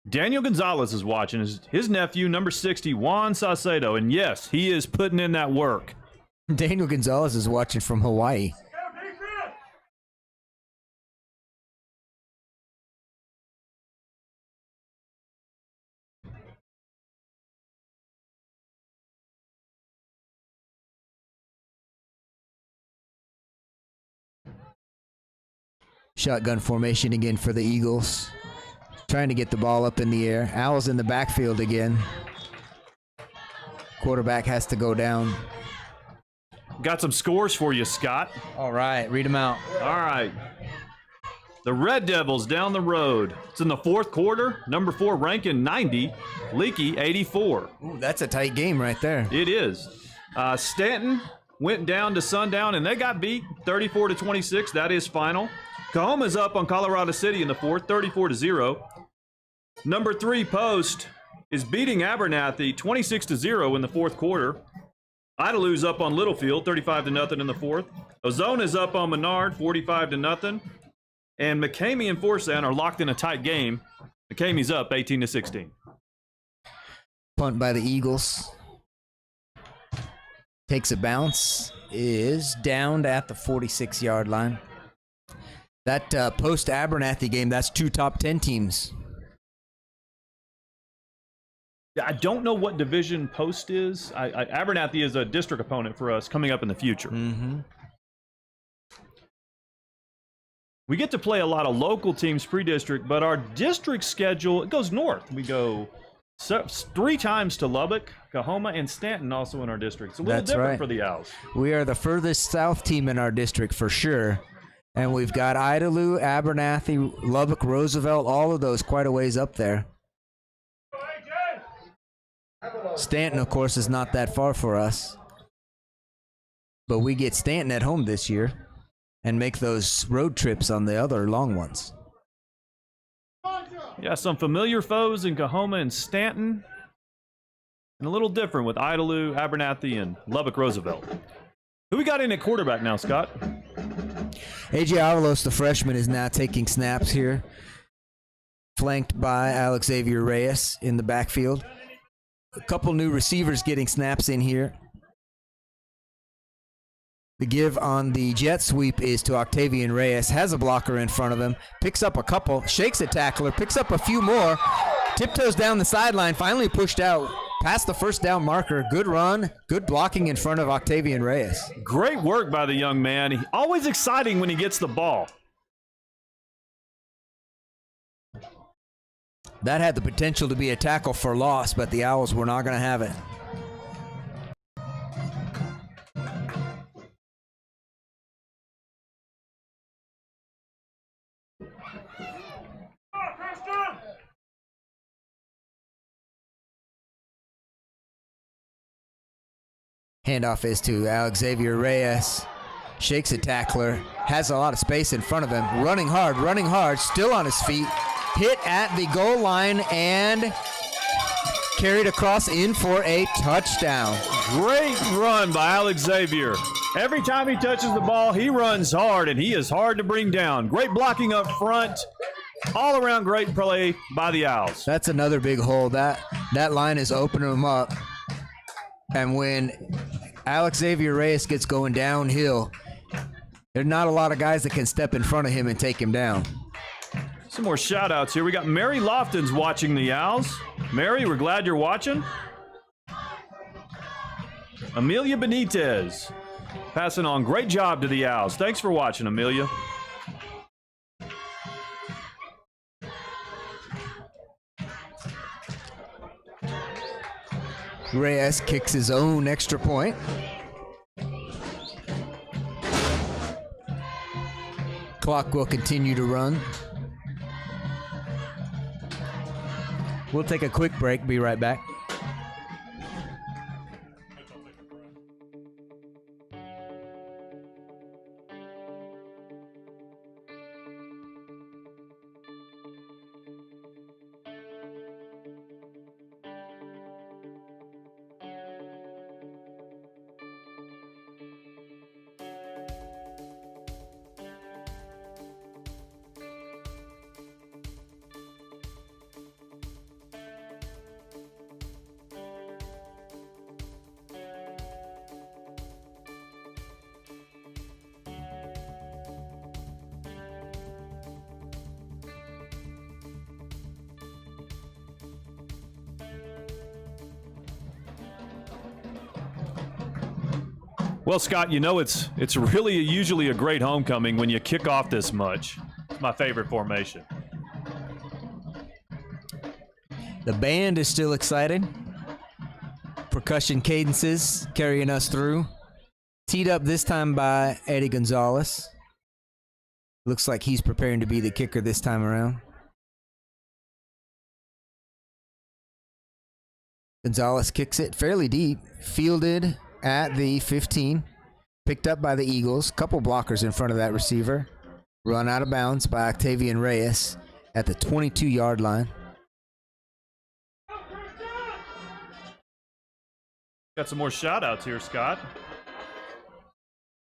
S1: Daniel Gonzalez is watching. His nephew, number 60, Juan Saucedo. And yes, he is putting in that work.
S2: Daniel Gonzalez is watching from Hawaii. Shotgun formation again for the Eagles. Trying to get the ball up in the air. Owls in the backfield again. Quarterback has to go down.
S1: Got some scores for you, Scott.
S2: All right, read them out.
S1: All right. The Red Devils down the road. It's in the 4th quarter. Number 4, Rankin 90. Leakey 84.
S2: Ooh, that's a tight game right there.
S1: It is. Stanton went down to Sundown, and they got beat 34-26. That is final. Cahoma's up on Colorado City in the 4th, 34-0. Number 3, Post, is beating Abernathy 26-0 in the 4th quarter. Idalu's up on Littlefield 35-0 in the 4th. Ozona's up on Menard 45-0. And McCamey and Forsan are locked in a tight game. McCamey's up 18-16.
S2: Punt by the Eagles. Takes a bounce. Is downed at the 46-yard line. That post-Abernathy game, that's 2 top 10 teams.
S1: I don't know what division Post is. Abernathy is a district opponent for us coming up in the future.
S2: Mm-hmm.
S1: We get to play a lot of local teams pre-district, but our district schedule, it goes north. We go 3 times to Lubbock, Cahoma, and Stanton also in our district. It's a little different for the Owls.
S2: We are the furthest south team in our district for sure. And we've got Idalou, Abernathy, Lubbock, Roosevelt, all of those quite a ways up there. Stanton, of course, is not that far for us. But we get Stanton at home this year and make those road trips on the other long ones.
S1: Yeah, some familiar foes in Cahoma and Stanton. And a little different with Idalou, Abernathy, and Lubbock, Roosevelt. Who we got in at quarterback now, Scott?
S2: AJ Avalos, the freshman, is now taking snaps here. Flanked by Alex Xavier Reyes in the backfield. A couple new receivers getting snaps in here. The give on the jet sweep is to Octavian Reyes. Has a blocker in front of him. Picks up a couple. Shakes a tackler. Picks up a few more. Tiptoes down the sideline. Finally pushed out past the first down marker. Good run, good blocking in front of Octavian Reyes.
S1: Great work by the young man. Always exciting when he gets the ball.
S2: That had the potential to be a tackle for loss, but the Owls were not going to have it. Handoff is to Xavier Reyes. Shakes a tackler. Has a lot of space in front of him. Running hard, still on his feet. Hit at the goal line and carried across in for a touchdown.
S1: Great run by Alex Xavier. Every time he touches the ball, he runs hard, and he is hard to bring down. Great blocking up front. All around great play by the Owls.
S2: That's another big hole. That line is opening them up. And when Alex Xavier Reyes gets going downhill, there's not a lot of guys that can step in front of him and take him down.
S1: Some more shout outs here. We got Mary Lofton's watching the Owls. Mary, we're glad you're watching. Amelia Benitez passing on. Great job to the Owls. Thanks for watching, Amelia.
S2: Reyes kicks his own extra point. Clock will continue to run. We'll take a quick break, be right back.
S1: Well, Scott, you know it's really usually a great homecoming when you kick off this much. It's my favorite formation.
S2: The band is still excited. Percussion cadences carrying us through. Teed up this time by Eddie Gonzalez. Looks like he's preparing to be the kicker this time around. Gonzalez kicks it fairly deep. Fielded at the 15. Picked up by the Eagles. Couple blockers in front of that receiver. Run out of bounds by Octavian Reyes at the 22-yard line.
S1: Got some more shout-outs here, Scott.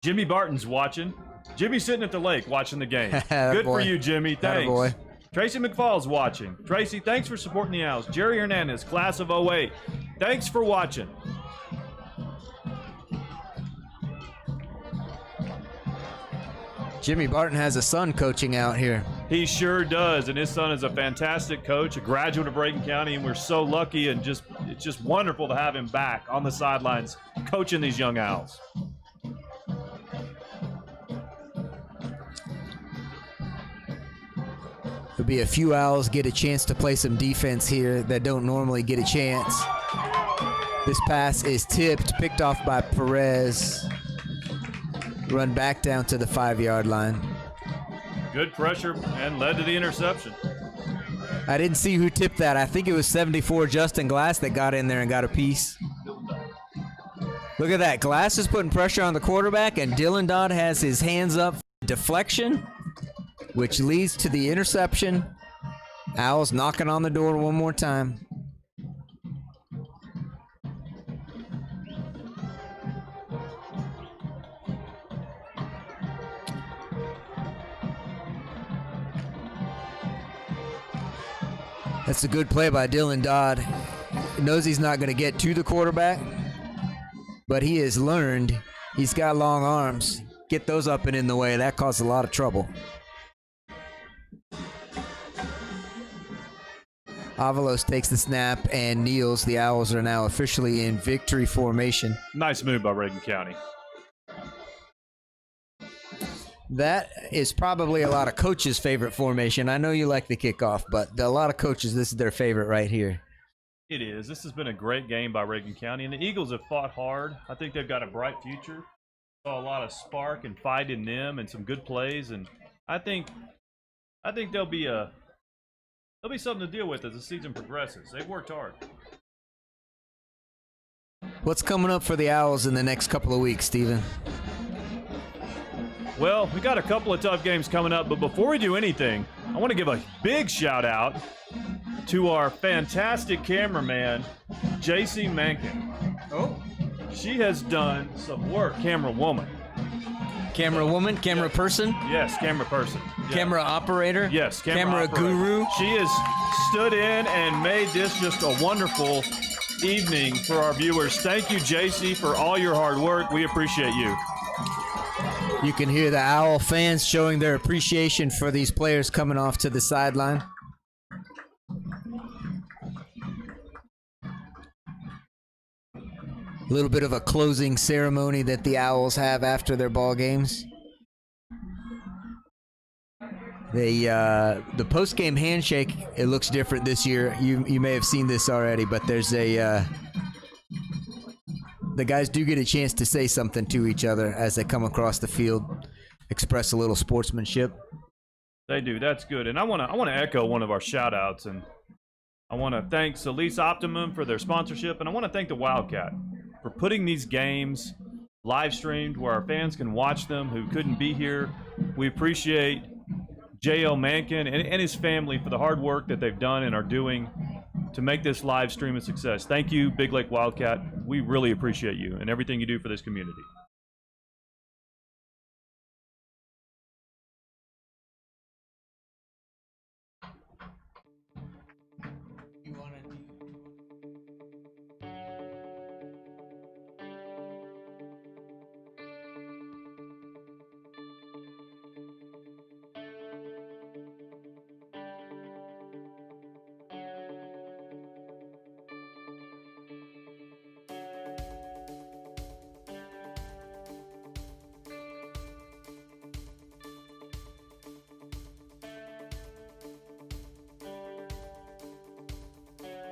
S1: Jimmy Barton's watching. Jimmy's sitting at the lake watching the game. Good
S2: boy.
S1: for you, Jimmy. Thanks.
S2: Boy.
S1: Tracy McFall's watching. Tracy, thanks for supporting the Owls. Jerry Hernandez, class of 08. Thanks for watching.
S2: Jimmy Barton has a son coaching out here.
S1: He sure does, and his son is a fantastic coach, a graduate of Reagan County, and we're so lucky and it's just wonderful to have him back on the sidelines coaching these young Owls.
S2: There'll be a few Owls get a chance to play some defense here that don't normally get a chance. This pass is tipped, picked off by Perez. Run back down to the 5-yard line.
S1: Good pressure and led to the interception.
S2: I didn't see who tipped that. I think it was 74 Justin Glass that got in there and got a piece. Look at that. Glass is putting pressure on the quarterback, and Dylan Dodd has his hands up for deflection, which leads to the interception. Owls knocking on the door one more time. That's a good play by Dylan Dodd. He knows he's not going to get to the quarterback, but he has learned he's got long arms. Get those up and in the way. That caused a lot of trouble. Avalos takes the snap and kneels. The Owls are now officially in victory formation.
S1: Nice move by Reagan County.
S2: That is probably a lot of coaches' favorite formation. I know you like the kickoff, but a lot of coaches, this is their favorite right here.
S1: It is. This has been a great game by Reagan County, and the Eagles have fought hard. I think they've got a bright future. Saw a lot of spark and fight in them, and some good plays. And I think there'll be something to deal with as the season progresses. They've worked hard.
S2: What's coming up for the Owls in the next couple of weeks, Steven?
S1: Well, we got a couple of tough games coming up, but before we do anything, I want to give a big shout out to our fantastic cameraman, JC Mankin.
S2: Oh.
S1: She has done some work, camera woman.
S2: Camera woman, camera person,
S1: Yes, camera person. Yeah.
S2: camera operator,
S1: Yes,
S2: camera
S1: operator.
S2: guru.
S1: She has stood in and made this just a wonderful evening for our viewers. Thank you, JC, for all your hard work. We appreciate you.
S2: You can hear the Owl fans showing their appreciation for these players coming off to the sideline. A little bit of a closing ceremony that the Owls have after their ball games. The post-game handshake, it looks different this year. You may have seen this already, but there's the guys do get a chance to say something to each other as they come across the field, express a little sportsmanship.
S1: They do. That's good. And I want to echo one of our shout outs, and I want to thank Soliz Optimum for their sponsorship, and I want to thank the Wildcat for putting these games live streamed where our fans can watch them who couldn't be here. We appreciate J.L. Mankin and his family for the hard work that they've done and are doing to make this live stream a success. Thank you, Big Lake Wildcat. We really appreciate you and everything you do for this community.